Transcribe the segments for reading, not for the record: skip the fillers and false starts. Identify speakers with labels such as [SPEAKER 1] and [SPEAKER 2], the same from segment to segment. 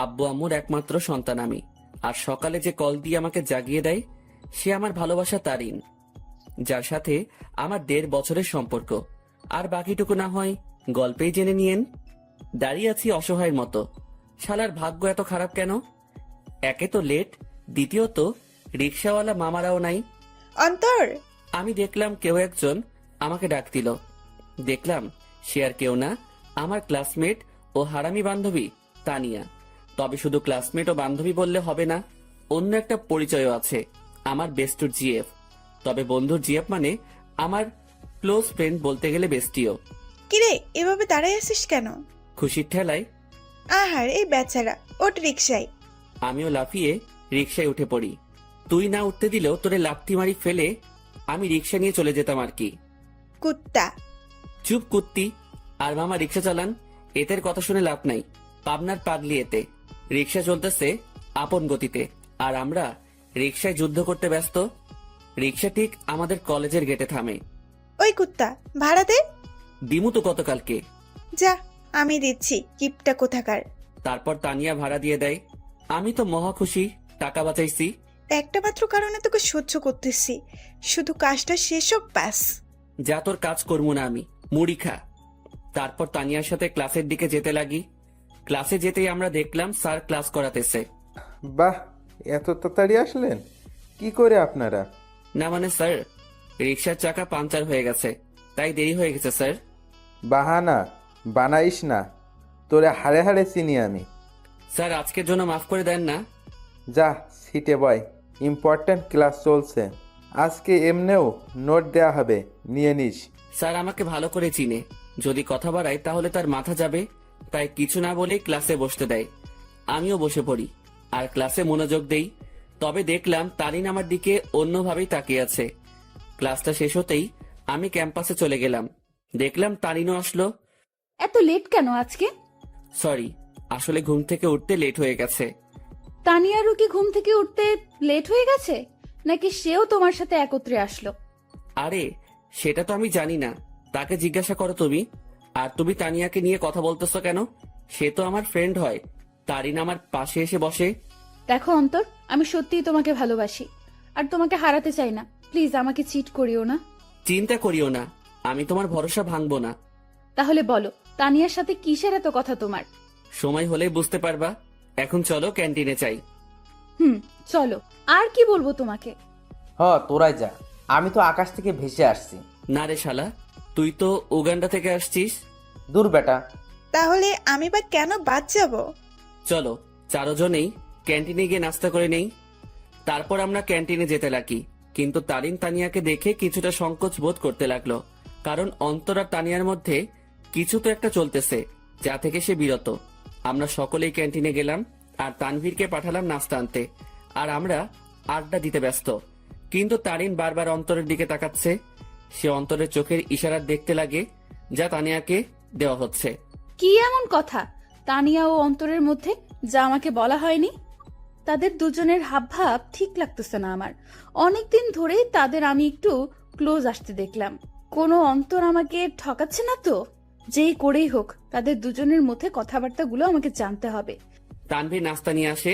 [SPEAKER 1] আব্বু আম্মুর একমাত্র সন্তান আমি। আর সকালে যে কল দিয়ে আমাকে জাগিয়ে দেয় সে আমার ভালোবাসা তারিন, যার সাথে আমার 1.5 বছরের সম্পর্ক। আর বাকিটুকু না হয় গল্পেই জেনে নিয়েন। দাঁড়িয়ে আছি অসহায়ের মতো। শালার ভাগ্য এত খারাপ কেন? একে তো লেট, দ্বিতীয়ত রিক্সাওয়ালা মামারাও নাই।
[SPEAKER 2] অন্তর,
[SPEAKER 1] আমি দেখলাম কেউ একজন আমাকে ডাক দিল। দেখলাম সে আর কেউ না, আমার ক্লাসমেট ও হারামি বান্ধবী তানিয়া। তবে শুধু ক্লাসমেট ও বান্ধবী বললে হবে না, অন্য একটা পরিচয়ও আছে, আমার বেস্টুর জিএফ। তবে বন্ধুর জিএফ মানে আমার ক্লোজ ফ্রেন্ড, বলতে গেলে বেস্টিও।
[SPEAKER 2] কিরে এভাবে দাঁড়ায় আছিস কেন?
[SPEAKER 1] খুশির ঠেলায়
[SPEAKER 2] আহার এই বেচারা, ওট রিক্সায়।
[SPEAKER 1] আমিও লাফিয়ে রিক্সায় উঠে পড়ি। তুই না উঠতে দিলেও তোরে লাথি মারি ফেলে আমি রিক্সা নিয়ে চলে যেতাম আর কি।
[SPEAKER 2] কুত্তা।
[SPEAKER 1] চুপ কুত্তি। আর মামা রিক্সা চালান, এদের কথা শুনে লাভ নাই। পাবনার পাগলি এতে। রিক্সা চলতেছে আপন গতিতে, আর আমরা রিক্সায় যুদ্ধ করতে ব্যস্ত। রিক্সা ঠিক আমাদের কলেজের গেটে থামে।
[SPEAKER 2] ওই কুত্তা, ভাড়া দে।
[SPEAKER 1] দিমু তো গতকালকে।
[SPEAKER 2] যা, আমি দিচ্ছি, কিপটা কোথাকার।
[SPEAKER 1] তারপর তানিয়া ভাড়া দিয়ে দেয়। আমি তো মহা খুশি, টাকা বাঁচাইছি।
[SPEAKER 2] একটা মাত্র কারণে তোকে সহ্য করতেছি, শুধু কাজটা শেষ হোক ব্যাস।
[SPEAKER 1] যা তোর কাজ করবো না আমি, মুড়ি খা। তারপর তানিয়ার সাথে ক্লাসের দিকে যেতে লাগি। ক্লাসে যেতেই আমরা দেখলাম স্যার ক্লাস করাতেছে।
[SPEAKER 3] বাহ, এত তাড়াতাড়ি আসলেন? কি করে আপনারা?
[SPEAKER 1] না মানে স্যার, রিক্সার চাকা পাঞ্চার হয়ে গেছে, তাই দেরি হয়ে গেছে স্যার।
[SPEAKER 3] বাহানা বানাইস না, তোরে হাড়ে হাড়ে চিনি আমি।
[SPEAKER 1] স্যার আজকের জন্য মাফ করে দেন না।
[SPEAKER 3] যা সিটে বয়, ইম্পর্ট্যান্ট ক্লাস চলছে। আজকে এমনেও নোট দেয়া হবে, নিয়ে নিস।
[SPEAKER 1] স্যার আমাকে ভালো করে চিনে, যদি কথা বাড়াই তাহলে তার মাথা যাবে, তাই কিছু না বলেই ক্লাসে বসতে দেয়। আমিও বসে পড়ি আর ক্লাসে মনোযোগ দেই। তবে দেখলাম তারিন আমার দিকে অন্যভাবেই তাকিয়ে আছে। ক্লাসটা শেষ হতেই আমি ক্যাম্পাসে চলে গেলাম। দেখলাম তারিনও আসলো।
[SPEAKER 4] এত লেট কেন আজকে?
[SPEAKER 1] সরি, আসলে ঘুম থেকে উঠতে লেট হয়ে গেছে।
[SPEAKER 4] তানিয়ারও কি ঘুম থেকে উঠতে লেট হয়ে গেছে, নাকি সেও তোমার সাথে একত্রে আসলো?
[SPEAKER 1] আরে সেটা তো আমি জানি না, তাকে জিজ্ঞাসা করো তুমি। আর তুমি তানিয়াকে নিয়ে কথা বলতেছো কেন? সে তো আমার ফ্রেন্ড হয়। তারিন আমার পাশে এসে বসে।
[SPEAKER 4] দেখো অন্তর, আমি সত্যিই তোমাকে ভালোবাসি আর তোমাকে হারাতে চাই না। প্লিজ আমাকে চিট করিও না।
[SPEAKER 1] চিন্তা করিও না, আমি তোমার ভরসা ভাঙবো না।
[SPEAKER 4] তাহলে বলো, তানিয়ার সাথে কিসের এত কথা তোমার?
[SPEAKER 1] সময় হলেই বুঝতে পারবা। এখন চলো ক্যান্টিনে চাই।
[SPEAKER 4] চলো। আর কি বলবো তোমাকে?
[SPEAKER 5] তোরাই যা, আমি তো আকাশ থেকে ভেসে আসছি।
[SPEAKER 1] না রে শালা, তুই তো উগান্ডা থেকে আসছিস।
[SPEAKER 5] দূর বেটা।
[SPEAKER 2] তাহলে আমি বা কেন বাদ যাব?
[SPEAKER 1] চলো চারজনেই ক্যান্টিনে গিয়ে নাস্তা করে নেই। তারপর আমরা ক্যান্টিনে যেতে লাগি, কিন্তু তারিন তানিয়াকে দেখে কিছুটা সংকোচ বোধ করতে লাগলো। কারণ অন্তর আর তানিয়ার মধ্যে কিছু তো একটা চলতেছে, যা থেকে সে বিরত। আমরা সকলেই ক্যান্টিনে গেলাম আর তানভীরকে পাঠালাম নাস্তা আনতে। আর আমরা আড্ডা দিতে ব্যস্ত। কিন্তু তারিন বারবার অন্তরের দিকে তাকাচ্ছে। সে অন্তরের চোখের ইশারা দেখতে লাগে, যা তানিয়াকে দেওয়া হচ্ছে।
[SPEAKER 4] কি এমন কথা তানিয়া ও অন্তরের মধ্যে, যা আমাকে বলা হয়নি? তাদের দুজনের হাবভাব ঠিক লাগতেছে না আমার। অনেকদিন ধরেই তাদের আমি একটু ক্লোজ আসতে দেখলাম। কোনো অন্তর আমাকে ঠকাচ্ছে না তো? যেই করেই হোক, তাদের দুজনের মধ্যে কথাবার্তাগুলো আমাকে জানতে হবে।
[SPEAKER 1] তানভীর নাস্তা নিয়ে আসে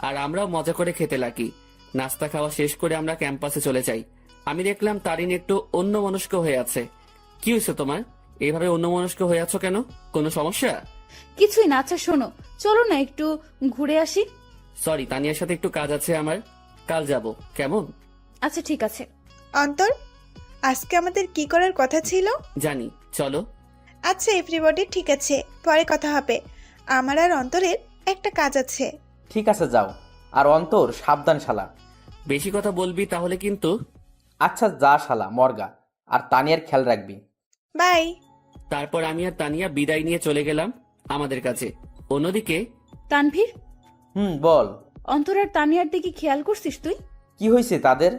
[SPEAKER 1] আর আমরাও মজা করে খেতে লাগি। নাস্তা খাওয়া শেষ করে আমরা ক্যাম্পাসে চলে যাই। আমি দেখলাম তারিন একটু অন্যমনস্ক হয়ে আছে। কি হয়েছে তোমার? এইভাবে অন্যমনস্ক হয়ে আছো কেন? কোনো সমস্যা?
[SPEAKER 4] কিছুই না। আচ্ছা শোনো, চলো না একটু ঘুরে আসি।
[SPEAKER 1] সরি, তানিয়ার সাথে একটু কাজ আছে আমার, কাল যাব। কেমন?
[SPEAKER 4] আচ্ছা ঠিক আছে।
[SPEAKER 2] অন্তর, আজকে আমাদের কি করার কথা ছিল?
[SPEAKER 1] জানি, চলো।
[SPEAKER 2] আচ্ছা এভরিবডি, ঠিক আছে, পরে কথা হবে। আমার আর অন্তরের একটা কাজ আছে।
[SPEAKER 5] ঠিক আছে যাও। আর অন্তর সাবধান শালা।
[SPEAKER 1] বেশি কথা বলবি তাহলে কিন্তু।
[SPEAKER 5] আচ্ছা যা শালা মর্গা, আর তানিয়ার খেয়াল রাখবি।
[SPEAKER 2] বাই।
[SPEAKER 1] তারপর আমি আর তানিয়া বিদায় নিয়ে চলে গেলাম আমাদের কাছে। অন্যদিকে
[SPEAKER 4] তানভীর,
[SPEAKER 5] বল।
[SPEAKER 4] অন্তর আর তানিয়ার দিকে খেয়াল করছিস তুই?
[SPEAKER 5] কি হয়েছে তাদের?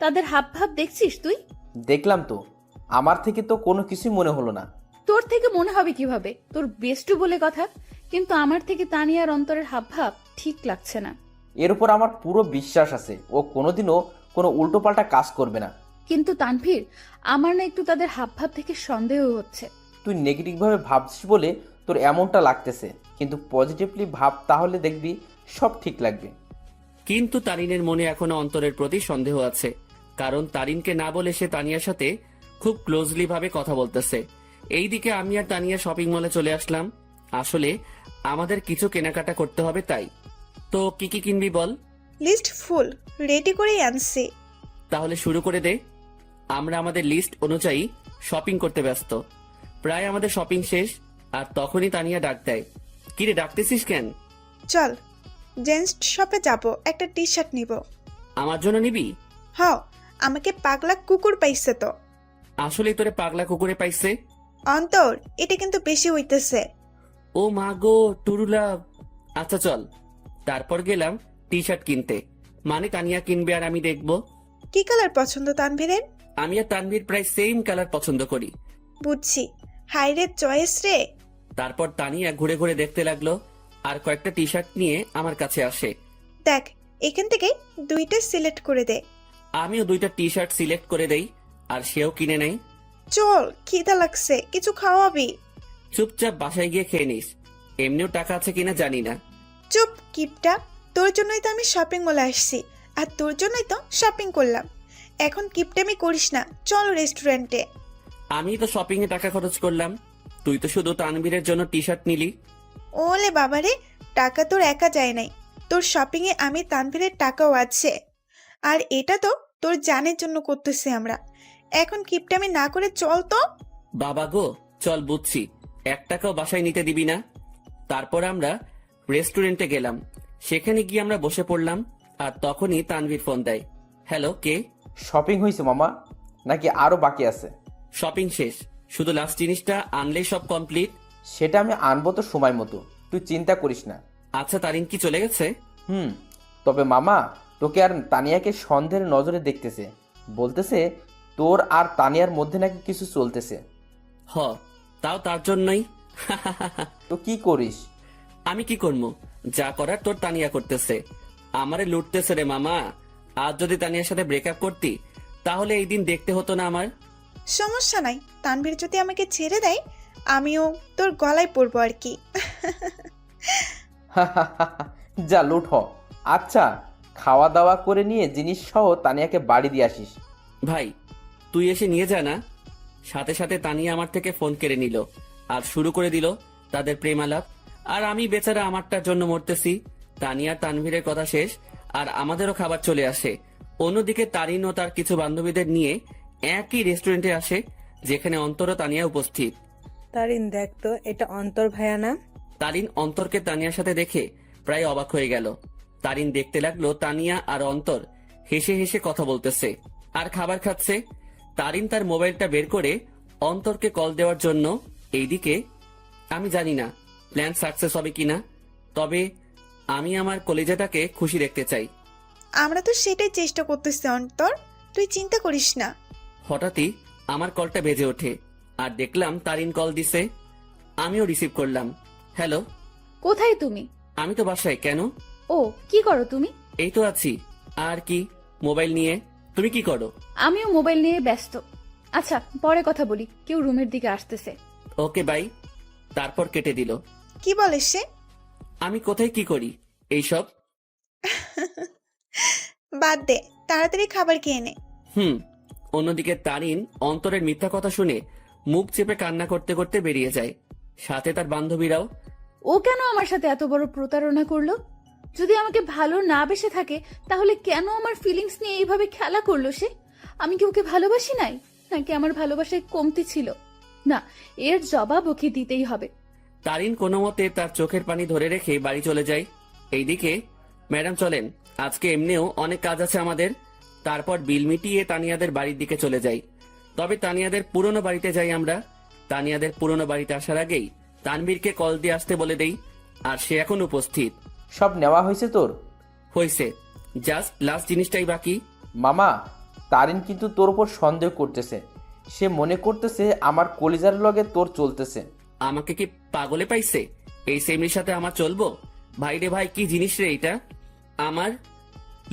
[SPEAKER 4] তাদের হাবভাব দেখছিস তুই?
[SPEAKER 5] দেখলাম তো, আমার থেকে তো কোনো কিছুই মনে হলো না।
[SPEAKER 4] তোর থেকে মনে হবে কিভাবে? তোর বেস্টু বলে কথা। কিন্তু আমার থেকে তানিয়া আর অন্তরের হাবভাব ঠিক লাগছে না।
[SPEAKER 5] এর উপর আমার পুরো বিশ্বাস আছে, ও কোনোদিনও কোনো উল্টোপাল্টা কাজ করবে না।
[SPEAKER 4] কিন্তু তানভীর, আমার না একটু তাদের হাবভাব থেকে সন্দেহ হচ্ছে।
[SPEAKER 5] তুই নেগেটিভ ভাবে ভাবছিস বলে তোর এমনটা লাগতেছে, কিন্তু পজিটিভলি ভাব, তাহলে দেখবি সব ঠিক লাগবে।
[SPEAKER 1] কিন্তু তারিনের মনে এখনো অন্তরের প্রতি সন্দেহ আছে, কারণ তারিনকে না বলে সে তানিয়ার সাথে খুব ক্লোজলি ভাবে কথা বলতেছে। এইদিকে আমি আর তানিয়া শপিং মলে চলে আসলাম। আসলে আমাদের কিছু কেনাকাটা করতে হবে, তাই। তো কি কি কিনবি বল?
[SPEAKER 2] লিস্ট ফুল, রেডি করেই আনছি।
[SPEAKER 1] তাহলে শুরু করে দে। আমরা আমাদের লিস্ট অনুযায়ী শপিং করতে ব্যস্ত। প্রায় আমাদের শপিং শেষ, আর তখনই তানিয়া ডাক দেয়। কিরে, ডাকতেছিস কেন?
[SPEAKER 2] চল জেন্টস শপে যাব, একটা টি শার্ট নিব।
[SPEAKER 1] আমার জন্য নিবি?
[SPEAKER 2] হ্যাঁ, আমাকে পাগলা কুকুর পাইছে তো।
[SPEAKER 1] আসলে তোরে পাগলা কুকুরে পাইছে?
[SPEAKER 2] অন্তর, এটা কিন্তু বেশি হইতেছে।
[SPEAKER 1] ও মা গো, টুরুলা। আচ্ছা চল। তারপর গেলাম টি শার্ট কিনতে, মানে তানিয়া কিনবে আর আমি দেখবো।
[SPEAKER 2] কি কালার পছন্দ তানভীরের?
[SPEAKER 1] আমি আর তানভীর প্রায় সেম কালার পছন্দ করি।
[SPEAKER 2] বুঝছি, হাইরে চয়েস রে।
[SPEAKER 1] তারপর তানিয়া ঘুরে ঘুরে দেখতে লাগলো, আর কয়েকটা টি শার্ট নিয়ে আমার কাছে আসে।
[SPEAKER 2] দেখ, এখান থেকে দুইটা সিলেক্ট করে দে।
[SPEAKER 1] আমিও দুইটা টি শার্ট সিলেক্ট করে দেই, আর সেও কিনে নেয়।
[SPEAKER 2] চল, খিদা লাগছে, কিছু খাওয়াবি?
[SPEAKER 1] চুপচাপ বাসায় গিয়ে খেয়ে নিস, এমনিও টাকা আছে কিনা জানি না।
[SPEAKER 2] চুপ কিপটা, তোর জন্যই তো আমি শপিং মলে আসছি, আর তোর জন্যই তো শপিং করলাম। এখন কিপটামি করিস না, চল রেস্টুরেন্টে।
[SPEAKER 1] আমি তো শপিং এ টাকা খরচ করলাম, তুই তো শুধু তানভীরের জন্য টি শার্ট নিলি।
[SPEAKER 2] ওলে বাবারে, টাকা তোর একা যায় নাই, তোর শপিং এ আমি তানভীরের টাকাও আছে। আর এটা তো তোর জানের জন্য করতেছি আমরা। এখন কিপটামি না করে চল তো।
[SPEAKER 1] বাবা গো, চল বুঝছি, 1 টাকাও বাসায় নিতে দিবি না। তারপর আমরা রেস্টুরেন্টে গেলাম, সেখানে গিয়ে আমরা বসে পড়লাম, আর তখনই তানভীর ফোন দেয়। হ্যালো, কে?
[SPEAKER 5] শপিং হয়েছে মামা, নাকি আরো বাকি আছে?
[SPEAKER 1] শপিং শেষ, শুধু লাস্ট জিনিসটা আনলেই সব কমপ্লিট।
[SPEAKER 5] সেটা আমি আনবো তো সময় মতো, তুই চিন্তা করিস না।
[SPEAKER 1] আচ্ছা, তারিন কি চলে গেছে?
[SPEAKER 5] তবে মামা, তোকে আর তানিয়াকে সন্দেহের নজরে দেখতেছে, বলতেছে তোর আর তানিয়ার মধ্যে নাকি কিছু চলতেছে।
[SPEAKER 1] হ, তাও তার জন্যই।
[SPEAKER 5] তো কি করিস?
[SPEAKER 1] আমি কি করবো? যা করার তোর তানিয়া করতেছে, আমারে লুটতেছে রে মামা। আজ যদি তানিয়ার সাথে ব্রেকআপ করতি, তাহলে এই দিন দেখতে হতো না আমার।
[SPEAKER 2] সমস্যা নাই, তানভীর যদি আমাকে ছেড়ে দেয়, আমিও তোর গলায় পড়বো আর কি।
[SPEAKER 5] যা লুট হ। আচ্ছা, খাওয়া দাওয়া করে নিয়ে জিনিস সহ তানিয়াকে বাড়ি দিয়ে আসিস।
[SPEAKER 1] ভাই, তুই এসে নিয়ে যা না। সাথে সাথে তানিয়া আমার থেকে ফোন কেড়ে নিল, আর শুরু করে দিল তাদের প্রেমালাপ। আর আমি বেচারা আমারটার জন্য মরতেছি। তানিয়া তানভীরের কথা শেষ, আর আমাদেরও খাবার চলে আসে। অন্যদিকে তারিন ও তার কিছু বান্ধবীদের নিয়ে একই রেস্টুরেন্টে আসে, যেখানে অন্তর ও তানিয়া উপস্থিত।
[SPEAKER 6] তারিন, দেখ তো, এটা অন্তর ভাইয়া না?
[SPEAKER 1] তারিন অন্তরকে তানিয়ার সাথে দেখে প্রায় অবাক হয়ে গেল। তারিন দেখতে লাগলো তানিয়া আর অন্তর হেসে হেসে কথা বলতেছে আর খাবার খাচ্ছে। তারিন তার মোবাইলটা বের করে অন্তরকে কল দেওয়ার জন্য। এইদিকে আমি জানি না প্ল্যান সাকসেস হবে কিনা, তবে আমি আমার কলেজাটাকে খুশি দেখতে চাই।
[SPEAKER 2] আমরা তো সেটাই চেষ্টা করতেছি অন্তর, তুই চিন্তা করিস না।
[SPEAKER 1] হঠাৎই আমার কলটা বেজে ওঠে, আর দেখলাম তারিন কল দিছে। আমিও রিসিভ করলাম। হ্যালো।
[SPEAKER 4] কোথায় তুমি?
[SPEAKER 1] আমি তো বাসায়। কেন?
[SPEAKER 4] ও, কি করো তুমি?
[SPEAKER 1] এই তো আছি। আর কি, মোবাইল নিয়ে। তুমি কি করো?
[SPEAKER 4] আমিও মোবাইল নিয়ে ব্যস্ত। আচ্ছা, পরে কথা বলি, কেউ রুমের দিকে আসতেছে।
[SPEAKER 1] Okay bye. তারপর কেটে দিল।
[SPEAKER 2] কি বলে সে?
[SPEAKER 1] আমি কোথায় কি করি এইসব?
[SPEAKER 2] বাদ দে, তাড়াতাড়ি খাবার খেয়ে নে।
[SPEAKER 1] অন্যদিকে তারিন অন্তরের মিথ্যা কথা শুনে মুখ চেপে কান্না করতে করতে বেরিয়ে যায়, সাথে তার বান্ধবীরাও।
[SPEAKER 4] ও কেন আমার সাথে এত বড় প্রতারণা করলো? যদি আমাকে ভালো না বেসে থাকে, তাহলে কেন আমার ফিলিংস নিয়ে এইভাবে খেলা করলো সে? আমি কি ওকে ভালোবাসি নাই, নাকি আমার ভালোবাসায় কমতি ছিল? না, এর জবাব ওকে দিতেই হবে।
[SPEAKER 1] তারিন কোনো মতে তার চোখের পানি ধরে রেখে বাড়ি চলে যায়। এইদিকে, ম্যাডাম চলেন, আজকে এমনিও অনেক কাজ আছে আমাদের। তারপর বিল মিটিয়ে তানিয়াদের বাড়ির দিকে চলে যাই। তবে তানিয়াদের পুরনো বাড়িতে যাই আমরা। তানিয়াদের পুরনো বাড়িতে আসার আগেই তানবীরকে কল দিয়ে আসতে বলে দেই, আর সে এখন উপস্থিত।
[SPEAKER 5] সব নেওয়া হয়েছে তোর?
[SPEAKER 1] হয়েছে, জাস্ট লাস্ট জিনিসটাই বাকি।
[SPEAKER 5] মামা, তারিন কিন্তু তোর উপর সন্দেহ করতেছে। সে মনে করতেছে আমার কলিজার লগে তোর চলতেছে।
[SPEAKER 1] আমাকে কি পাগলে পাইছে? এই সেমরির সাথে আমার চলবো? ভাই রে ভাই, কি জিনিস রে এটা! আমার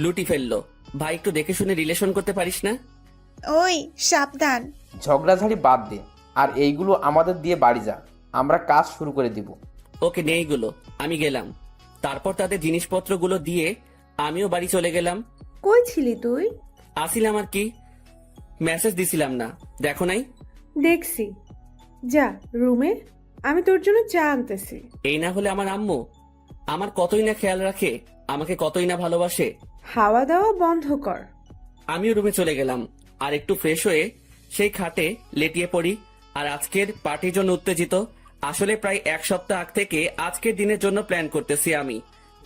[SPEAKER 1] লুটি ফেললো। ভাই, একটু দেখে শুনে রিলেশন করতে পারিস না?
[SPEAKER 2] ওই সাবধান।
[SPEAKER 5] ঝগড়াঝাড়ি বাদ দে, আর এইগুলো আমাদের দিয়ে বাড়ি যা। আমরা কাজ শুরু করে দিব।
[SPEAKER 1] ওকে নে এইগুলো, আমি গেলাম। তারপর তাদের জিনিসপত্রগুলো দিয়ে আমিও বাড়ি চলে গেলাম।
[SPEAKER 6] কই ছিলি তুই?
[SPEAKER 1] আসিলাম আর কি, মেসেজ দিছিলাম না, দেখো নাই?
[SPEAKER 6] দেখছি। যা রুমে, আমি তোর জন্য চা আনতেছি।
[SPEAKER 1] এই না হলে আমার আম্মু আমার কতই না খেয়াল রাখে, আমাকে কতই না ভালোবাসে।
[SPEAKER 6] হাওয়া দাওয়া বন্ধ কর।
[SPEAKER 1] আমিও রুমে চলে গেলাম আর একটু ফ্রেশ হয়ে সেই খাটে লেটিয়ে পড়ি। আর আজকের পার্টির জন্য উত্তেজিত। আসলে প্রায় এক সপ্তাহ আগ থেকে আজকের দিনের জন্য প্ল্যান করতেছি আমি,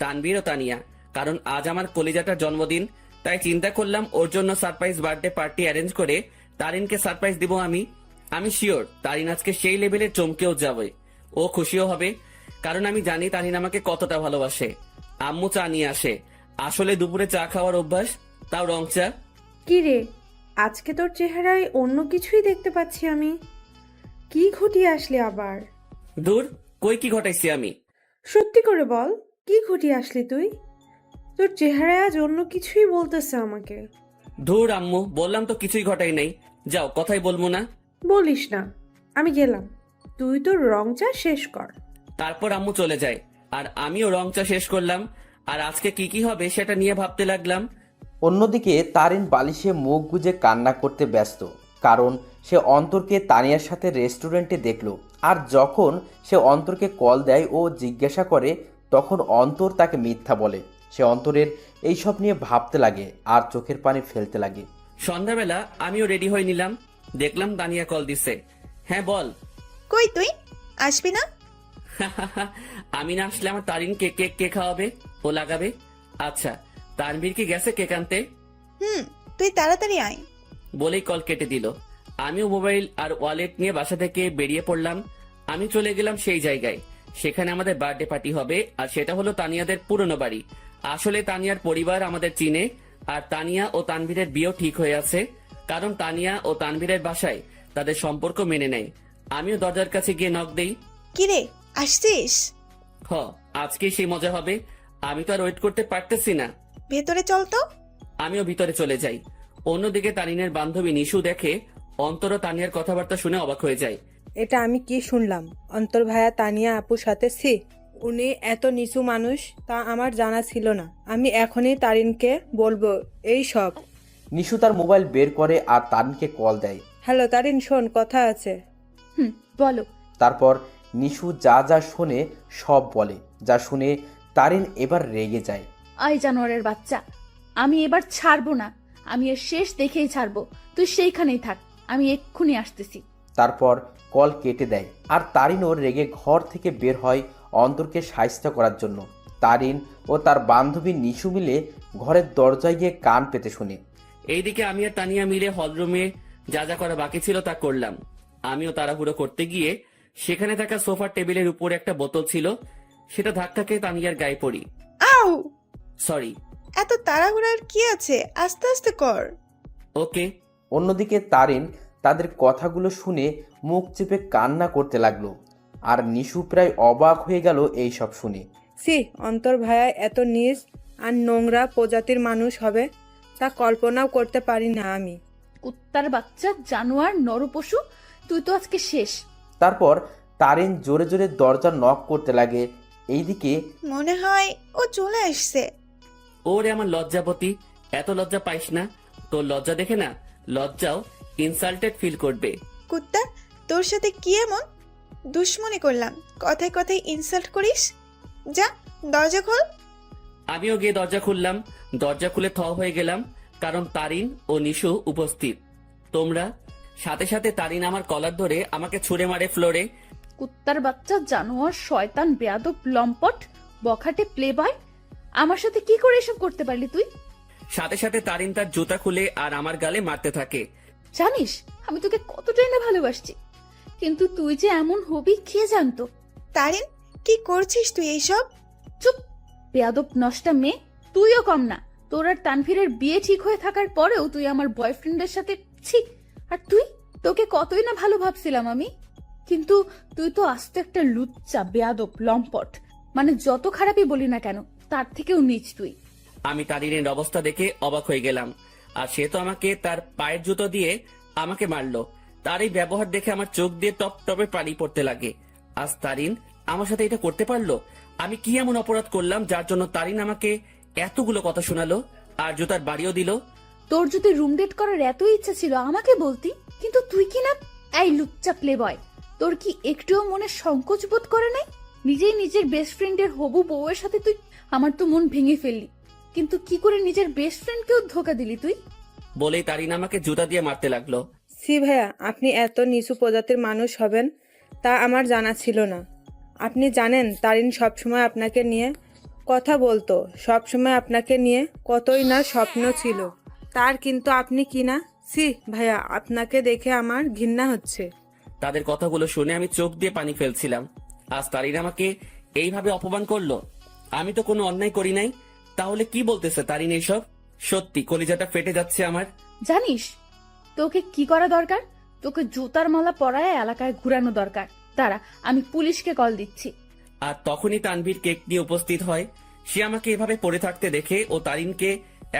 [SPEAKER 1] তানভীর ও তানিয়া। কারণ আজ আমার কলিজাটার জন্মদিন, তাই চিন্তা করলাম ওর জন্য সারপ্রাইজ বার্থডে পার্টি অ্যারেঞ্জ করে তারিনকে সারপ্রাইজ দিব আমি। আমি শিওর তারিন আজকে সেই লেভেলে চমকেও যাবে, ও খুশিও হবে। কারণ আমি জানি তারিন আমাকে কতটা ভালোবাসে। আম্মু চা নিয়ে আসে। আসলে দুপুরে চা খাওয়ার অভ্যাস, তাও রং চা।
[SPEAKER 6] কি রে, আজকে তোর চেহারায় অন্য কিছুই দেখতে পাচ্ছি আমি। কি ঘটিয়ে আসলি আবার?
[SPEAKER 1] দূর, কই কি ঘটাইছি আমি?
[SPEAKER 6] সত্যি করে বল, কি ঘটিয়ে আসলি তুই? তোর চেহারায় আজ অন্য কিছুই বলতেছে আমাকে।
[SPEAKER 1] ধুর আম্মু, বললাম তো কিছুই ঘটাই নাই। যাও, কথাই বলবো না।
[SPEAKER 6] বলিস না, আমি গেলাম। তুই তোর রং চা শেষ কর।
[SPEAKER 1] তারপর আম্মু চলে যায় আর আমিও রং চা শেষ করলাম। আর আজকে কি কি হবে সেটা নিয়ে ভাবতে লাগলাম।
[SPEAKER 5] অন্যদিকে তারিন বালিশে মুখ গুজে কান্না করতে ব্যস্ত, কারণ সে অন্তরকে তানিয়ার সাথে রেস্টুরেন্টে দেখলো। আর যখন সে অন্তরকে কল দেয় ও জিজ্ঞাসা করে, তখন অন্তর তাকে মিথ্যা বলে। সে অন্তরের এইসব নিয়ে ভাবতে লাগে আর চোখের পানি ফেলতে লাগে।
[SPEAKER 1] সন্ধ্যাবেলা আমিও রেডি হয়ে নিলাম, দেখলাম তানিয়া কল দিছে। হ্যাঁ বল।
[SPEAKER 2] কই তুই আসবি না?
[SPEAKER 1] আমি না আসলে আমার তারিনকে কেক কে খাওয়াবে, ও লাগাবে। আচ্ছা, তানভীর কি গেছে কেক আনতে?
[SPEAKER 2] তুই তাড়াতাড়ি আয়।
[SPEAKER 1] বলেই কল কেটে দিল। আমিও মোবাইল আর ওয়ালেট নিয়ে বাসা থেকে বেরিয়ে পড়লাম। আমি চলে গেলাম সেই জায়গায়, সেখানে আমাদের বার্থডে পার্টি হবে। আর সেটা হলো তানিয়াদের পুরনো বাড়ি। আসলে তানিয়ার পরিবার আমাদের চিনে, আর তানিয়া ও তানভীরের বিয়েও ঠিক হয়ে আছে। কারণ তানিয়া ও তানভীরের বাসায় তাদের সম্পর্ক মেনে নেয়। আমিও দরজার কাছে গিয়ে নক দেই।
[SPEAKER 2] কিরে, আসছিস?
[SPEAKER 1] হ, আজকেই সেই মজা হবে। আমি তো আর ওয়েট করতে পারতেছি না।
[SPEAKER 2] ভেতরে চল তো।
[SPEAKER 1] আমিও ভিতরে চলে যাই। অন্যদিকে তানিনের বান্ধবী নিশু দেখে অন্তর ও তানিয়ার কথাবার্তা শুনে অবাক হয়ে যায়।
[SPEAKER 6] এটা আমি কি শুনলাম? অন্তর ভাইয়া তানিয়া আপুর সাথে উনি এত নিচু মানুষ তা আমার জানা ছিল না। আমি এখনই তারিনকে বলবো এই সব।
[SPEAKER 5] নিশু তার মোবাইল বের করে আর তারিনকে কল দেয়।
[SPEAKER 6] হ্যালো তারিন, শোন, কথা আছে।
[SPEAKER 4] বলো।
[SPEAKER 5] তারপর নিশু যা যা শোনে সব বলে। যা শুনে তারিন এবার রেগে যায়।
[SPEAKER 4] আই জানোয়ারের বাচ্চা, আমি এবার ছাড়বো না। আমি এর শেষ দেখেই ছাড়বো। তুই সেইখানেই থাক, আমি এক্ষুনি আসতেছি।
[SPEAKER 5] তারপর কল কেটে দেয় আর তারিনও রেগে ঘর থেকে বের হয় অন্তরকে সাহায্য করার জন্য। তারিন ও তার বান্ধবী নিশু মিলে ঘরের দরজায় গিয়ে কান পেতে শুনে।
[SPEAKER 1] এইদিকে আমি আর তানিয়া মিলে হলরুমে যা যা করা বাকি ছিল তা করলাম। আমিও তাড়াহুড়ো করতে গিয়ে সেখানে থাকা সোফার টেবিলের উপরে একটা বোতল ছিল, সেটা ধাক্কা খেয়ে তানিয়ার গায়ে পড়ি।
[SPEAKER 2] আউ!
[SPEAKER 1] সরি।
[SPEAKER 2] এত তাড়াহুড়ার কি আছে, আস্তে আস্তে কর।
[SPEAKER 1] ওকে।
[SPEAKER 5] অন্যদিকে তারিন তাদের কথাগুলো শুনে মুখ চেপে কান্না করতে লাগলো। আর নিশু প্রায় অবাক হয়ে গেল এই সব শুনে।
[SPEAKER 6] অন্তর ভাইয়া এত নিজ আর নোংরা প্রজাতির মানুষ হবে তা কল্পনাও করতে পারি না আমি।
[SPEAKER 4] কুত্তার বাচ্চা, জানোয়ার, নরপশু, তুই তো আজকে শেষ।
[SPEAKER 5] তারপর তারিন জোরে জোরে দরজা নক করতে লাগে। এইদিকে
[SPEAKER 2] মনে হয় ও চলে আসছে।
[SPEAKER 1] ওরে আমার লজ্জাপতি, এত লজ্জা পাইস না। তোর লজ্জা দেখে না লজ্জাও ইনসাল্টেড ফিল করবে।
[SPEAKER 2] কুত্তা, তোর সাথে কি এমন দুশ্মনী করলাম, কথায় কথায় ইনসাল্ট করিস? যা, দরজা খোল।
[SPEAKER 1] আমিও গিয়ে দরজা খুললাম। দরজা খুলে থ হয়ে গেলাম, কারণ তারিন ও নিশু উপস্থিত। তোমরা সাথে সাথে তারিন আমার কলার ধরে আমাকে ছুঁড়ে মারে ফ্লোরে।
[SPEAKER 4] কুত্তার বাচ্চা, জানোয়ার, শয়তান, বেয়াদব, লম্পট, বখাটে প্লে বয়, আমার সাথে কি করে এসব করতে পারলি তুই?
[SPEAKER 1] সাথে সাথে তারিন তার জুতা খুলে আর আমার গালে মারতে থাকে।
[SPEAKER 4] জানিস আমি তোকে কতটাই না ভালোবাসছি, কিন্তু তুই যে এমন হবি কে জানতো?
[SPEAKER 2] তারিন, কি করছিস তুই এইসব?
[SPEAKER 4] চুপ, বেয়াদব নষ্টা মেয়ে। তুইও কম না। তোর আর তানভীরের বিয়ে ঠিক হয়ে থাকার পরেও তুই আমার বয়ফ্রেন্ডের সাথে ছি। আর তুই, তোকে কতই না ভালো ভাবছিলাম আমি, কিন্তু তুই তো আস্ত একটা লুচ্চা, বেয়াদব, লম্পট। মানে যত খারাপই বলি না কেন, তার থেকেও নিচ তুই।
[SPEAKER 1] আমি তারিনের অবস্থা দেখে অবাক হয়ে গেলাম। আর সে তো আমাকে তার পায়ের জুতো দিয়ে আমাকে মারলো। তার এই ব্যবহার দেখে আমার চোখ দিয়ে টপ টপে পানি পড়তে লাগে। আজ তারিন আমার সাথে এটা করতে পারলো? আমি কি এমন অপরাধ করলাম যার জন্য তারিন আমাকে এতগুলো কথা শোনালো আর জুতার বাড়িও দিল?
[SPEAKER 4] তোর যদি রুম ডেট করার এত ইচ্ছা ছিল আমাকে বলতি, কিন্তু তুই কি না। এই লুচ্চা প্লে বয়, তোর কি একটুও মনে সংকোচ বোধ করে নাই? নিজেই নিজের বেস্ট ফ্রেন্ডের হবু বউয়ের সাথে তুই। আমার তো মন ভেঙে ফেললি, কিন্তু কি করে নিজের বেস্ট ফ্রেন্ডকেও ধোকা দিলি তুই?
[SPEAKER 1] বলেই তারিন আমাকে জুতা দিয়ে মারতে লাগলো।
[SPEAKER 6] সি ভাইয়া, আপনি এত নিচু প্রজাতির মানুষ হবেন তা আমার জানা ছিল না। আপনি জানেন তারিন সবসময় আপনাকে নিয়ে কথা বলতো, সবসময় আপনাকে নিয়ে কতই না স্বপ্ন ছিল তার, কিন্তু আপনি কি না। সি ভাইয়া, আপনাকে দেখে আমার ঘৃণা হচ্ছে।
[SPEAKER 1] তাদের কথাগুলো শুনে আমি চোখ দিয়ে পানি ফেলছিলাম। আজ তারিন আমাকে এইভাবে অপমান করলো। আমি তো কোনো অন্যায় করি নাই, তাহলে কি বলতেছে তারিন এইসব? সত্যি কলিজাটা ফেটে যাচ্ছে আমার।
[SPEAKER 4] জানিস তোকে কি করা দরকার? তোকে জুতার মালা পরায় এলাকায় ঘুরানো দরকার। দাঁড়া, আমি পুলিশকে কল দিচ্ছি।
[SPEAKER 1] আর তখনই তানভীর কেক নিয়ে উপস্থিত হয়। সে আমাকে এভাবে পড়ে থাকতে দেখে ও তারিনকে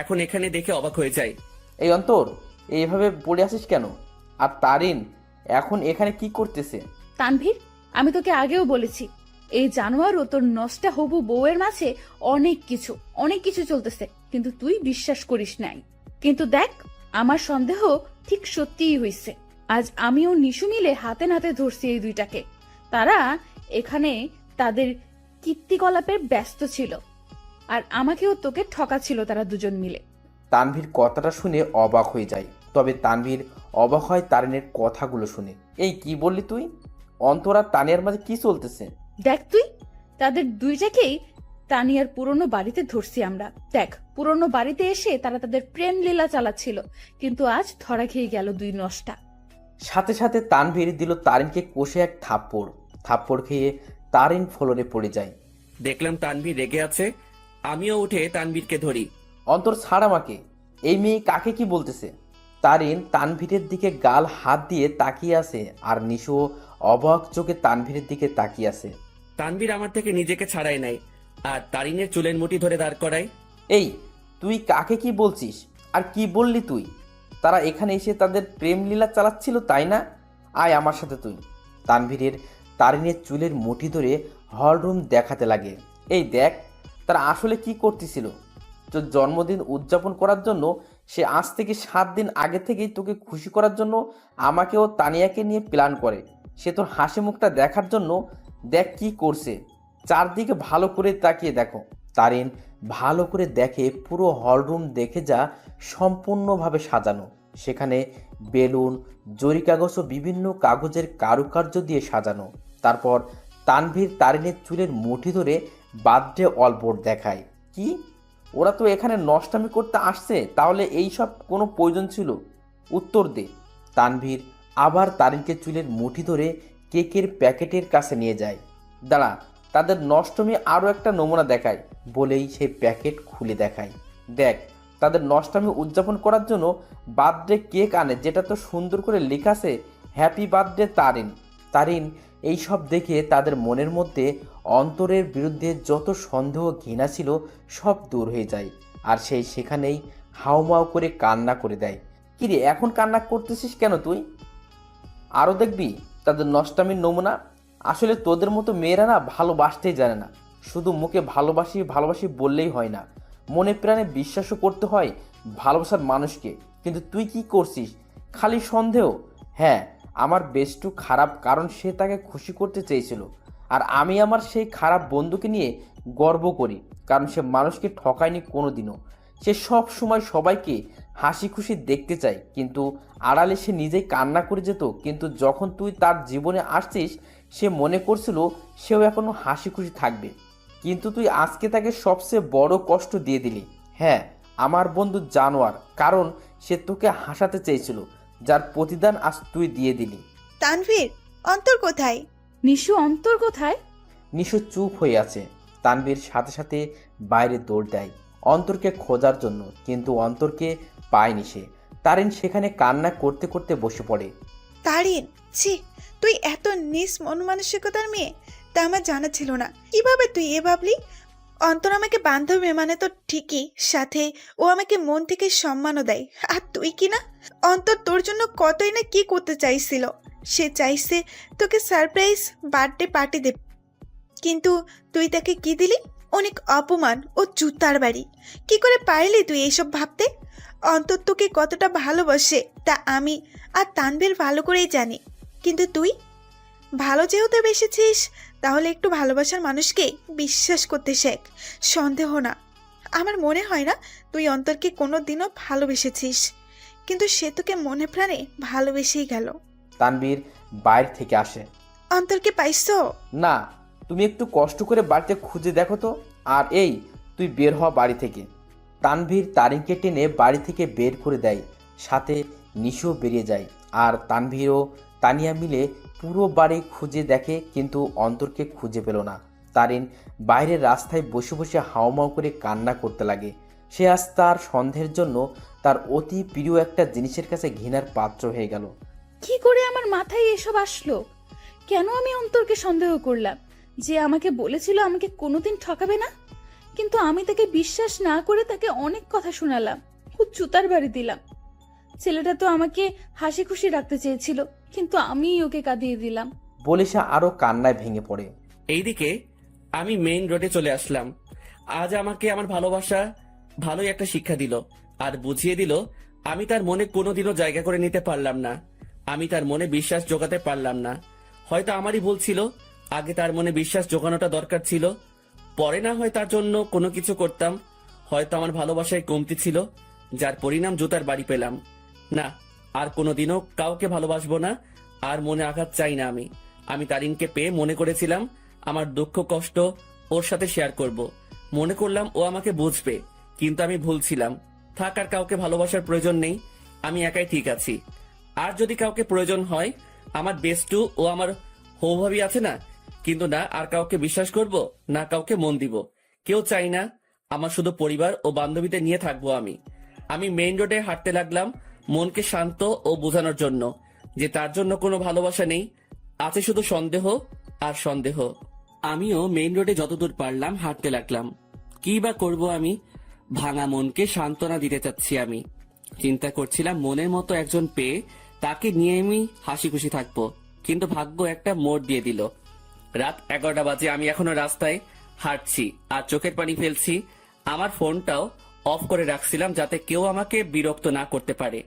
[SPEAKER 1] এখন এখানে দেখে অবাক হয়ে যায়।
[SPEAKER 5] এই অন্তর, এইভাবে পড়ে আসিস কেন? আর তারিন এখন এখানে কি করতেছে?
[SPEAKER 4] তানভীর, আমি তোকে আগেও বলেছি এই জানোয়ার ও তোর নষ্টা হবু বউয়ের মাঝে অনেক কিছু চলতেছে, কিন্তু তুই বিশ্বাস করিস নাই। কিন্তু দেখ, আমার সন্দেহ ঠিক সত্যিই হইছে। আজ আমিও নিশু মিলে হাতে নাতে ধরছি এই দুইটাকে। তারা এখানে তাদের কীর্তিকলাপে ব্যস্ত ছিল, আর আমাকেও তোকে ঠকাছিল তারা দুজন মিলে।
[SPEAKER 5] তানভীর কথাটা শুনে অবাক হয়ে যায়, তবে তানভীর অবাক হয় তারিনের কথাগুলো শুনে। এই কি বললি তুই? অন্তর আর তানিয়ার মাঝে কি চলতেছে?
[SPEAKER 4] দেখ তুই, তাদের দুইটাকেই তানিয়ার পুরনো বাড়িতে ধরছি আমরা। দেখ, পুরনো বাড়িতে এসে তারা তাদের প্রেম লীলা চালাচ্ছিল, কিন্তু আজ ধরা খেয়ে গেল দুই নষ্টা।
[SPEAKER 5] সাথে সাথে তানভীর দিল তারিনকে কষে এক থাপ্পড় খেয়ে তারিন ফ্লোরে পড়ে যায়।
[SPEAKER 1] দেখলাম তানভীর রেগে আছে, আমিও উঠে তানভীরকে ধরি।
[SPEAKER 5] অন্তর, ছাড় আমাকে। এই মেয়ে কাকে কি বলতেছে? তারিন তানভীরের দিকে গাল হাত দিয়ে তাকিয়ে আছে, আর নিশো অবাক চোখে তানভীরের দিকে তাকিয়ে আছে।
[SPEAKER 1] তানভীর আমার থেকে নিজেকে ছাড়াই নাই আর তারিনের চুলের মুঠি ধরে দাঁড় করায়।
[SPEAKER 5] এই, তুই কাকে কি বলছিস? আর কি বললি তুই? তারা এখানে এসে তাদের প্রেম লীলা চালাচ্ছিল, তাই না? আয় আমার সাথে তুই। তারিনের চুলের মুঠি ধরে হলরুম দেখাতে লাগে। এই দেখ, তারা আসলে কি করতেছিল। তোর জন্মদিন উদযাপন করার জন্য সে আজ থেকে 7 দিন আগে থেকেই তোকে খুশি করার জন্য আমাকে ও তানিয়াকে নিয়ে প্ল্যান করে। সে তোর হাসি মুখটা দেখার জন্য দেখ কি করছে। চারদিকে ভালো করে তাকিয়ে দেখো। তারিন ভালো করে দেখে পুরো হলরুম দেখে যা সম্পূর্ণভাবে সাজানো। সেখানে বেলুন, জরি কাগজ ও বিভিন্ন কাগজের কারুকার্য দিয়ে সাজানো। তারপর তানভীর তারিনের চুলের মুঠি ধরে বার্থডে অলবোর্ড দেখায়। কি, ওরা তো এখানে নষ্টামি করতে আসছে, তাহলে এই সব কোনো প্রয়োজন ছিল? উত্তর দে। তানভীর আবার তারিনকে চুলের মুঠি ধরে কেকের প্যাকেটের কাছে নিয়ে যায়। দাঁড়া, তাদের নষ্টমী আরও একটা নমুনা দেখায় বলেই সেই প্যাকেট খুলে দেখায়। দেখ, তাদের নষ্টামি উদযাপন করার জন্য বার্থডে কেক আনে, যেটা তো সুন্দর করে লেখা আছে হ্যাপি বার্থডে তারিন। তারিন এইসব দেখে তাদের মনের মধ্যে অন্তরের বিরুদ্ধে যত সন্দেহ ঘৃণা ছিল সব দূর হয়ে যায়, আর সেই সেখানেই হাউমাউ করে কান্না করে দেয়। কিরে, এখন কান্না করতেছিস কেন তুই? আরও দেখবি তাদের নষ্টামির নমুনা। আসলে তোদের মতো মেয়েরা না ভালোবাসতেই জানে না। শুধু মুখে ভালোবাসি ভালোবাসি বললেই হয় না, মনে প্রাণে বিশ্বাসও করতে হয় ভালোবাসার মানুষকে। কিন্তু তুই কি করছিস? খালি সন্দেহ। হ্যাঁ, আমার বেস্টু খারাপ, কারণ সে তাকে খুশি করতে চেয়েছিল, আর আমি আমার সেই খারাপ বন্ধুকে নিয়ে গর্ব করি, কারণ সে মানুষকে ঠকায়নি কোনো দিনও। সে সব সময় সবাইকে হাসি খুশি দেখতে চায়, কিন্তু আড়ালে সে নিজেই কান্না করে যেত। কিন্তু যখন তুই তার জীবনে আসছিস, সে মনে করছিল সেও এখনো হাসি খুশি থাকবে, কিন্তু তুই আজকে তাকে সবচেয়ে বড় কষ্ট দিয়ে দিলি। হ্যাঁ, আমার বন্ধু জানোয়ার, কারণ সে তোকে হাসাতে চেয়েছিল, যার প্রতিদান আজ তুই দিয়ে দিলি।
[SPEAKER 2] তানভীর, অন্তর কোথায়?
[SPEAKER 4] নিশু, অন্তর কোথায়?
[SPEAKER 5] নিশো চুপ হয়ে আছে। তানভীর সাথে সাথে বাইরে দৌড় দেয় অন্তরকে খোঁজার জন্য, কিন্তু অন্তরকে পায়নি সে। তারিন সেখানে কান্না করতে করতে বসে পড়ে।
[SPEAKER 2] তারিন, ছি, তুই এত নিস মন মানসিকতার মেয়ে তা আমার জানা ছিল না। কিভাবে তুই এ ভাবলি? অন্তর আমাকে বান্ধবী মানে তো ঠিকই, সাথে ও আমাকে মন থেকে সম্মানও দেয়। আর তুই কি না, অন্তর তোর জন্য কতই না কি করতে চাইছিল, সে চাইছে তোকে সারপ্রাইজ বার্থডে পার্টি দেবে, কিন্তু তুই তাকে কি দিলি? অনেক অপমান ও জুতার বাড়ি। কি করে পারলি তুই এইসব ভাবতে? অন্তর তোকে কতটা ভালোবাসে তা আমি আর তানভীর ভালো করেই জানি, কিন্তু তুই ভালো যেহেতু বেসেছিস তাহলে একটু ভালোবাসার মানুষকে বিশ্বাস করতে শেখ, সন্দেহ না। আমার মনে হয় না তুই অন্তরকে কোনো দিনও ভালোবেসেছিস, কিন্তু সে তোকে মনে প্রাণে ভালোবেসেই গেল।
[SPEAKER 5] তানভীর বাইরে থেকে আসে।
[SPEAKER 2] অন্তরকে পাইছো?
[SPEAKER 5] না, তুমি একটু কষ্ট করে বাড়িতে খুঁজে দেখো তো। আর এই, তুই বের হ বাড়ি থেকে। তানভীর তারিনকে টেনে বাড়ি থেকে বের করে দেয়, সাথে নিশিও বেরিয়ে যায়। আর তানভীর ও তানিয়া মিলে পুরো বাড়ি খুঁজে দেখে, কিন্তু অন্তরকে খুঁজে পেল না। তারিন বাইরের রাস্তায় বসে বসে হাউমাউ করে কান্না করতে লাগে। সে আজ তার সন্দেহের জন্য তার অতি প্রিয় একটা জিনিসের কাছে ঘৃণার পাত্র হয়ে গেল।
[SPEAKER 4] কি করে আমার মাথায় এসব আসলো? কেন আমি অন্তরকে সন্দেহ করলাম? যে আমাকে বলেছিল আমাকে কোনোদিন ঠকাবে না, কিন্তু আমি তাকে বিশ্বাস না করে তাকে অনেক কথা শোনালাম, খুব জুতার বাড়ি দিলাম। ছেলেটা তো আমাকে হাসি খুশি রাখতে চেয়েছিল, কিন্তু আমিই ওকে কাঁদিয়ে দিলাম।
[SPEAKER 5] বলে সে আরো কান্নায় ভেঙে পড়ে।
[SPEAKER 1] এইদিকে আমি মেইন রোডে চলে আসলাম। আজ আমাকে আমার ভালোবাসা ভালোই একটা শিক্ষা দিল, আর বুঝিয়ে দিল আমি তার মনে কোনোদিনও জায়গা করে নিতে পারলাম না। আমি তার মনে বিশ্বাস জোগাতে পারলাম না। হয়তো আমারই ভুল ছিল, আগে তার মনে বিশ্বাস জোগানোটা দরকার ছিল, পরে না হয় তার জন্য কোনো কিছু করতাম। হয়তো আমার ভালোবাসায় কমতি ছিল, যার পরিণাম জুতার বাড়ি পেলাম। না, আর কোনোদিনও কাউকে ভালোবাসবো না, আর মনে আঘাত চাই না। আমি তারিনকে পেয়ে মনে করেছিলাম আমার দুঃখ কষ্ট ওর সাথে শেয়ার করব। মনে করলাম ও আমাকে বুঝবে, কিন্তু আমি ভুল ছিলাম। থাক, আর কাউকে ভালোবাসার প্রয়োজন নেই, আমি একাই ঠিক আছি। আর যদি কাউকে প্রয়োজন হয়, আমার বেস্টু ও আমার হৌভাবি আছে না, কিন্তু না আর কাউকে বিশ্বাস করব, না কাউকে মন দিব। কেউ চাই না, আমার শুধু পরিবার ও বান্ধবীদের নিয়ে থাকবো আমি মেইন রোডে হাঁটতে লাগলাম, মনকে শান্ত ও বোঝানোর জন্য যে তার জন্য কোনো ভালোবাসা নেই, আছে শুধু সন্দেহ আর সন্দেহ। আমিও মেইন রোডে যতদূর পারলাম হাঁটতে লাগলাম। কি বা করব আমি? ভাঙা মনকে সান্ত্বনা দিতে চাচ্ছি। আমি চিন্তা করছিলাম মনের মতো একজন পেয়ে তাকে নিয়ে আমি হাসি খুশি থাকবো, কিন্তু ভাগ্য একটা মোড় দিয়ে দিল। রাত 11টা বাজে, আমি এখনো রাস্তায় হাঁটছি আর চোখের পানি ফেলছি। আমার ফোনটাও অফ করে রাখছিলাম যাতে কেউ আমাকে বিরক্ত না করতে পারে,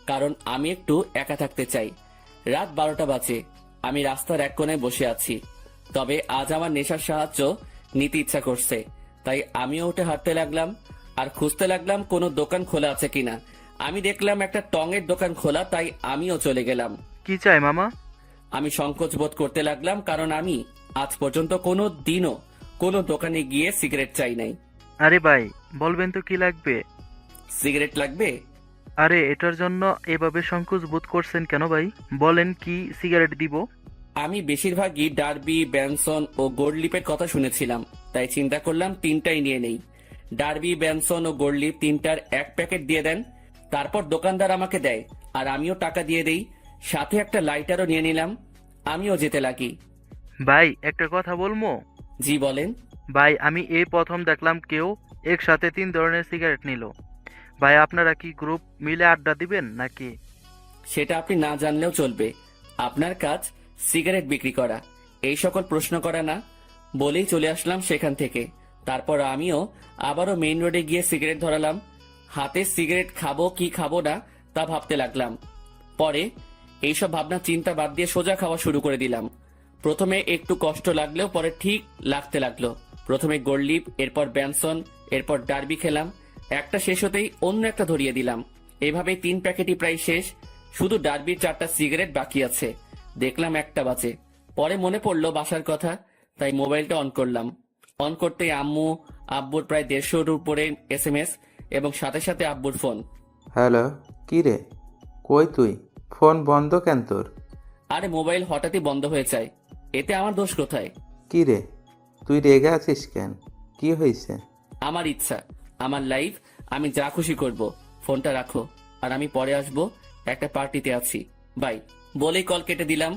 [SPEAKER 1] কারণ আমি একটু একা থাকতে চাই। রাত 12টা বাজে, আমি রাস্তার এক কোণায় বসে আছি। তবে আজ আমার নেশার সাহায্য নিতে ইচ্ছা করছে, তাই আমিও উঠে হাঁটতে লাগলাম আর খুঁজতে লাগলাম কোনো দোকান খোলা আছে কিনা। আমি দেখলাম একটা টঙের দোকান খোলা, তাই আমিও চলে গেলাম।
[SPEAKER 7] কি চাই মামা?
[SPEAKER 1] আমি সংকোচ বোধ করতে লাগলাম, কারণ আমি আজ পর্যন্ত কোনো দিনও কোনো দোকানে গিয়ে সিগারেট চাই নাই।
[SPEAKER 7] আরে ভাই, বলবেন তো কি লাগবে?
[SPEAKER 1] সিগারেট লাগবে?
[SPEAKER 7] আরে এটার জন্য এভাবে সংকোচ বোধ করছেন কেন ভাই? বলেন কি সিগারেট দিব?
[SPEAKER 1] আমি বেশিরভাগই ডার্বি, ব্যানসন ও গোল্ডলিপের কথা শুনেছিলাম, তাই চিন্তা করলাম তিনটাই নিয়ে নেই। ডার্বি, ব্যানসন ও গোল্ডলিপ তিনটার এক প্যাকেট দিয়ে দেন। তারপর দোকানদার আমাকে দেয় আর আমিও টাকা দিয়ে দেই, সাথে একটা লাইটারও নিয়ে নিলাম। আমিও যেতে লাগি।
[SPEAKER 7] ভাই একটা কথা বলবো?
[SPEAKER 1] জি বলেন।
[SPEAKER 7] ভাই আমি এই প্রথম দেখলাম কেউ একসাথে 3 ধরনের সিগারেট নিল। ভাই আপনারা কি গ্রুপ মিলে আড্ডা দিবেন নাকি?
[SPEAKER 1] সেটা আপনি না জানলেও চলবে, আপনার কাজ সিগারেট বিক্রি করা, এই সকল প্রশ্ন করা না। বলেই চলে আসলাম সেখান থেকে। তারপর আমিও আবারও মেইন রোডে গিয়ে সিগারেট ধরালাম। হাতে সিগারেট খাবো কি খাবো না তা ভাবতে লাগলাম। পরে এইসব ভাবনা চিন্তা বাদ দিয়ে সোজা খাওয়া শুরু করে দিলাম। প্রথমে একটু কষ্ট লাগলেও পরে ঠিক লাগতে লাগলো। প্রথমে গোল্ডলিপ, এরপর ব্যানসন, এরপর ডার্বি খেলাম। একটা শেষ হতেই অন্য একটা ধরিয়ে দিলাম। এভাবে 3 প্যাকেটই প্রায় শেষ, শুধু ডার্বির 4টা সিগারেট বাকি আছে। দেখলাম 1টা বাজে। পরে মনে পড়লো বাসার কথা, তাই মোবাইলটা অন করলাম। অন করতেই আম্মু আব্বুর প্রায় 150-র উপরে SMS এবং সাথে সাথে আব্বুর ফোন।
[SPEAKER 3] হ্যালো, কি রে? কই তুই? ফোন বন্ধ কেন তোর?
[SPEAKER 1] আরে মোবাইল হঠাৎই বন্ধ হয়ে যায়, এতে আমার দোষ কোথায়?
[SPEAKER 3] কি রে, তুই রেগে আছিস কেন? কি হয়েছে?
[SPEAKER 1] আমার ইচ্ছা, আমার লাইফ, আমি যা খুশি করব। ফোনটা রাখো, আর আমি পরে আসবো, একটা পার্টিতে আছি, বাই। বলেই কল কেটে দিলাম।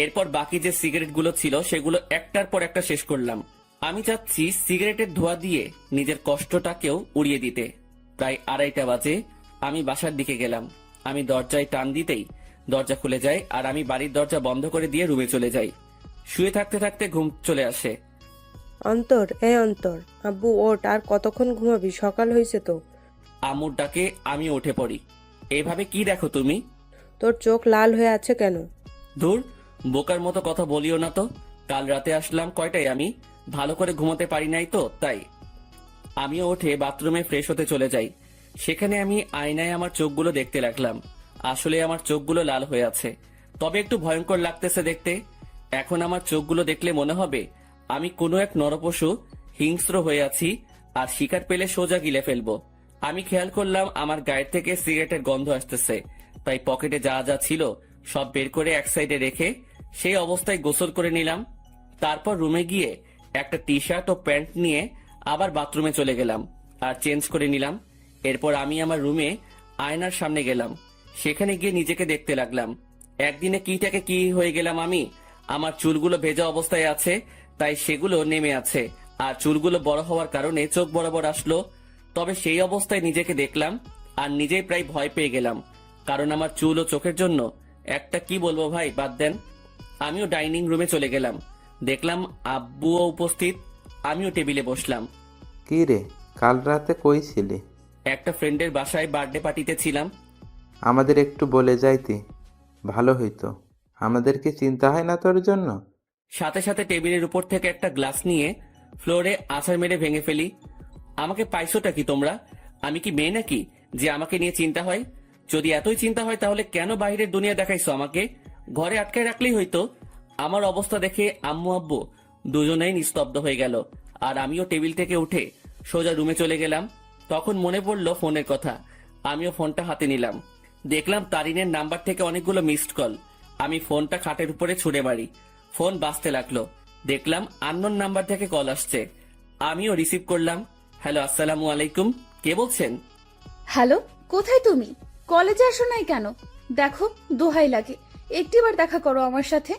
[SPEAKER 1] এরপর বাকি যে সিগারেটগুলো ছিল সেগুলো একটার পর একটা শেষ করলাম। আমি চাচ্ছি সিগারেটের ধোঁয়া দিয়ে নিজের কষ্টটাকেও উড়িয়ে দিতে। প্রায় 2:30 বাজে আমি বাসার দিকে গেলাম। আমি দরজায় টান দিতেই দরজা খুলে যায় আর আমি বাড়ির দরজা বন্ধ করে দিয়ে রুমে চলে যাই। শুয়ে থাকতে থাকতে ঘুম চলে আসে।
[SPEAKER 6] অন্তর, অন্তর, আব্বু ওঠ, আর কতক্ষণ ঘুমাবি? সকাল হয়েছে তো।
[SPEAKER 1] আম্মুর ডাকে আমি উঠে পড়ি। এভাবে কি দেখো তুমি?
[SPEAKER 6] তোর চোখ লাল হয়ে আছে কেন?
[SPEAKER 1] ধুর, বোকার মতো কথা বলিও না তো। কাল রাতে আসলাম কয়টায়, আমি ভালো করে ঘুমাতে পারি নাই তো তাই। আমিও উঠে বাথরুমে ফ্রেশ হতে চলে যাই। সেখানে আমি আয়নায় আমার চোখগুলো দেখতে লাগলাম। আসলে আমার চোখগুলো লাল হয়ে আছে, তবে একটু ভয়ঙ্কর লাগতেছে দেখতে। এখন আমার চোখগুলো দেখলে মনে হবে আমি কোনো এক নরপশু হিংস্র হয়ে আছি, আর শিকার পেলে সোজা গিলে ফেলবো। আমি খেয়াল করলাম আমার গায়ের থেকে সিগারেটের গন্ধ আসতেছে, তাই পকেটে যা যা ছিল সব বের করে এক সাইডে রেখে সেই অবস্থায় গোসল করে নিলাম। তারপর রুমে গিয়ে একটা টি শার্ট ও প্যান্ট নিয়ে আবার বাথরুমে চলে গেলাম আর চেঞ্জ করে নিলাম। এরপর আমি আমার রুমে আয়নার সামনে গেলাম। সেখানে গিয়ে নিজেকে দেখতে লাগলাম। একদিনে কিটাকে কি হয়ে গেলাম আমি। আমার চুলগুলো ভেজা অবস্থায় আছে, তাই সেগুলো নেমে আছে, আর চুলগুলো বড় হওয়ার কারণে চোখ বরাবর আসলো। তবে সেই অবস্থায় নিজেকে দেখলাম আর নিজেই প্রায় ভয় পেয়ে গেলাম, কারণ আমার চুল ও চোখের জন্য একটা কি বলবো ভাই, বাদ দেন। আমিও ডাইনিং রুমে চলে গেলাম। দেখলাম আব্বুও উপস্থিত। আমিও টেবিলে বসলাম।
[SPEAKER 3] কি রে, কাল রাতে কই ছিলি?
[SPEAKER 1] একটা ফ্রেন্ডের বাসায় বার্থডে পার্টিতে ছিলাম।
[SPEAKER 3] আমাদের একটু বলে যাইতি, ভালো হইতো। আমাদের কি চিন্তা হয় না তোর জন্য?
[SPEAKER 1] সাথে সাথে টেবিলের উপর থেকে একটা গ্লাস নিয়ে ফ্লোরে আছাড় মেরে ভেঙে ফেলি। আমাকে পাইছোটা কি তোমরা? আমি কি মেয়ে নাকি যে আমাকে নিয়ে চিন্তা হয়? যদি এতই চিন্তা হয় তাহলে কেন বাইরের দুনিয়া দেখাইছো আমাকে? ঘরে আটকায় রাখলেই হইতো। আমার অবস্থা দেখে আম্মু আব্বু দুজনেই নিস্তব্ধ হয়ে গেল, আর আমিও টেবিল থেকে উঠে সোজা রুমে চলে গেলাম। তখন মনে পড়লো ফোনের কথা। আমিও ফোনটা হাতে নিলাম। দেখলাম তারিনের নাম্বার থেকে অনেকগুলো মিসড কল। আমি ফোনটা খাটের উপরে ছুঁড়ে মারি। ফোন বাজতে লাগলো। দেখলাম আননোন নাম্বার থেকে কল আসছে। আমিও রিসিভ করলাম। হ্যালো, আসসালামু আলাইকুম, কে বলছেন?
[SPEAKER 4] হ্যালো, কোথায় তুমি? কলেজে আসো নাই কেন? দেখো, দোহাই লাগে, একটিবার দেখা করো আমার সাথে।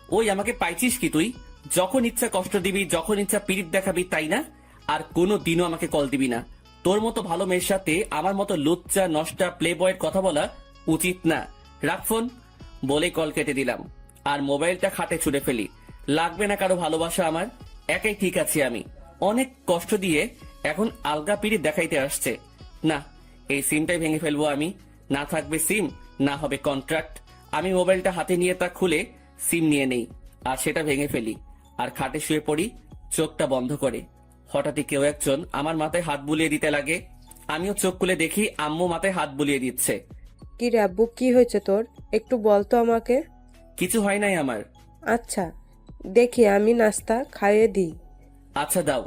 [SPEAKER 1] ওই আমাকে পাইছিস কি তুই? যখন ইচ্ছা কষ্ট দিবি, যখন ইচ্ছা পিরিত দেখাবি, তাই না? আর কোনো দিনও আমাকে কল দিবি না। তোর মতো ভালো মেয়ের সাথে আমার মতো লুচ্চা নষ্টা প্লে বয়ের কথা বলা উচিত না। রাখ ফোন, বলে কল কেটে দিলাম আর মোবাইলটা খাটে ছুঁড়ে ফেলি। লাগবে না কারো ভালোবাসা আমার, একাই ঠিক আছি আমি। অনেক কষ্ট দিয়ে এখন আলগা পিরিত দেখাইতে আসছে। না, এই সিমটাই ভেঙে ফেলবো আমি। না থাকবে সিম, না হবে কন্ট্রাক্ট। আমি মোবাইলটা হাতে নিয়ে তা খুলে সিম নিয়ে নেই আর সেটা ভেঙে ফেলি, আর খাটে শুয়ে পড়ি চোখটা বন্ধ করে। হঠাৎই কেউ একজন আমার মাথায় হাত বুলিয়ে দিতে লাগে। আমিও চোখ খুলে দেখি আম্মু মাথায় হাত বুলিয়ে দিচ্ছে।
[SPEAKER 6] কি রে আব্বু, কি হয়েছে তোর? একটু বলতো আমাকে।
[SPEAKER 1] কিছু হয় নাই আমার।
[SPEAKER 6] আচ্ছা, দেখি আমি নাস্তা খাইয়ে দিই।
[SPEAKER 1] আচ্ছা দাও।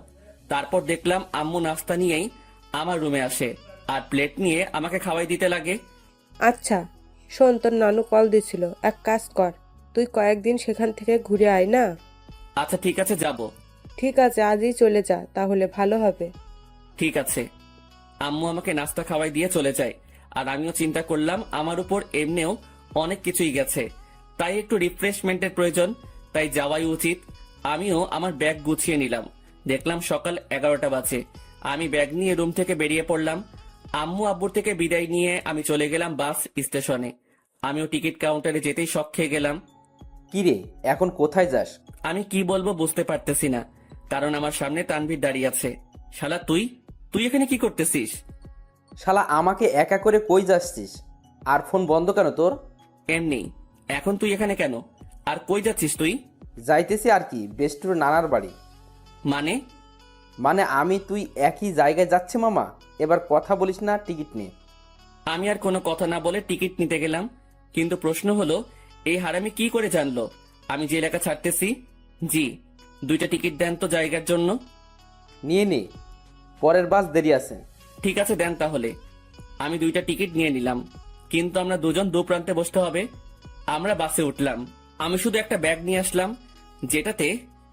[SPEAKER 1] তারপর দেখলাম আম্মু নাস্তা নিয়েই আমার রুমে আসে আর প্লেট নিয়ে আমাকে খাওয়াই দিতে লাগে।
[SPEAKER 6] আচ্ছা শোন, তোর নানু কল দিছিল, এক কাজ কর, তুই কয়েকদিন সেখান থেকে ঘুরে আয় না।
[SPEAKER 1] আচ্ছা ঠিক আছে, যাব।
[SPEAKER 6] ঠিক আছে, আজই চলে যা, তাহলে ভালো হবে।
[SPEAKER 1] ঠিক আছে। আম্মু আমাকে নাস্তা খাওয়াই দিয়ে চলে যায়, আর আমিও চিন্তা করলাম আমার উপর এমনিও অনেক কিছুই গেছে, তাই একটু রিফ্রেশমেন্টের প্রয়োজন, তাই যাওয়াই উচিত। আমিও আমার ব্যাগ গুছিয়ে নিলাম। দেখলাম সকাল 11টা বাজে। আমি ব্যাগ নিয়ে রুম থেকে বেরিয়ে পড়লাম। আম্মু আব্বুর থেকে বিদায় নিয়ে আমি চলে গেলাম বাস স্টেশনে। আমিও টিকিট কাউন্টারে যেতেই শক খেয়ে গেলাম।
[SPEAKER 5] কিরে, এখন কোথায় যাস?
[SPEAKER 1] আমি কি বলবো বুঝতে পারতেছি না, কারণ আমার সামনে তানভীর দাঁড়িয়ে আছে। শালা তুই তুই এখানে কি করতেছিস?
[SPEAKER 5] শালা আমাকে একা করে কই যাচ্ছিস? আর ফোন বন্ধ কেন তোর?
[SPEAKER 1] এমনি। এখন তুই এখানে কেন? আর কই যাচ্ছিস তুই?
[SPEAKER 5] যাইতেছি আর কি, বেস্টুর নানার বাড়ি।
[SPEAKER 1] মানে
[SPEAKER 5] আমি তুই একই জায়গায় যাচ্ছে মামা। এবার কথা বলিস না, টিকিট নে।
[SPEAKER 1] আমি আর কোনো কথা না বলে টিকিট নিতে গেলাম, কিন্তু প্রশ্ন হলো এই হারামি কি করে জানলো আমি যে এলাকা ছাড়তেছি? জি, 2টা টিকিট দেন তো জায়গার জন্য।
[SPEAKER 5] নিয়ে নে, পরের বাস দেরি আছে।
[SPEAKER 1] ঠিক আছে দেন তাহলে। আমি 2টা টিকিট নিয়ে নিলাম, কিন্তু আমরা দুজন দু প্রান্তে বসতে হবে। আমরা বাসে উঠলাম। আমি শুধু একটা ব্যাগ নিয়ে আসলাম, যেটাতে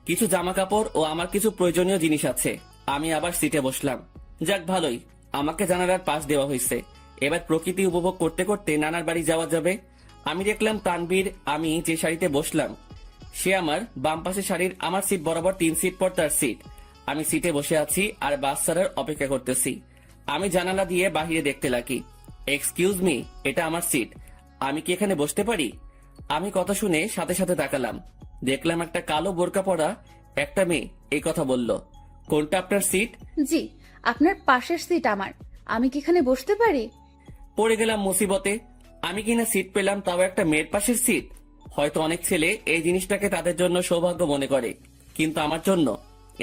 [SPEAKER 1] কিছু জামা কাপড় ও আমার কিছু প্রয়োজনীয় জিনিস আছে। আমি আবার সিটে বসলাম। যাক ভালোই, আমাকে জানালার পাশ দেওয়া হয়েছে। এবার প্রকৃতি উপভোগ করতে করতে নানার বাড়ি যাওয়া যাবে। আমি দেখলাম তানভীর, আমি যে শাড়িতে বসলাম সে আমার বাম পাশে শাড়ির আমার সিট বরাবর 3 সিট পর তার সিট। আমি সিটে বসে আছি আর বাস ছাড়ার অপেক্ষা করতেছি। আমি জানালা দিয়ে বাহিরে দেখতে লাগি। এক্সকিউজ মি, এটা আমার সিট। আমি কি এখানে বসতে পারি? আমি কথা শুনে সাথে সাথে তাকালাম, দেখলাম একটা কালো বোরকা পরা একটা মেয়ে এই কথা বলল। কোনটা আপনার সিট?
[SPEAKER 4] জি, আপনার পাশের সিট আমার। আমি কি এখানে বসতে পারি?
[SPEAKER 1] পড়ে গেলাম মুসিবতে। আমি কিনা সিট পেলাম, তাও একটা মেয়ের পাশের সিট। হয়তো অনেক ছেলে এই জিনিসটাকে তাদের জন্য সৌভাগ্য মনে করে, কিন্তু আমার জন্য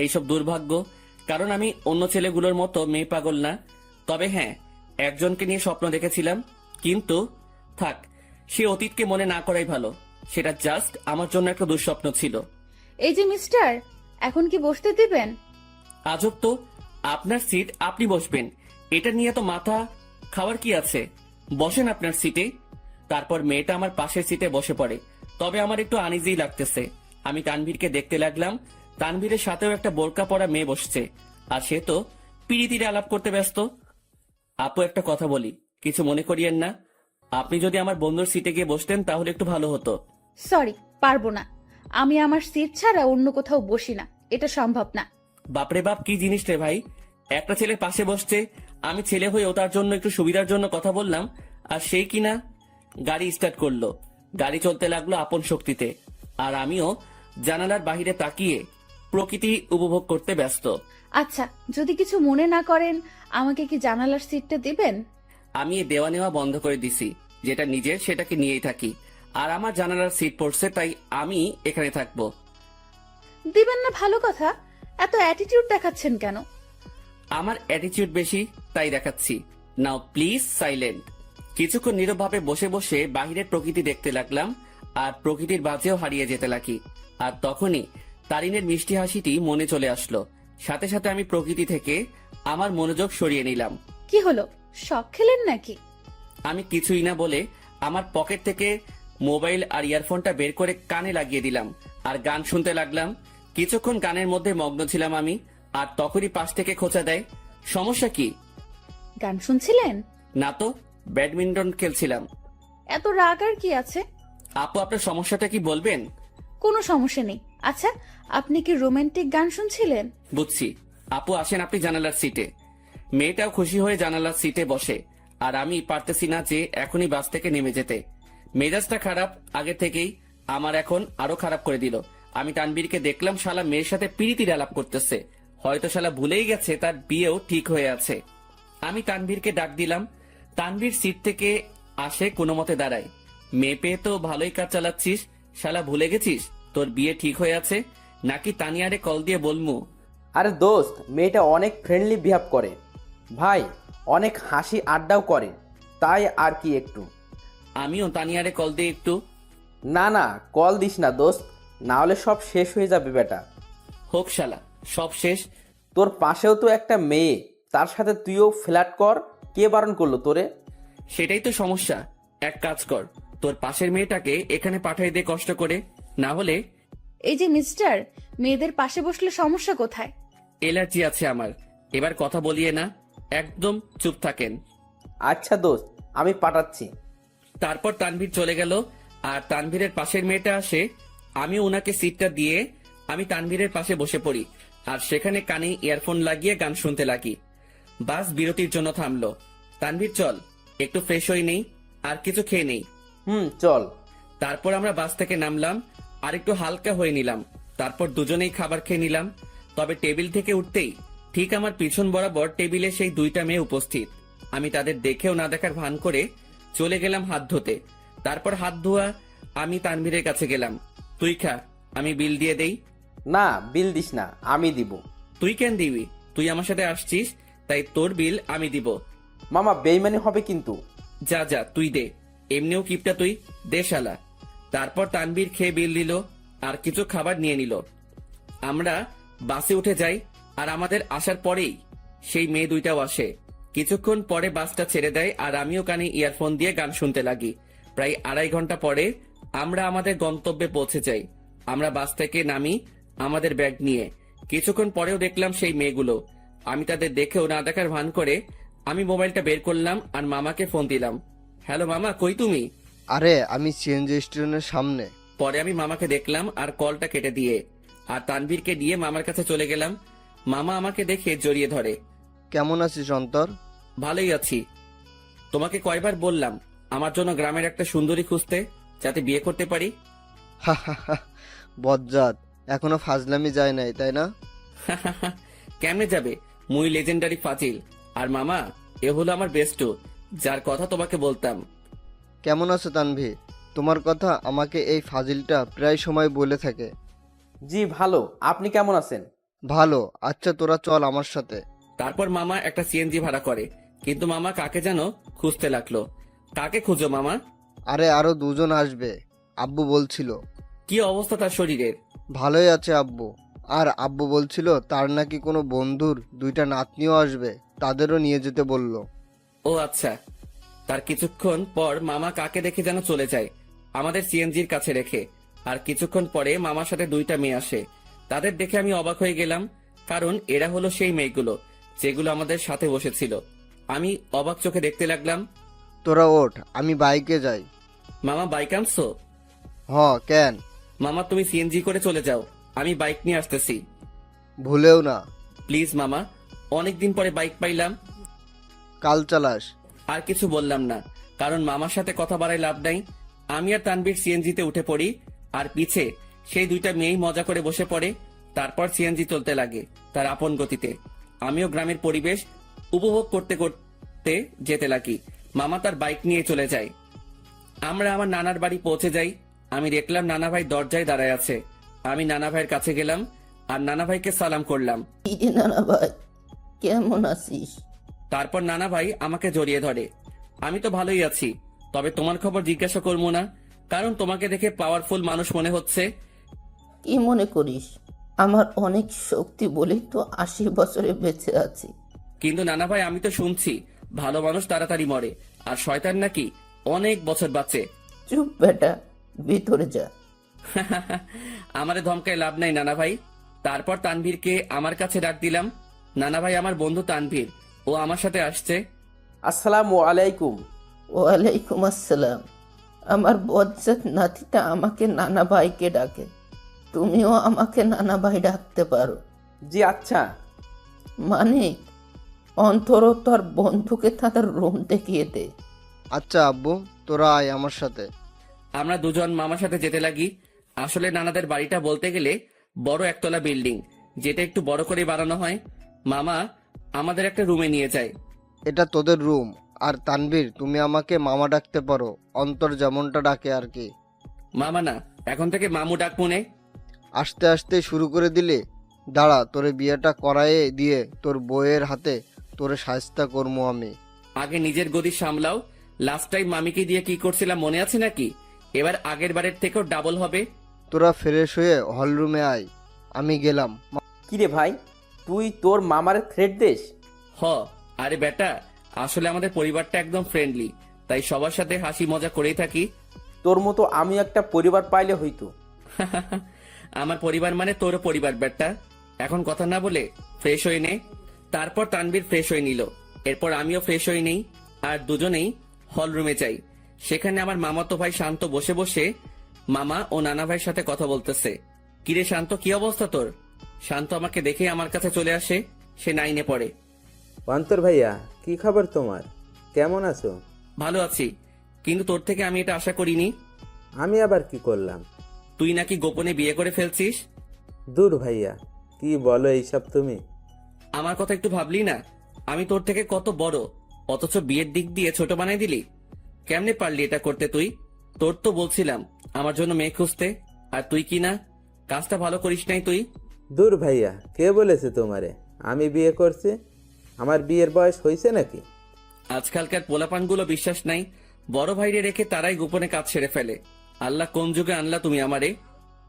[SPEAKER 1] এইসব দুর্ভাগ্য। কারণ আমি অন্য ছেলেগুলোর মতো মেয়ে পাগল না। তবে হ্যাঁ, একজনকে নিয়ে স্বপ্ন দেখেছিলাম, কিন্তু থাক, সে অতীতকে মনে না করাই ভালো। সেটা জাস্ট আমার জন্য একটা দুঃস্বপ্ন ছিল।
[SPEAKER 4] এই যে মিস্টার, এখন কি বসতে দিবেন?
[SPEAKER 1] আজব তো, আপনার সিট, আপনি বসবেন, এটা নিয়ে তো মাথা খাওয়ার কি আছে? বসেন আপনার সিটে। তারপর মেয়েটা আমার পাশের সিটে বসে পড়ে। তবে আমার একটু আনইজি লাগতেছে। আমি তানভীরকে দেখতে লাগলাম। তানভীরের সাথেও একটা বোরকা পরা মেয়ে বসছে, আর সে তো পিড়িতিরে আলাপ করতে ব্যস্ত। আপু, একটা কথা বলি, কিছু মনে করিয়েন না। আপনি যদি আমার বন্ধুর সিটে গিয়ে বসতেন তাহলে একটু ভালো হতো।
[SPEAKER 4] সরি, পারবো না। আমি আমার সিট ছাড়া অন্য কোথাও বসি না, এটা সম্ভব না।
[SPEAKER 1] বাপরে বাপ, কি জিনিস রে ভাই! একটা ছেলে পাশে বসছে, আমি ছেলে হয়েও তার জন্য একটু সুবিধার জন্য কথা বললাম, আর সেই কিনা গাড়ি স্টার্ট করলো। গাড়ি চলতে লাগলো আপন শক্তিতে, আর আমিও জানালার বাহিরে তাকিয়ে প্রকৃতি উপভোগ করতে ব্যস্ত।
[SPEAKER 4] আচ্ছা, যদি কিছু মনে না করেন, আমাকে কি জানালার সিটটা দিবেন?
[SPEAKER 1] আমি এই দেওয়া নেওয়া বন্ধ করে দিছি। যেটা নিজের সেটাকে নিয়েই থাকি, আর আমার জানালার সিট পড়ছে, তাই আমি এখানে থাকবো।
[SPEAKER 4] দিবেন না ভালো কথা, এত অ্যাটিটিউড দেখাচ্ছেন কেন?
[SPEAKER 1] আমার অ্যাটিটিউড বেশি, তাই দেখাচ্ছি। নাও প্লিজ সাইলেন্ট। কিছুক্ষণ নীরবভাবে বসে বসে বাহিরের প্রকৃতি দেখতে লাগলাম, আর প্রকৃতির বাজেও হারিয়ে যেতে লাগি। আর তখনই তারিনের মিষ্টি হাসিটি মনে চলে আসলো। সাথে সাথে আমি প্রকৃতি থেকে আমার মনোযোগ সরিয়ে নিলাম।
[SPEAKER 4] কি হলো, শখ খেলেন নাকি?
[SPEAKER 1] আমি কিছুই না বলে আমার পকেট থেকে মোবাইল আর ইয়ারফোনটা বের করে কানে লাগিয়ে দিলাম, আর গান শুনতে লাগলাম। কিছুক্ষণ গানের মধ্যে মগ্ন ছিলাম আমি, আর তখনই পাশ থেকে খোঁচা দেয়। সমস্যা কি?
[SPEAKER 4] গান শুনছিলেন?
[SPEAKER 1] না তো, ব্যাডমিন্টন খেলছিলাম।
[SPEAKER 4] এত রাগ আর কি আছে?
[SPEAKER 1] আপু, আপনার সমস্যাটা কি বলবেন?
[SPEAKER 4] কোনো সমস্যা নেই। আচ্ছা, আপনি কি রোমান্টিক গান শুনছিলেন?
[SPEAKER 1] বুঝছি। আপু, আসেন আপনি জানালার সিটে। মেয়েটাও খুশি হয়ে জানালার সিটে বসে, আর আমি পারতেছি না যে এখনই বাস থেকে নেমে যেতে। মেজাজটা খারাপ আগে থেকেই, আমার এখন আরো খারাপ করে দিল। আমি তানবীরকে দেখলাম শালা মেয়ের সাথে পিরিতির আলাপ করতেছে। হয়তো শালা ভুলেই গেছে তার বিয়েও ঠিক হয়ে আছে। আমি তানভীরকে ডাক দিলাম। তানভীর সিট থেকে আসে, কোনো মতে দাঁড়ায়। মেয়ে পেয়ে তো ভালোই কাজ চালাচ্ছিস, শালা ভুলে গেছিস তোর বিয়ে ঠিক হয়ে আছে? নাকি তানিয়ারে কল দিয়ে বলমু?
[SPEAKER 5] আরে দোস্ত, মেয়েটা অনেক ফ্রেন্ডলি বিহেভ করে ভাই, অনেক হাসি আড্ডাও করে, তাই আর কি একটু।
[SPEAKER 1] আমিও তানিয়ারে কল দিয়ে একটু।
[SPEAKER 5] না না, কল দিস না দোস্ত, না হলে সব শেষ হয়ে যাবে বেটা।
[SPEAKER 1] হোক শালা, সব শেষ।
[SPEAKER 5] তোর পাশেও তো একটা মেয়ে, তার সাথে তুইও ফ্ল্যাট কর, কে বারণ করলো তোরে?
[SPEAKER 1] সেটাই তো সমস্যা। এক কাজ কর, তোর পাশের মেয়েটাকে এখানে পাঠাই দে কষ্ট করে, না হলে।
[SPEAKER 4] এই যে মিস্টার, মেয়েদের পাশে বসলে সমস্যা কোথায়?
[SPEAKER 1] এলার্জি আছে আমার। এবার কথা বলিয়ে না, একদম চুপ থাকেন।
[SPEAKER 5] আচ্ছা দোস্ত, আমি পাঠাচ্ছি।
[SPEAKER 1] তারপর তানভীর চলে গেল, আর তানভীরের পাশের মেয়েটা আসে। আমি ওনাকে সিটটা দিয়ে আমি তানভীরের পাশে বসে পড়ি, আর সেখানে কানে ইয়ারফোন লাগিয়ে গান শুনতে লাগি। বাস বিরতির জন্য থামলো। তানভীর, চল একটু ফ্রেশ হয়ে নেই, আর কিছু খেয়ে নেই।
[SPEAKER 5] চল।
[SPEAKER 1] তারপর আমরা বাস থেকে নামলাম, আর একটু হালকা হয়ে নিলাম। তারপর দুজনেই খাবার খেয়ে নিলাম। তবে টেবিল থেকে উঠতেই ঠিক আমার পিছন বরাবর টেবিলে সেই দুইটা মেয়ে উপস্থিত। আমি তাদের দেখেও না দেখার ভান করে চলে গেলাম হাত ধুতে। তারপর হাত ধোয়া আমি তানভীরের কাছে গেলাম। তুই খা, আমি বিল দিয়ে দেই।
[SPEAKER 5] না, বিল দিস না, আমি দিব।
[SPEAKER 1] তুই কেন দিবি? তুই আমার সাথে আসছিস, তাই তোর বিল আমি দিব।
[SPEAKER 5] মামা, বেইমানি হবে কিন্তু।
[SPEAKER 1] যা যা, তুই দে, এমনিও কিপটা তুই, দে শালা। তারপর তানভীর খেয়ে বিল দিল, আর কিছু খাবার নিয়ে নিল। আমরা বাসে উঠে যাই, আর আমাদের আসার পরেই সেই মেয়ে দুইটাও আসে। কিছুক্ষণ পরে বাসটা ছেড়ে দেয়, আর আমিও কানে ইয়ারফোন দিয়ে গান শুনতে লাগি। প্রায় 2.5 ঘন্টা পরে আমরা আমাদের গন্তব্যে পৌঁছে যাই। আমরা বাস থেকে নামি আমাদের ব্যাগ নিয়ে। কিছুক্ষণ পরেও দেখলাম সেই মেয়েগুলো। আমি তাদের দেখেও না দেখার ভান করে আমি মোবাইলটা বের করলাম, আর মামাকে ফোন দিলাম। হ্যালো মামা, কই তুমি?
[SPEAKER 8] আরে, আমি সিএনজি স্টেশনের সামনে।
[SPEAKER 1] পরে আমি মামাকে দেখলাম আর কলটা কেটে দিয়ে আর তানভীরকে নিয়ে মামার কাছে চলে গেলাম। মামা আমাকে দেখে জড়িয়ে ধরে।
[SPEAKER 8] কেমন আছিস অন্তর?
[SPEAKER 1] ভালোই আছি। তোমাকে কয়বার বললাম আমার জন্য গ্রামের একটা সুন্দরী খুঁজতে, যাতে বিয়ে করতে পারি।
[SPEAKER 8] হা হা হা, বজ্জাত, এখনো ফাজলামি যায় নাই তাই না?
[SPEAKER 1] কেমনে যাবে? মুই লেজেন্ডারি ফাজিল। আর মামা, এ হলো আমার বেস্টু, যার কথা তোমাকে বলতাম।
[SPEAKER 8] কেমন আছো তানভি? তোমার কথা আমাকে এই ফাজিলটা প্রায় সময় বলে থাকে।
[SPEAKER 5] জি ভালো, আপনি কেমন আছেন?
[SPEAKER 8] ভালো। আচ্ছা তোরা চল আমার সাথে।
[SPEAKER 1] তারপর মামা একটা সিএনজি ভাড়া করে, কিন্তু মামা কাকে যেন খুঁজতে লাগলো। কাকে খুঁজো মামা?
[SPEAKER 8] আরে আরো দুজন আসবে, আব্বু বলছিল।
[SPEAKER 1] কি অবস্থা তার শরীরের?
[SPEAKER 8] ভালোই আছে আব্বু। আর আব্বু বলছিল তার নাকি কোনো বন্ধুর 2টা নাতনিও আসবে, তাদেরও নিয়ে যেতে বলল।
[SPEAKER 1] ও আচ্ছা। তার কিছুক্ষণ পর মামা কাকে দেখে যেন চলে যায়, আমাদের সিএনজির কাছে রেখে। আর কিছুক্ষণ পরে মামার সাথে 2টা মেয়ে আসে। তাদের দেখে আমি অবাক হয়ে গেলাম, কারণ এরা হলো সেই মেয়েগুলো যেগুলো আমাদের সাথে বসেছিল। আমি অবাক চোখে দেখতে লাগলাম।
[SPEAKER 8] তোরা ওঠ, আমি বাইকে যাই।
[SPEAKER 1] মামা বাইক আনছো?
[SPEAKER 8] কেন?
[SPEAKER 1] মামা তুমি সিএনজি করে চলে যাও, আমি বাইক নিয়ে আসতেছি।
[SPEAKER 8] ভুলেও না।
[SPEAKER 1] প্লিজ মামা, অনেকদিন পরে বাইক পাইলাম।
[SPEAKER 8] কাল চালাস।
[SPEAKER 1] আর কিছু বললাম না, কারণ মামার সাথে কথা বাড়ায় লাভ নাই। আমি আর তানবীর সিএনজিতে উঠে পড়ি, আর পিছে সেই 2টা মেয়েই মজা করে বসে পড়ে। তারপর সিএনজি চলতে লাগে তার আপন গতিতে। আমিও গ্রামের পরিবেশ উপভোগ করতে করতে যেতে লাগি। মামা তার বাইক নিয়ে চলে যায়। আমরা আমার নানার বাড়ি পৌঁছে যাই। আমি দেখলাম নানা ভাই দরজায় দাঁড়ায় আছে। আমি নানা ভাইয়ের কাছে গেলাম আর নানা ভাইকে সালাম করলাম।
[SPEAKER 9] কিরে নানা ভাই, কেমন আছিস?
[SPEAKER 1] তারপর নানা ভাই আমাকে জড়িয়ে ধরে। আমি তো ভালোই আছি, তবে তোমার খবর জিজ্ঞাসা করবো না, কারণ তোমাকে দেখে পাওয়ারফুল মানুষ মনে হচ্ছে।
[SPEAKER 9] কি মনে করিস? আমার অনেক শক্তি বলেই তো 80 বছরে বেঁচে আছি।
[SPEAKER 1] কিন্তু নানা ভাই, আমি তো শুনছি ভালো মানুষ তাড়াতাড়ি মরে, আর শয়তান নাকি অনেক বছর বাঁচে।
[SPEAKER 9] চুপ বেটা, ভিতরে যা।
[SPEAKER 1] আমারে ধমকায় লাভ নাই নানা ভাই। তারপর তানভীরকে আমার কাছে ডাক দিলাম। নানা ভাই, আমার বন্ধু তানভীর, ও আমার সাথে আসছে।
[SPEAKER 5] আসসালামু আলাইকুম।
[SPEAKER 9] ওয়ালাইকুম আসসালাম। আমার বজ্জাত নাতিটা আমাকে নানা ভাইকে ডাকে, তুমিও আমাকে নানা ভাই ডাকতে পারো।
[SPEAKER 5] জি আচ্ছা।
[SPEAKER 9] মানিক, অন্তর তোর বন্ধুকে তাদের রুম দেখিয়ে দে।
[SPEAKER 8] আচ্ছা আব্বু, তোরা আয় আমার সাথে।
[SPEAKER 1] আমরা দুজন মামার সাথে যেতে লাগি। আসলে নানাদের বাড়িটা বলতে গেলে বড় একতলা বিল্ডিং, যেটা একটু বড় করে বানানো হয়। মামা আমাদের একটা রুমে নিয়ে যায়।
[SPEAKER 8] এটা তোদের রুম। আর তানভীর, তুমি আমাকে মামা ডাকতে পারো, অন্তর যেমনটা ডাকে আর কি।
[SPEAKER 1] মামা না, এখন থেকে মামু ডাক মনে।
[SPEAKER 8] আস্তে আস্তে শুরু করে দিলে। দাঁড়া, তোরে বিয়েটা করায়ে দিয়ে তোর বউয়ের হাতে তোরে শায়েস্তা করবো আমি।
[SPEAKER 1] আগে নিজের গদি সামলাও। লাস্ট টাইম মামিকে দিয়ে কি করছিলাম মনে আছে নাকি? এবার আগের বারের থেকেও ডাবল হবে।
[SPEAKER 8] তোরা ফ্রেশ হয়ে হলরুমে আয়, আমি গেলাম।
[SPEAKER 5] কিরে ভাই, তুই তোর মামার থ্রেট দেশ?
[SPEAKER 1] হ, আরে বেটা, আসলে আমাদের পরিবারটা একদম ফ্রেন্ডলি, তাই সবার সাথে হাসি মজা করেই থাকি।
[SPEAKER 5] তোর মতো আমি একটা পরিবার পাইলে হইতো।
[SPEAKER 1] আমার পরিবার মানে তোর পরিবার বেটা। এখন কথা না বলে ফ্রেশ হয়ে নে। তারপর তানভীর ফ্রেশ হয়ে নিল। এরপর আমিও ফ্রেশ হয়ে নেই, আর দুজনেই হল রুমে যাই। সেখানে আমার মামাতো ভাই শান্ত বসে বসে মামা ও নানা ভাইয়ের সাথে কথা বলতেছে। কিরে শান্ত, কি অবস্থা তোর? শান্ত আমাকে দেখে আমার কাছে চলে আসে। সে 9-এ পড়ে।
[SPEAKER 3] অন্তর ভাইয়া, কি খবর তোমার? কেমন আছো?
[SPEAKER 1] ভালো আছি, কিন্তু তোর থেকে আমি এটা আশা করিনি।
[SPEAKER 3] আমি আবার কি করলাম?
[SPEAKER 1] তুই নাকি গোপনে বিয়ে করে ফেলছিস।
[SPEAKER 3] দূর ভাইয়া, কি বলো এইসব তুমি?
[SPEAKER 1] আমার কথা একটু ভাবলি না? আমি তোর থেকে কত বড়, অথচ বিয়ের দিক দিয়ে ছোট বানাই দিলি। কেমনে পারলি এটা করতে তুই? তোর তো বলছিলাম আমার জন্য মেয়ে খুঁজতে, আর তুই কি না, কাজটা ভালো করিস নাই তুই।
[SPEAKER 3] দূর ভাইয়া, কে বলেছে তোমারে আমি বিয়ে করছি? আমার বিয়ের বয়স হয়েছে নাকি?
[SPEAKER 1] আজকালকার পোলাপানগুলো বিশ্বাস নাই, বড় ভাইরে রেখে তারাই গোপনে কাজ সেরে ফেলে। আল্লাহ কোন যুগে আনলা তুমি আমারে।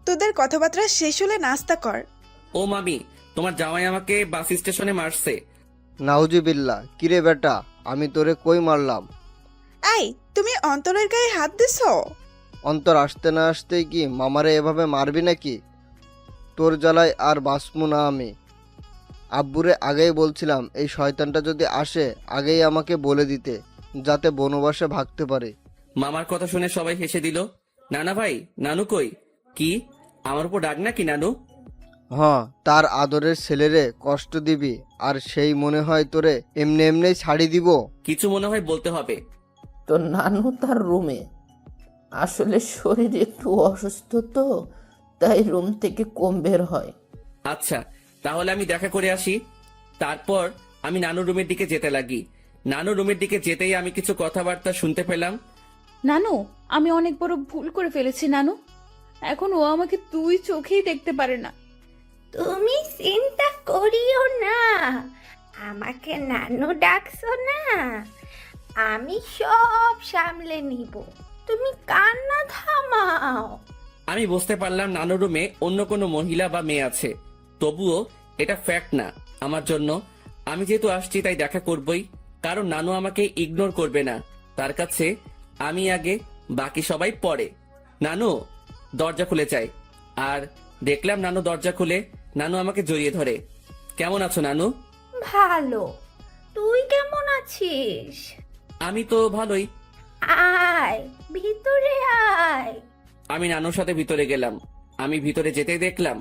[SPEAKER 2] তোদের কথাবার্তা শেষ হলে নাস্তা কর।
[SPEAKER 1] ও মামি, তোমার জামাই আমাকে বাস স্টেশনে মারছে।
[SPEAKER 8] নাউজুবিল্লাহ, কিরে বেটা, আমি তোরে কই মারলাম?
[SPEAKER 2] এই, তুমি অন্তরের গায়ে হাত দিছো?
[SPEAKER 8] অন্তর আসতে না আসতেই কি মামারে এভাবে মারবি নাকি? তোর জ্বালায় আর বাঁচমু না আমি। আব্বুরে আগেই বলছিলাম এই শয়তানটা যদি আসে আগেই আমাকে বলে দিতে, যাতে বনবাসে ভাগতে পারে।
[SPEAKER 1] মামার কথা শুনে সবাই হেসে দিল। নানা ভাই, নানু কই? কি আমার উপর ডাক নাকি নানু?
[SPEAKER 8] তার আদরের ছেলেরে কষ্ট দিবি আর সেই মনে হয় তোরে এমনি এমনি ছাড়ি দিব?
[SPEAKER 1] কিছু মনে হয় বলতে হবে।
[SPEAKER 9] তো নানু তার রুমে। আসলে শরীর একটু অসুস্থ তো, তাই রুম থেকে কম বের হয়।
[SPEAKER 1] আচ্ছা, তাহলে আমি দেখা করে আসি। তারপর আমি নানু রুমের দিকে যেতে লাগি। নানু রুমের দিকে যেতেই আমি কিছু কথাবার্তা শুনতে পেলাম।
[SPEAKER 4] নানু, আমি অনেক বড় ভুল করে ফেলেছি নানু। এখন ও আমাকে দুই চোখেই দেখতে পারে না।
[SPEAKER 10] তুমি চিন্তা করিও না, আমাকে নানু ডাকছো না, আমি সব সামলে নিব, তুমি কান্না থামাও।
[SPEAKER 1] আমি বুঝতে পারলাম নানু রুমে অন্য কোনো মহিলা বা মেয়ে আছে, তবুও এটা ফ্যাক্ট না আমার জন্য। আমি যেহেতু আসছি তাই দেখা করবই, কারণ নানু আমাকে ইগনোর করবে না। তার কাছে আমি আগে, বাকি সবাই পরে। নানু, দরজা খুলে চাই। আর দেখলাম নানু দরজা খুলে নানু আমাকে জড়িয়ে ধরে। কেমন আছো নানু?
[SPEAKER 10] ভালো, তুই কেমন আছিস?
[SPEAKER 1] আমি তো ভালোই।
[SPEAKER 10] আয় ভিতরে আয়।
[SPEAKER 1] আমি নানুর সাথে ভিতরে গেলাম। আমি ভিতরে যেতেই দেখলাম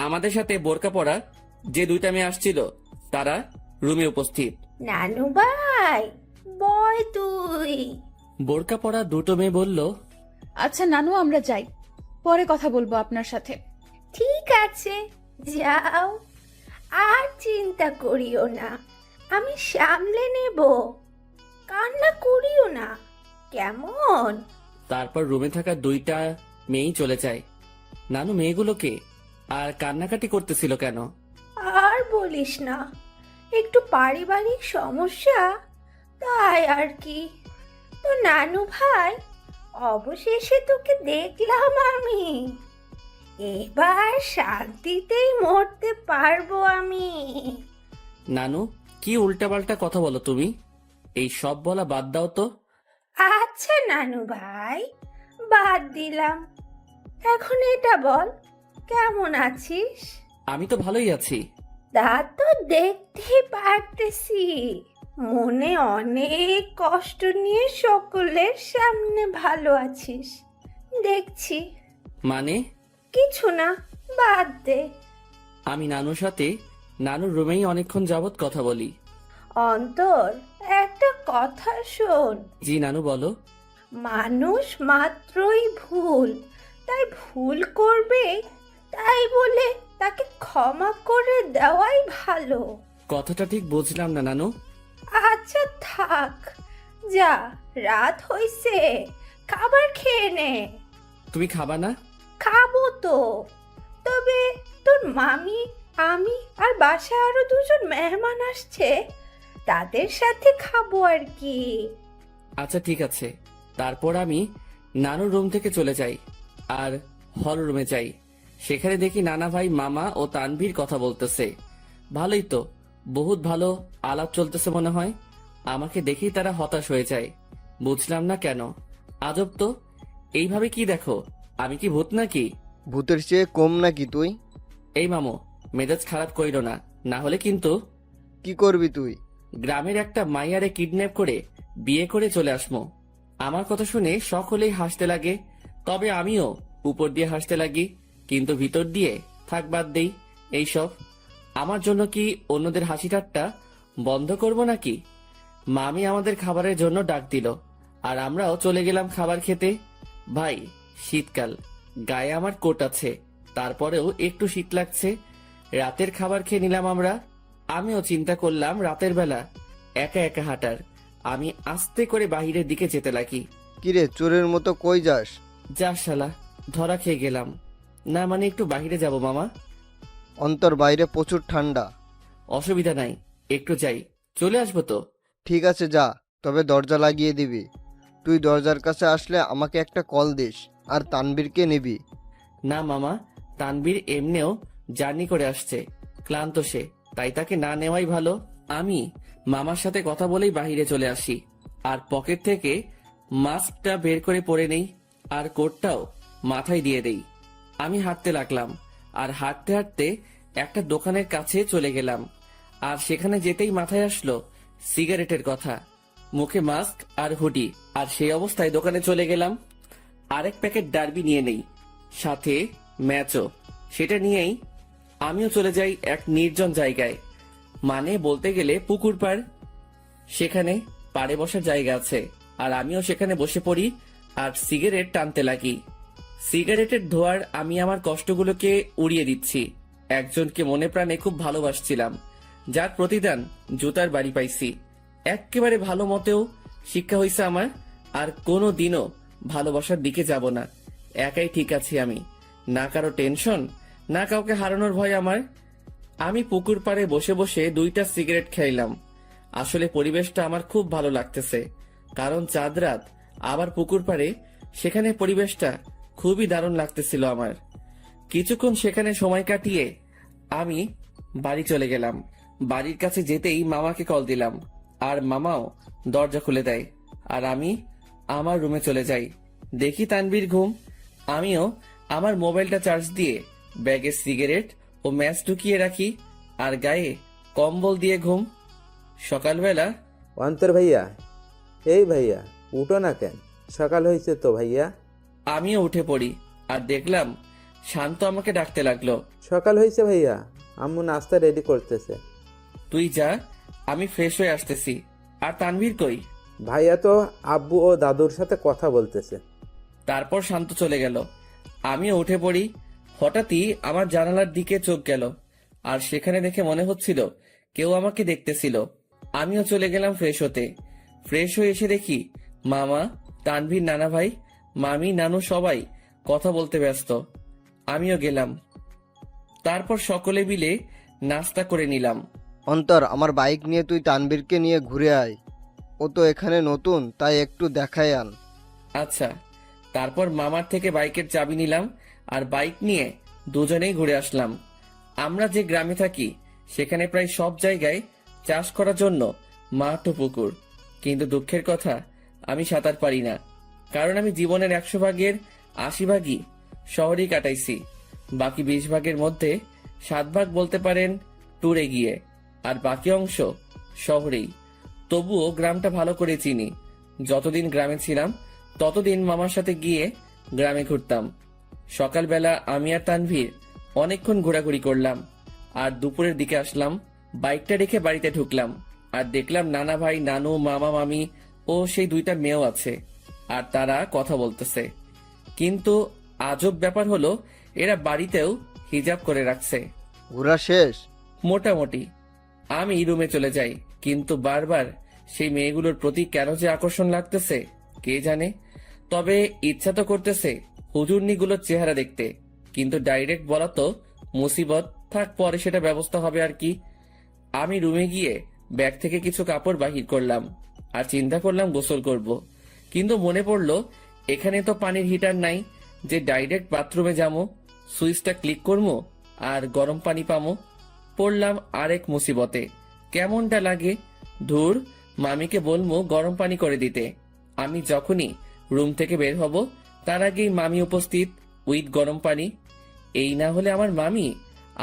[SPEAKER 1] আমাদের সাথে বোরকা পরা যে দুইটা মেয়ে আসছিল তারা রুমে উপস্থিত।
[SPEAKER 10] নানু ভাই, বয় তুই।
[SPEAKER 1] বোরকা পরা দুটো মেয়ে বলল,
[SPEAKER 4] আচ্ছা নানু, আমরা যাই, পরে কথা বলবো আপনার সাথে।
[SPEAKER 10] ঠিক আছে, যাও, আর চিন্তা করিও না, আমি সামলে নেব, কান্না করিও না, কেমন?
[SPEAKER 1] তারপর রুমে থাকা দুইটা মেয়েই চলে যায়। নানু মেয়েগুলোকে আর কান্নাকাটি করতেছিল কেন?
[SPEAKER 10] আর বলিস না, একটু পারিবারিক সমস্যা, তাই আর কি। তো নানু ভাই, অবশেষে তোকে দেখলাম আমি, এবার শান্তিতেই মরতে পারবো আমি।
[SPEAKER 1] নানু, কি উল্টাপাল্টা কথা বলো তুমি? এই সব বলা বাদ দাও তো।
[SPEAKER 10] আচ্ছা নানু ভাই, বাদ দিলাম, এখন এটা বল, কেমন আছিস?
[SPEAKER 1] আমি তো ভালোই আছি।
[SPEAKER 10] তা তো দেখতেই পারতেছি, মনে অনেক কষ্ট নিয়ে সকলের সামনে ভালো আছিস দেখছি।
[SPEAKER 1] মানে?
[SPEAKER 10] কিছু না, বাদ দে।
[SPEAKER 1] আমি নানুর সাথে নানুর রুমেই অনেকক্ষণ যাবত কথা বলি।
[SPEAKER 10] অন্তর, একটা কথা শোন।
[SPEAKER 1] জি নানু, বলো।
[SPEAKER 10] মানুষ মাত্রই ভুল, তাই ভুল করবে, তাই বলে তাকে ক্ষমা করে দেওয়াই ভালো।
[SPEAKER 1] কথাটা ঠিক বুঝলাম না নানু।
[SPEAKER 10] আচ্ছা থাক, যা, রাত হইছে, খাবার খেয়ে নে।
[SPEAKER 1] তুমি খাবা না?
[SPEAKER 10] খাবো তো, তবে তোর মামি, আমি আর বাসায় আরো দুজন মেহমান আসছে, তাদের সাথে খাবো আর কি।
[SPEAKER 1] আচ্ছা ঠিক আছে। তারপর আমি নানুর রুম থেকে চলে যাই আর হল রুমে যাই। সেখানে দেখি নানা ভাই, মামা ও তানভীর কথা বলতেছে। ভালোই তো, বহুত ভালো আলাপ চলতেছে মনে হয়। আমাকে দেখেই তারা হতাশ হয়ে যায়। বুঝলাম না কেন। আজব তো, এইভাবে কি দেখো? আমি কি ভূত নাকি?
[SPEAKER 8] ভূতের চেয়ে কম নাকি তুই?
[SPEAKER 1] এই মামু, মেজাজ খারাপ কইরো না, না হলে কিন্তু
[SPEAKER 8] কি করবি তুই?
[SPEAKER 1] গ্রামের একটা মাইয়ারে কিডন্যাপ করে বিয়ে করে চলে আসমো। আমার কথা শুনে সকলেই হাসতে লাগে, তবে আমিও উপর দিয়ে হাসতে লাগি, কিন্তু ভিতর দিয়ে থাক বাদ দেই এইসব। আমার জন্য কি অন্যদের হাসি ঠাট্টা বন্ধ করব নাকি? মামি আমাদের খাবারের জন্য ডাক দিল আর আমরাও চলে গেলাম খাবার খেতে। ভাই, শীতকাল, গায়ে আমার কোট আছে, তারপরেও একটু শীত লাগছে। রাতের খাবার খেয়ে নিলাম আমরা। আমিও চিন্তা করলাম রাতের বেলা একা একা হাঁটার। আমি আস্তে করে বাহিরের দিকে যেতে লাগি।
[SPEAKER 8] কিরে, চোরের মতো কই যাস?
[SPEAKER 1] যা শালা, ধরা খেয়ে গেলাম। না মানে একটু বাহিরে যাব মামা।
[SPEAKER 8] অন্তর, বাইরে প্রচুর ঠান্ডা।
[SPEAKER 1] অসুবিধা নাই, একটু যাই, চলে আসবো তো।
[SPEAKER 8] ঠিক আছে যা, তবে দরজা লাগিয়ে দিবি। তুই দরজার কাছে আসলে আমাকে একটা কল দিস, আর তানবীরকে নিবি।
[SPEAKER 1] না মামা, তানবীর এমনিও জার্নি করে আসছে, ক্লান্ত সে, তাই তাকে না নেওয়াই ভালো। আমি মামার সাথে কথা বলেই বাহিরে চলে আসি আর পকেট থেকে মাস্কটা বের করে পরে নেই আর কোটটাও মাথায় দিয়ে দেই। আমি হাঁটতে লাগলাম আর হাঁটতে হাঁটতে একটা দোকানের কাছে চলে গেলাম। আর সেখানে যেতেই মাথায় আসলো সিগারেটের কথা। মুখে মাস্ক আর হুডি, আর সেই অবস্থায় দোকানে চলে গেলাম। আরেক প্যাকেট ডার্বি নিয়ে নেই, সাথে ম্যাচও। সেটা নিয়েই আমিও চলে যাই এক নির্জন জায়গায়, মানে বলতে গেলে পুকুর পাড়। সেখানে পাড়ে বসার জায়গা আছে, আর আমিও সেখানে বসে পড়ি আর সিগারেট টানতে লাগি। সিগারেটের ধোঁয়ার আমি আমার কষ্টগুলোকে উড়িয়ে দিচ্ছি। একজনকে মনে প্রাণে খুব ভালোবাসছিলাম, যার প্রতিদান জুতার বাড়ি পাইছি। একেবারে ভালো মতেও শিক্ষা হয়েছে আমার, আর কোনো দিনও ভালোবাসার দিকে যাব না। একাই ঠিক আছি আমি, না কারো টেনশন, না কাউকে হারানোর ভয় আমার। আমি পুকুর পাড়ে বসে বসে 2টা সিগারেট খাইলাম। আসলে পরিবেশটা আমার খুব ভালো লাগতেছে, কারণ চাঁদ রাত, আবার পুকুর পাড়ে, সেখানে পরিবেশটা খুবই দারুণ লাগতেছিল আমার। কিছুক্ষণ সেখানে সময় কাটিয়ে আমি বাড়ি চলে গেলাম। বাড়ির কাছে যেতেই মামাকে কল দিলাম, আর মামাও দরজা খুলে দেয়। আর আমি আমার রুমে চলে যাই। দেখি তানভীর ঘুম। আমিও আমার মোবাইলটা চার্জ দিয়ে ব্যাগে সিগারেট ও ম্যাচ ঢুকিয়ে রাখি, আর গায়ে কম্বল দিয়ে ঘুম। সকালবেলা
[SPEAKER 3] অন্তর ভাইয়া, এই ভাইয়া উঠো না কেন? সকাল হয়েছে তো ভাইয়া।
[SPEAKER 1] আমিও উঠে পড়ি আর দেখলাম শান্ত আমাকে ডাকতে লাগলো।
[SPEAKER 3] সকাল হয়েছে ভাইয়া, আম্মু নাস্তা রেডি করতেছে।
[SPEAKER 1] তুই যা, আমি ফ্রেশ হয়ে আসতেছি। আর তানভীর কই?
[SPEAKER 3] ভাইয়া তো আব্বু ও দাদুর সাথে কথা বলতেছে।
[SPEAKER 1] তারপর শান্ত চলে গেল। আমিও উঠে পড়ি। হঠাৎই আমার জানালার দিকে চোখ গেল, আর সেখানে দেখে মনে হচ্ছিল কেউ আমাকে দেখতেছিল। আমিও চলে গেলাম ফ্রেশ হতে। ফ্রেশ হয়ে এসে দেখি মামা, তানভীর, নানা ভাই, মামি, নানু সবাই কথা বলতে ব্যস্ত। আমিও গেলাম। তারপর সকলে মিলে নাস্তা করে নিলাম।
[SPEAKER 8] অন্তর, আমার বাইক নিয়ে তুই তানবীরকে নিয়ে ঘুরে আয়। ও তো এখানে নতুন, তাই একটু দেখাই আন।
[SPEAKER 1] আচ্ছা। তারপর মামার থেকে বাইকের চাবি নিলাম আর বাইক নিয়ে দুজনেই ঘুরে আসলাম। আমরা যে গ্রামে থাকি সেখানে প্রায় সব জায়গায় চাষ করার জন্য মাঠ ও পুকুর, কিন্তু দুঃখের কথা আমি সাঁতার পারি না। কারণ আমি জীবনের 100 ভাগের 80 ভাগই শহরেই কাটাইছি। বাকি 20 ভাগের মধ্যে 7 ভাগ বলতে পারেন ট্যুরে গিয়ে, আর বাকি অংশ শহরেই। তবুও গ্রামটা ভালো করে চিনি। যতদিন গ্রামে ছিলাম ততদিন মামার সাথে গিয়ে গ্রামে ঘুরতাম। সকালবেলা আমি আর তানভীর অনেকক্ষণ ঘোরাঘুরি করলাম, আর দুপুরের দিকে আসলাম। বাইকটা রেখে বাড়িতে ঢুকলাম, আর দেখলাম নানা ভাই, নানু, মামা, মামি ও সেই 2টা মেয়েও আছে, আর তারা কথা বলতেছে। কিন্তু আজব ব্যাপার হলো, এরা বাড়িতেও হিজাব করে রাখছে।
[SPEAKER 8] ঘোরা শেষ?
[SPEAKER 1] মোটামুটি। আমি রুমে চলে যাই, কিন্তু বারবার সেই মেয়েগুলোর প্রতি কেন যে আকর্ষণ লাগতেছে কে জানে। তবে ইচ্ছা তো করতেছে হুজুরনিগুলোর চেহারা দেখতে, কিন্তু ডাইরেক্ট বলা তো মুসিবত। থাক, পরে সেটা ব্যবস্থা হবে আর কি। আমি রুমে গিয়ে ব্যাগ থেকে কিছু কাপড় বাহির করলাম, আর চিন্তা করলাম গোসল করব। কিন্তু মনে পড়লো এখানে তো পানির হিটার নাই যে ডাইরেক্ট বাথরুমে যাবো, সুইচটা ক্লিক করবো আর গরম পানি পামো। পড়লাম আরেক মুসিবতে। কেমনটা লাগে। ধুর, মামিকে বলবো গরম পানি করে দিতে। আমি যখনই রুম থেকে বের হব তার আগেই মামি উপস্থিত উইথ গরম পানি। এই না হলে আমার মামি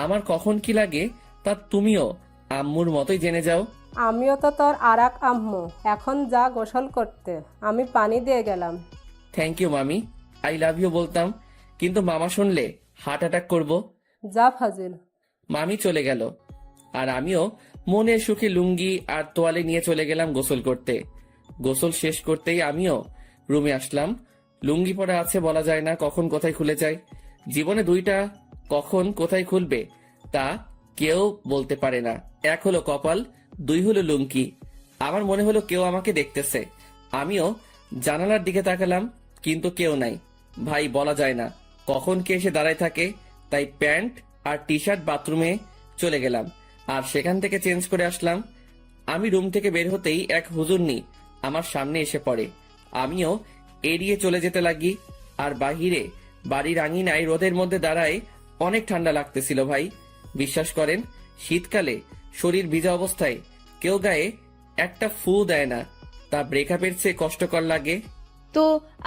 [SPEAKER 1] আমার কখন কি লাগে তা তুমিও আম্মুর মতোই জেনে যাও।
[SPEAKER 11] আমিও তো তোর আর এক আম্মু। এখন যা গোসল করতে, আমি পানি দিয়ে গেলাম।
[SPEAKER 1] থ্যাংক ইউ মামি, আই লাভ ইউ বলতাম, কিন্তু মামা শুনলে হার্ট অ্যাটাক করবো।
[SPEAKER 11] যা ফাজিল।
[SPEAKER 1] মামি চলে গেল, আর আমিও মনের সুখে লুঙ্গি আর তোয়ালে নিয়ে চলে গেলাম গোসল করতে। গোসল শেষ করতেই আমিও রুমে আসলাম। লুঙ্গি পরা আছে, বলা যায় না কখন কোথায় খুলে যায়। জীবনে 2টা কখন কোথায় খুলবে তা কেউ বলতে পারে না। 1 হলো কপাল, 2 হলো লুঙ্গি। আমার মনে হলো কেউ আমাকে দেখতেছে। আমিও জানালার দিকে তাকালাম, কিন্তু কেউ নাই। ভাই, বলা যায় না কখন কে এসে দাঁড়ায় থাকে। তাই প্যান্ট আর টি শার্ট বাথরুমে চলে গেলাম, আর সেখান থেকে চেঞ্জ করে আসলাম। আমি রুম থেকে বের হতেই এক হুজুরনি আমার সামনে এসে পড়ে। আমিও এড়িয়ে চলে যেতে লাগি। আর বাহিরে বাড়ির আঙিনায় রোদের মধ্যে দাঁড়ায় অনেক ঠান্ডা লাগতেছিল ভাই। বিশ্বাস করেন, শীতকালে শরীর ভিজা অবস্থায় কেউ গায়ে একটা ফু দেয় না, তা ব্রেকআপের চেয়ে কষ্টকর লাগে।
[SPEAKER 4] তো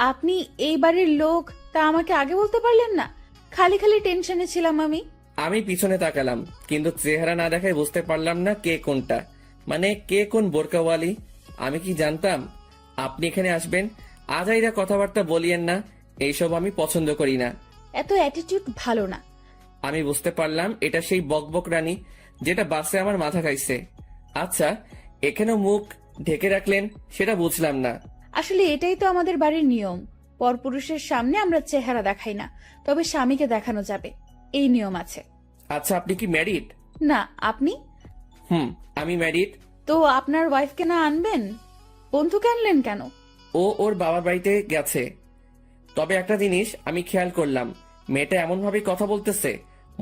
[SPEAKER 4] আপনি এই বাড়ির লোক, তা আমাকে আগে বলতে পারলেন না? খালি খালি টেনশনে ছিলাম আমি।
[SPEAKER 1] আমি পিছনে তাকালাম, কিন্তু চেহারা না দেখায় বুঝতে পারলাম না কে কোনটা, মানে কে কোন বোরকাওয়ালি। আমি কি জানতাম আপনি এখানে আসবেন? আজাইরা কথাবার্তা বলিয়েন না, এইসব আমি পছন্দ করি না।
[SPEAKER 4] এত অ্যাটিটিউড ভালো না।
[SPEAKER 1] আমি বুঝতে পারলাম এটা সেই বকবক রানী যেটা বাসে আমার মাথা খাইছে। আচ্ছা, এখানেও মুখ ঢেকে রাখলেন সেটা বুঝলাম না।
[SPEAKER 4] আসলে এটাই তো আমাদের বাড়ির নিয়ম। পরপুরুষের সামনে আমরা চেহারা দেখাই না, তবে স্বামীকে দেখানো যাবে, এই নিয়ম আছে।
[SPEAKER 1] আচ্ছা, আপনি কি ম্যারিড?
[SPEAKER 4] না, আপনি?
[SPEAKER 1] আমি ম্যারিড।
[SPEAKER 4] তো আপনার ওয়াইফকে না আনবেন? বন্ধুকে আনলেন কেন?
[SPEAKER 1] ও ওর বাবার বাড়িতে গেছে। তবে একটা জিনিস আমি খেয়াল করলাম, মেয়েটা এমন ভাবে কথা বলতেছে,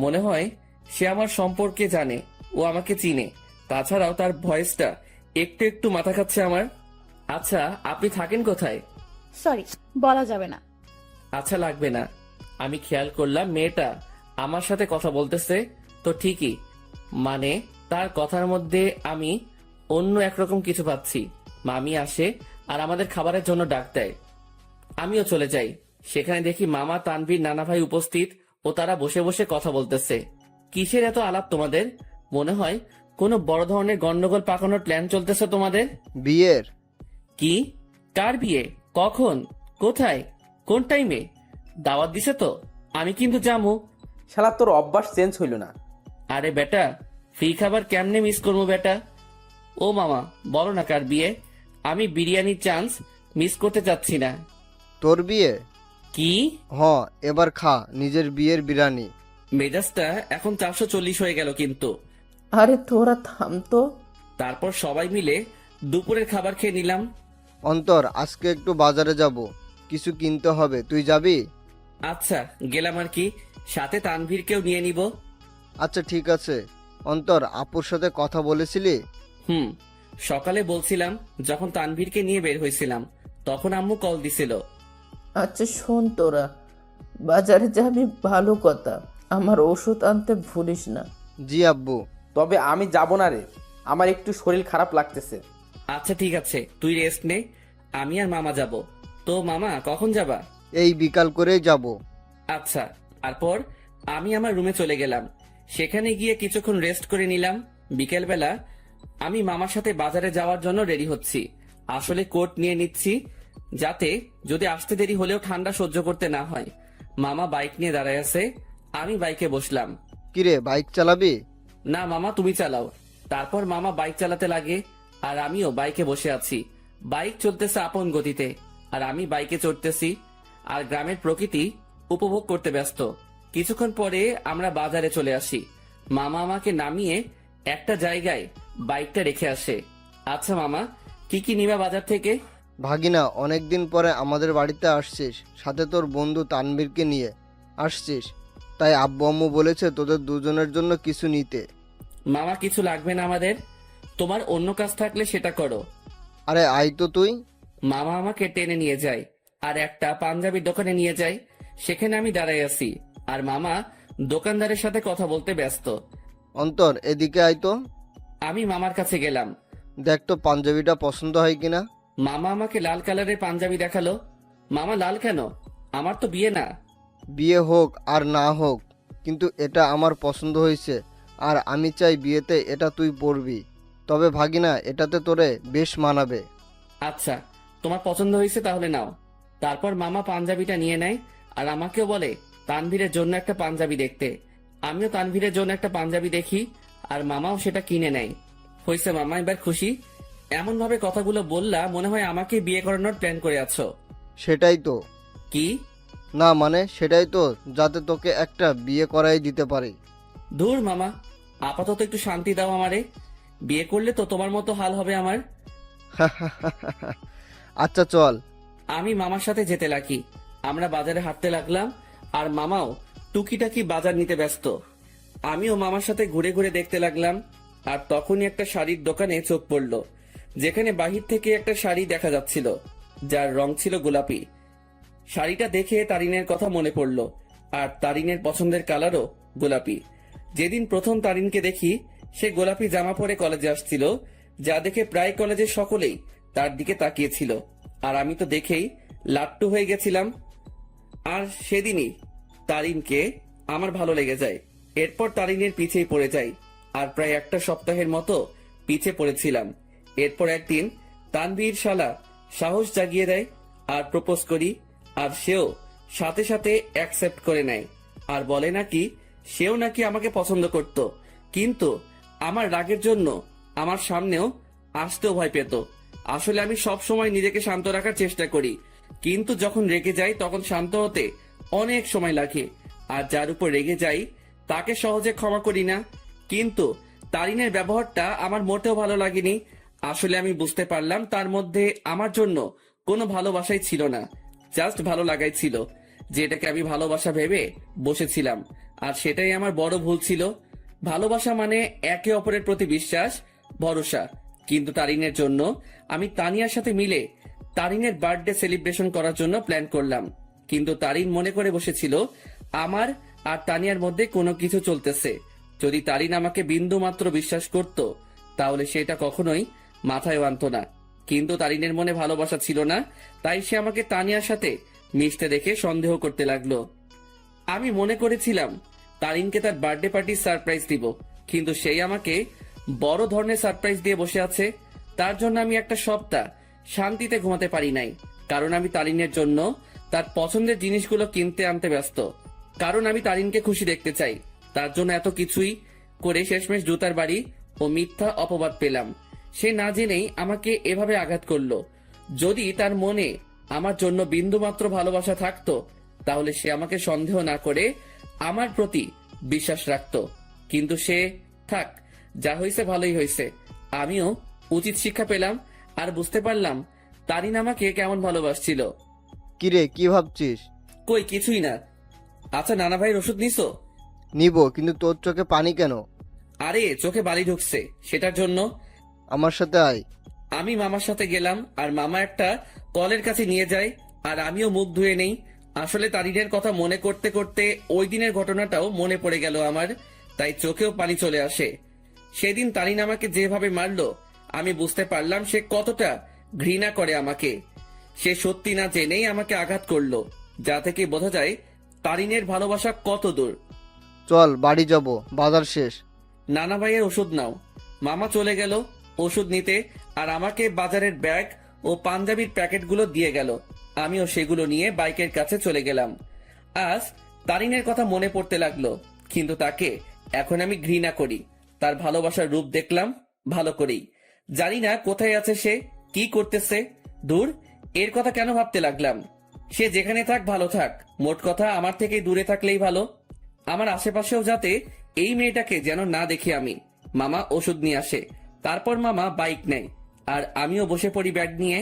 [SPEAKER 1] মনে হয় সে আমার সম্পর্কে জানে, ও আমাকে চিনে। তাছাড়াও তার ভয়েসটা একটু একটু মাথা খাচ্ছে আমার। আচ্ছা, আপনি থাকেন কোথায়?
[SPEAKER 4] সরি, বলা যাবে না।
[SPEAKER 1] আচ্ছা, লাগবে না। আমি খেয়াল করলাম মেয়েটা আমার সাথে কথা বলতেছে তো ঠিকই, মানে তার কথার মধ্যে আমি অন্য একরকম কিছু পাচ্ছি। মামি আসে আর আমাদের খাবারের জন্য ডাক দেয়। আমিও চলে যাই। সেখানে দেখি মামা, তানভীর, নানা ভাই উপস্থিত ও তারা বসে বসে কথা বলতেছে। কিসের এত আলাপ তোমাদের? মনে হয় কোনো বড় ধরনের গন্ডগোল পাকানোর প্ল্যান চলতেছে তোমাদের।
[SPEAKER 8] বিয়ের।
[SPEAKER 1] কি? কার বিয়ে? কখন? কোথায়? কোন টাইমে? দাওয়াত দিছে তো? আমি কিন্তু যাবো।
[SPEAKER 5] শালা তোর অভ্যাস চেঞ্জ হইল না।
[SPEAKER 1] আরে বেটা, ফ্রি খাবার কেমনে মিস করবো বেটা? ও মামা, বলো না কার বিয়ে? আমি বিরিয়ানির চান্স মিস করতে চাচ্ছি না।
[SPEAKER 8] তোর বিয়ে?
[SPEAKER 1] কি?
[SPEAKER 8] এবার খা নিজের বিয়ের বিরিয়ানি।
[SPEAKER 1] মেজাজটা এখন 440 হয়ে গেল কিন্তু।
[SPEAKER 9] আরে তোরা থাম তো।
[SPEAKER 1] তারপর সবাই মিলে দুপুরের খাবার খেয়ে নিলাম।
[SPEAKER 8] অন্তর, আজকে একটু বাজারে যাব, কিছু কিনতে হবে, তুই যাবি?
[SPEAKER 1] আচ্ছা, গেলাম আর কি, সাথে তানভীরকেও নিয়ে নিব।
[SPEAKER 8] আচ্ছা ঠিক আছে। অন্তর, আপুর সাথে কথা বলেছিলি?
[SPEAKER 1] সকালে বলছিলাম, যখন তানভীরকে নিয়ে বের হয়েছিলাম তখন আম্মু কল দিছিল।
[SPEAKER 9] আচ্ছা শোন, তোরা বাজারে যাবি ভালো কথা, আমার ওষুধ আনতে ভুলিস না।
[SPEAKER 8] জি আব্বু।
[SPEAKER 5] তবে আমি যাব না রে, আমার একটু শরীর খারাপ লাগতেছে।
[SPEAKER 1] আচ্ছা ঠিক আছে, তুই রেস্ট নে, আমি আর মামা যাব। তো মামা, কখন যাবা?
[SPEAKER 8] এই বিকাল করেই যাব।
[SPEAKER 1] আচ্ছা। তারপর আমি আমার রুমে চলে গেলাম। সেখানে গিয়ে কিছুক্ষণ রেস্ট করে নিলাম। বিকেলবেলা আমি মামার সাথে বাজারে যাওয়ার জন্য রেডি হচ্ছি। আসলে কোট নিয়ে নিচ্ছি, যাতে যদি আসতে দেরি হলেও ঠান্ডা সহ্য করতে না হয়। মামা বাইক নিয়ে দাঁড়ায় আছে, আমি বাইকে বসলাম।
[SPEAKER 8] কিরে, বাইক চালাবি?
[SPEAKER 1] না মামা, তুমি চালাও। তারপর মামা বাইক চালাতে লাগে আর আমিও বাইকে বসে আছি। বাইক চলতেছে আপন গতিতে আর আমি বাইকে চড়তেছি আর গ্রামের প্রকৃতি উপভোগ করতে ব্যস্ত। কিছুক্ষণ পরে আমরা বাজারে চলে আসি। মামা আমাকে নামিয়ে একটা জায়গায় বাইকটা রেখে আসে। আচ্ছা মামা, কি কি নিবা বাজার থেকে?
[SPEAKER 8] ভাগিনা, অনেকদিন পরে আমাদের বাড়িতে আসছিস, সাথে তোর বন্ধু তানভীরকে নিয়ে আসছিস, তাই আব্বু আম্মু বলেছে তোদের দুজনের জন্য কিছু নিতে।
[SPEAKER 1] মামা, কিছু লাগবে না আমাদের, তোমার অন্য কাজ থাকলে সেটা করো।
[SPEAKER 8] আরে আয় তো তুই।
[SPEAKER 1] মামা আমাকে টেনে নিয়ে যায় আর একটা পাঞ্জাবির দোকানে নিয়ে যায়। সেখানে আমি দাঁড়াই আছি আর মামা দোকানদারের সাথে কথা বলতে ব্যস্ত।
[SPEAKER 8] অন্তর, এদিকে আয় তো।
[SPEAKER 1] আমি মামার কাছে গেলাম।
[SPEAKER 8] দেখ তো পাঞ্জাবিটা পছন্দ হয় কিনা।
[SPEAKER 1] মামা আমাকে লাল কালারের পাঞ্জাবি দেখালো। মামা, লাল কেন? আমার তো বিয়ে না।
[SPEAKER 8] বিয়ে হোক আর না হোক, কিন্তু এটা আমার পছন্দ হয়েছে আর আমি চাই বিয়েতে এটা তুই পরবি। তবে ভাগিনা, এটাতে তোরে বেশ মানাবে।
[SPEAKER 1] আচ্ছা, তোমার পছন্দ হয়েছে তাহলে নাও। তারপর মামা পাঞ্জাবিটা নিয়ে নেয় আর আমাকেও বলে তানভীরের জন্য একটা পাঞ্জাবি দেখতে। আমিও তানভীরের জন্য একটা পাঞ্জাবি দেখি আর মামাও সেটা কিনে নেয়। হয়েছে মামা, এবার খুশি? এমন ভাবে কথাগুলো বললা মনে হয় আমাকে বিয়ে করানোর প্ল্যান করে আছো।
[SPEAKER 8] সেটাই তো।
[SPEAKER 1] কি?
[SPEAKER 8] না মানে সেটাই তো, যাতে তোকে একটা বিয়ে করাই দিতে পারি।
[SPEAKER 1] ধুর মামা, আপাতত একটু শান্তি দাও আমারে। বিয়ে করলে তো তোমার মতো হাল হবে আমার।
[SPEAKER 8] আচ্ছা চল।
[SPEAKER 1] আমি মামার সাথে যেতে লাগি। আমরা বাজারে হাঁটতে লাগলাম আর মামাও টুকিটাকি বাজার নিতে ব্যস্ত। আমিও মামার সাথে ঘুরে ঘুরে দেখতে লাগলাম। আর তখনই একটা শাড়ির দোকানে চোখ পড়ল, যেখানে বাহির থেকে একটা শাড়ি দেখা যাচ্ছিল যার রং ছিল গোলাপি। শাড়িটা দেখে তারিনের কথা মনে পড়ল আর তারিনের পছন্দের কালারও গোলাপি। যেদিন প্রথম তারিনকে দেখি, সে গোলাপি জামা পরে কলেজে আসছিল, যা দেখে প্রায় কলেজের সকলেই তার দিকে তাকিয়েছিল। আর আমি তো দেখেই লাট্টু হয়ে গেছিলাম। আর সেদিনই তারিনকে আমার ভালো লেগে যায়। এরপর তারিনের পিছেই পড়ে যাই আর প্রায় একটা সপ্তাহের মতো পিছে পড়েছিলাম। এরপর একদিন তানভীর শালা সাহস জাগিয়ে দেয় আর প্রপোজ করি, আর সেও সাথে সাথে অ্যাকসেপ্ট করে নেয় আর বলে নাকি সেও নাকি আমাকে পছন্দ করত, কিন্তু আমার রাগের জন্য আমার সামনেও আসতেও ভয় পেত। আসলে আমি সব সময় নিজেকে শান্ত রাখার চেষ্টা করি, কিন্তু যখন রেগে যাই তখন শান্ত হতে অনেক সময় লাগে। আর যার উপর রেগে যাই তাকে সহজে ক্ষমা করি না। কিন্তু তারিনের ব্যবহারটা আমার মোটেও ভালো লাগেনি। আসলে আমি বুঝতে পারলাম তার মধ্যে আমার জন্য কোনো ভালোবাসাই ছিল না, জাস্ট ভালো লাগাই ছিল, যেটাকে আমি ভালোবাসা ভেবে বসেছিলাম। আর সেটাই আমার বড় ভুল ছিল। ভালোবাসা মানে একে অপরের প্রতি বিশ্বাস, ভরসা। কিন্তু তারিনের জন্য আমি তানিয়ার সাথে মিলে তারিনের বার্থডে সেলিব্রেশন করার জন্য প্ল্যান করলাম। কিন্তু তারিন মনে করে বসেছিল আমার আর তানিয়ার মধ্যে কোনো কিছু চলতেছে। যদি তারিন আমাকে বিন্দু মাত্র বিশ্বাস করত তাহলে সেটা কখনোই মাথায় আনত না। কিন্তু তারিনের মনে ভালোবাসা ছিল না, তাই সে আমাকে তানিয়ার সাথে মিশতে দেখে সন্দেহ করতে লাগলো। আমি মনে করেছিলাম তারিনকে তার বার্থডে পার্টির সারপ্রাইজ দিব, কিন্তু সেই আমাকে বড় ধরনের সারপ্রাইজ দিয়ে বসে আছে। তার জন্য আমি একটা সপ্তাহ শান্তিতে ঘুমাতে পারি নাই, কারণ আমি তারিনের জন্য তার পছন্দের জিনিসগুলো কিনতে আনতে ব্যস্ত। কারণ আমি তারিনকে খুশি দেখতে চাই। তার জন্য এত কিছুই করে শেষমেশ জুতার বাড়ি ও মিথ্যা অপবাদ পেলাম। সে না জেনেই আমাকে এভাবে আঘাত করলো। যদি তার মনে আমার জন্য বিন্দুমাত্র ভালোবাসা থাকতো তাহলে সে আমাকে সন্দেহ না করে আমার প্রতি বিশ্বাস রাখতো। কিন্তু সে থাক, যা হয়েছে ভালোই হয়েছে। আমিও উচিত শিক্ষা পেলাম আর বুঝতে পারলাম তারিন আমাকে কেমন ভালোবাসছিল।
[SPEAKER 8] কিরে, কি ভাবছিস?
[SPEAKER 1] কই কিছুই না। আচ্ছা, নানা ভাইয়ের ওষুধ নিছো?
[SPEAKER 8] নিব, কিন্তু তোর চোখে পানি কেন?
[SPEAKER 1] আরে চোখে বালি ঢুকছে, সেটার জন্য।
[SPEAKER 8] আমার সাথে আয়।
[SPEAKER 1] আমি মামার সাথে গেলাম আর মামা একটা কলের কাছে নিয়ে যায় আর আমিও মুখ ধুয়ে নেই। আসলে তারিনের কথা মনে করতে করতে ওই দিনের ঘটনাটাও মনে পড়ে গেল আমার, তাই চোখেও পানি চলে আসে। সেদিন তারিন আমাকে যেভাবে মারলো আমি বুঝতে পারলাম সে কতটা ঘৃণা করে আমাকে। সে সত্যি না জেনেই আমাকে আঘাত করলো, যা থেকে বোঝা যায় তারিনের ভালোবাসা কত দূর।
[SPEAKER 8] চল বাড়ি যাব, বাজার শেষ।
[SPEAKER 1] নানা ভাইয়ের ওষুধ নাও। মামা চলে গেল ওষুধ নিতে আর আমাকে বাজারের ব্যাগ ও পাঞ্জাবির প্যাকেটগুলো দিয়ে গেল। আমিও সেগুলো নিয়ে বাইকের কাছে চলে গেলাম। আজ তারিনের কথা মনে পড়তে লাগলো, কিন্তু তাকে এখন আমি ঘৃণা করি। তার ভালোবাসার রূপ দেখলাম ভালো করেই। জানি না কোথায় আছে সে, কি করতেছে। দূর, এর কথা কেন ভাবতে লাগলাম? সে যেখানে থাক ভালো থাক, মোট কথা আমার থেকে দূরে থাকলেই ভালো। আমার আশেপাশেও যাতে এই মেয়েটাকে যেন না দেখি আমি। মামা ওষুধ নিয়ে আসে, তারপর মামা বাইক নেয় আর আমিও বসে পড়ি ব্যাগ নিয়ে।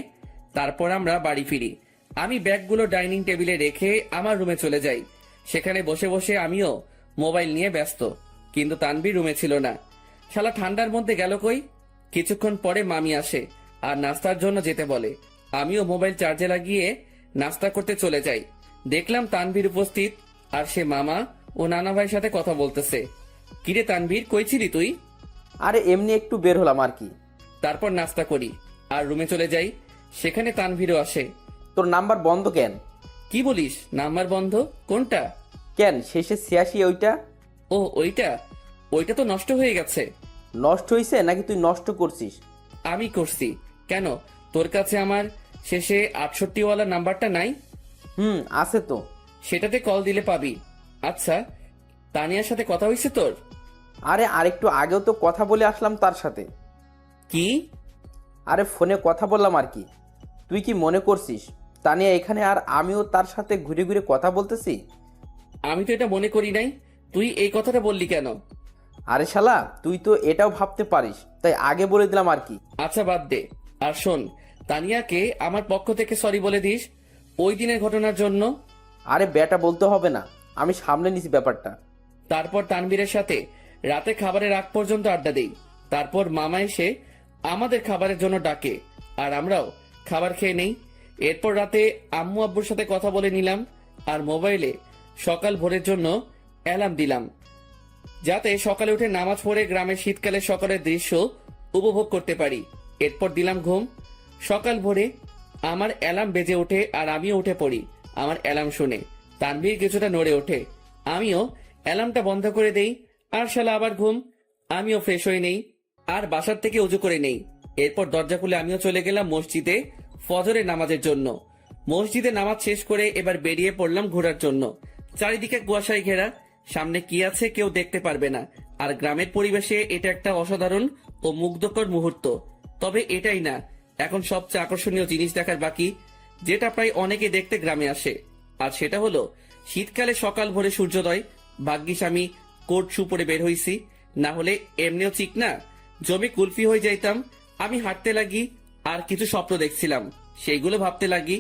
[SPEAKER 1] তারপর আমরা বাড়ি ফিরি। আমি ব্যাগগুলো ডাইনিং টেবিলে রেখে আমার রুমে চলে যাই। সেখানে বসে বসে আমিও মোবাইল নিয়ে ব্যস্ত, কিন্তু তানভীর রুমে ছিল না। শালা ঠান্ডার মধ্যে গেল কই? কিছুক্ষণ পরে মামি আসে আর নাস্তার জন্য যেতে বলে। আমিও মোবাইল চার্জে লাগিয়ে নাস্তা করতে চলে যাই। দেখলাম তানভীর উপস্থিত আর সে মামা ও নানা ভাইয়ের সাথে কথা বলতেছে। কিরে তানভীর, কই ছিলি তুই?
[SPEAKER 5] আরে এমনি একটু বের হলাম আর কি।
[SPEAKER 1] তারপর নাস্তা করি আর রুমে চলে যাই। সেখানে তানভীরও আসে।
[SPEAKER 5] তোর নাম্বার বন্ধ কেন?
[SPEAKER 1] কি বলিস, নাম্বার বন্ধ? কোনটা?
[SPEAKER 5] কেন, শেষে 86 ওইটা?
[SPEAKER 1] ও ওইটা? ওইটা তো নষ্ট হয়ে গেছে।
[SPEAKER 5] নষ্ট হইছে নাকি তুই নষ্ট করছিস?
[SPEAKER 1] আমি করছি। কেন, তোর কাছে আমার শেষে 68 ওয়ালা নাম্বারটা নাই?
[SPEAKER 5] আছে তো।
[SPEAKER 1] সেটাতে কল দিলে পাবি। আচ্ছা, তানিয়ার সাথে কথা হয়েছে তোর?
[SPEAKER 5] আরে আরেকটু আগেও তো কথা বলে আসলাম তার সাথে।
[SPEAKER 1] কি?
[SPEAKER 5] আরে ফোনে কথা বললাম আর কি। তুই কি মনে করছিস তানিয়া এখানে আর আমিও তার সাথে ঘুরে ঘুরে কথা বলতেছি?
[SPEAKER 1] আমি তো এটা মনে করি নাই। তুই এই কথাটা বললি কেন?
[SPEAKER 5] আরে শালা, তুই তো এটাও ভাবতে পারিস, তাই আগে বলে দিলাম আর কি।
[SPEAKER 1] আচ্ছা বাদ দে। আর শোন, তানিয়াকে আমার পক্ষ থেকে সরি বলে দিস ওই দিনের ঘটনার জন্য।
[SPEAKER 5] আরে বেটা বলতে হবে না, আমি সামলে নিছি ব্যাপারটা।
[SPEAKER 1] তারপর তানভীরের সাথে রাতে খাবারের আগ পর্যন্ত আড্ডা দেই। তারপর মামা এসে আমাদের খাবারের জন্য ডাকে আর আমরাও খাবার খেয়ে নেই। এরপর রাতে আম্মু আব্বুর সাথে কথা বলে নিলাম আর মোবাইলে সকাল ভোরের জন্য অ্যালার্ম দিলাম, যাতে সকালে উঠে নামাজ পড়ে গ্রামের শীতকালের সকালের দৃশ্য উপভোগ করতে পারি। এরপর দিলাম ঘুম। সকাল ভোরে আমার অ্যালার্ম বেজে ওঠে আর আমিও উঠে পড়ি। আমার অ্যালার্ম শুনে তানভীর কিছুটা নড়ে ওঠে। আমিও অ্যালার্মটা বন্ধ করে দেই আর শালা আবার ঘুম। আমিও ফ্রেশ হয়ে নেই আর বাসার থেকে উজু করে নেই। এরপর দরজা খুলে আমিও চলে গেলাম মসজিদে ফজরের নামাজের জন্য। মসজিদে নামাজ শেষ করে এবার বেরিয়ে পড়লাম ঘোরার জন্য। চারিদিকে কুয়াশায় ঘেরা, সামনে কি আছে কেউ দেখতে পারবে না। আর গ্রামের পরিবেশে এটা একটা অসাধারণ ও মুগ্ধকর মুহূর্ত। তবে এটাই না, এখন সবচেয়ে আকর্ষণীয় জিনিস দেখার বাকি, যেটা প্রায় অনেকে দেখতে গ্রামে আসে, আর সেটা হলো শীতকালে সকাল ভোরে সূর্যোদয়। ভাগ্যিস আমি কোট শু পরে বের হইছি, না হলে এমনিও চিক না জমি কুলফি হয়ে যাইতাম। আমি হাঁটতে লাগি আর কিছু স্বপ্ন দেখছিলাম, সেইগুলো ভাবতে লাগি।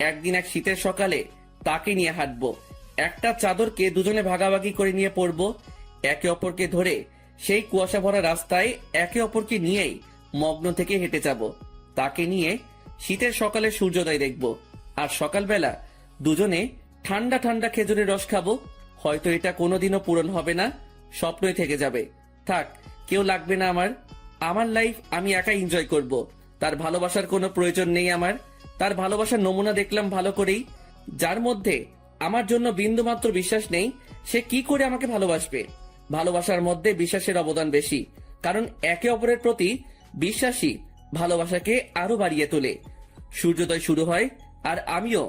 [SPEAKER 1] একদিন এক শীতের সকালে তাকে নিয়ে হাঁটবো, একটা চাদরকে দুজনে ভাগাভাগি করে নিয়ে পড়বো, একে অপরকে ধরে সেই কুয়াশা ভরা রাস্তায় একে অপরকে নিয়েই মগ্ন থেকে হেঁটে যাব। তাকে নিয়ে শীতের সকালে সূর্যোদয় দেখব, আর সকালবেলা দুজনে ঠান্ডা ঠান্ডা খেজুরের রস খাবো। হয়তো এটা কোনোদিনও পূরণ হবে না, স্বপ্নই থেকে যাবে। থাক, কেউ লাগবে না আমার। আমার লাইফ আমি একাই এনজয় করব। তার ভালোবাসার কোনো প্রয়োজন নেই আমার। তার ভালোবাসার নমুনা দেখলাম ভালো করেই, যার মধ্যে আমার জন্য বিন্দুমাত্র বিশ্বাস নেই, সে কি করে আমাকে ভালোবাসবে? ভালোবাসার মধ্যে বিশ্বাসের অবদান বেশি, কারণ একে অপরের প্রতি বিশ্বাসী ভালোবাসাকে আরো বাড়িয়ে তোলে। সূর্যোদয় শুরু হয় আর আমিও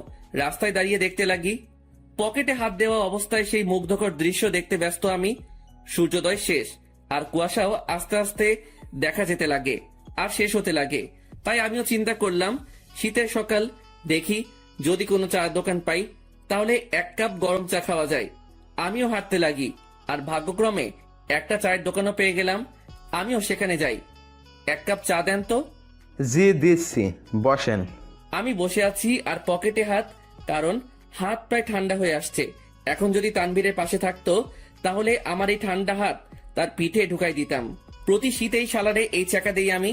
[SPEAKER 1] রাস্তায় দাঁড়িয়ে দেখতে লাগি। পকেটে হাত দেওয়া অবস্থায় সেই মুগ্ধকর দৃশ্য দেখতে ব্যস্ত আমি। সূর্যোদয় শেষ আর কুয়াশাও আস্তে আস্তে দেখা যেতে লাগে আর শেষ হতে লাগে। তাই আমিও চিন্তা করলাম, শীতের সকাল, দেখি যদি কোনো চায়ের দোকান পাই তাহলে এক কাপ গরম চা খাওয়া যায়। আমিও হাঁটতে লাগি আর ভাগ্যক্রমে একটা চায়ের দোকানও পেয়ে গেলাম। আমিও সেখানে যাই। এক কাপ চা দেন তো।
[SPEAKER 3] জি দিচ্ছি, বসেন।
[SPEAKER 1] আমি বসে আছি আর পকেটে হাত, কারণ হাত প্রায় ঠান্ডা হয়ে আসছে। এখন যদি তানভীরের পাশে থাকতো তাহলে আমার এই ঠান্ডা হাত তার পিঠে ঢুকাই দিতাম। প্রতি শীতেই সালারে এই চাকা দেই আমি।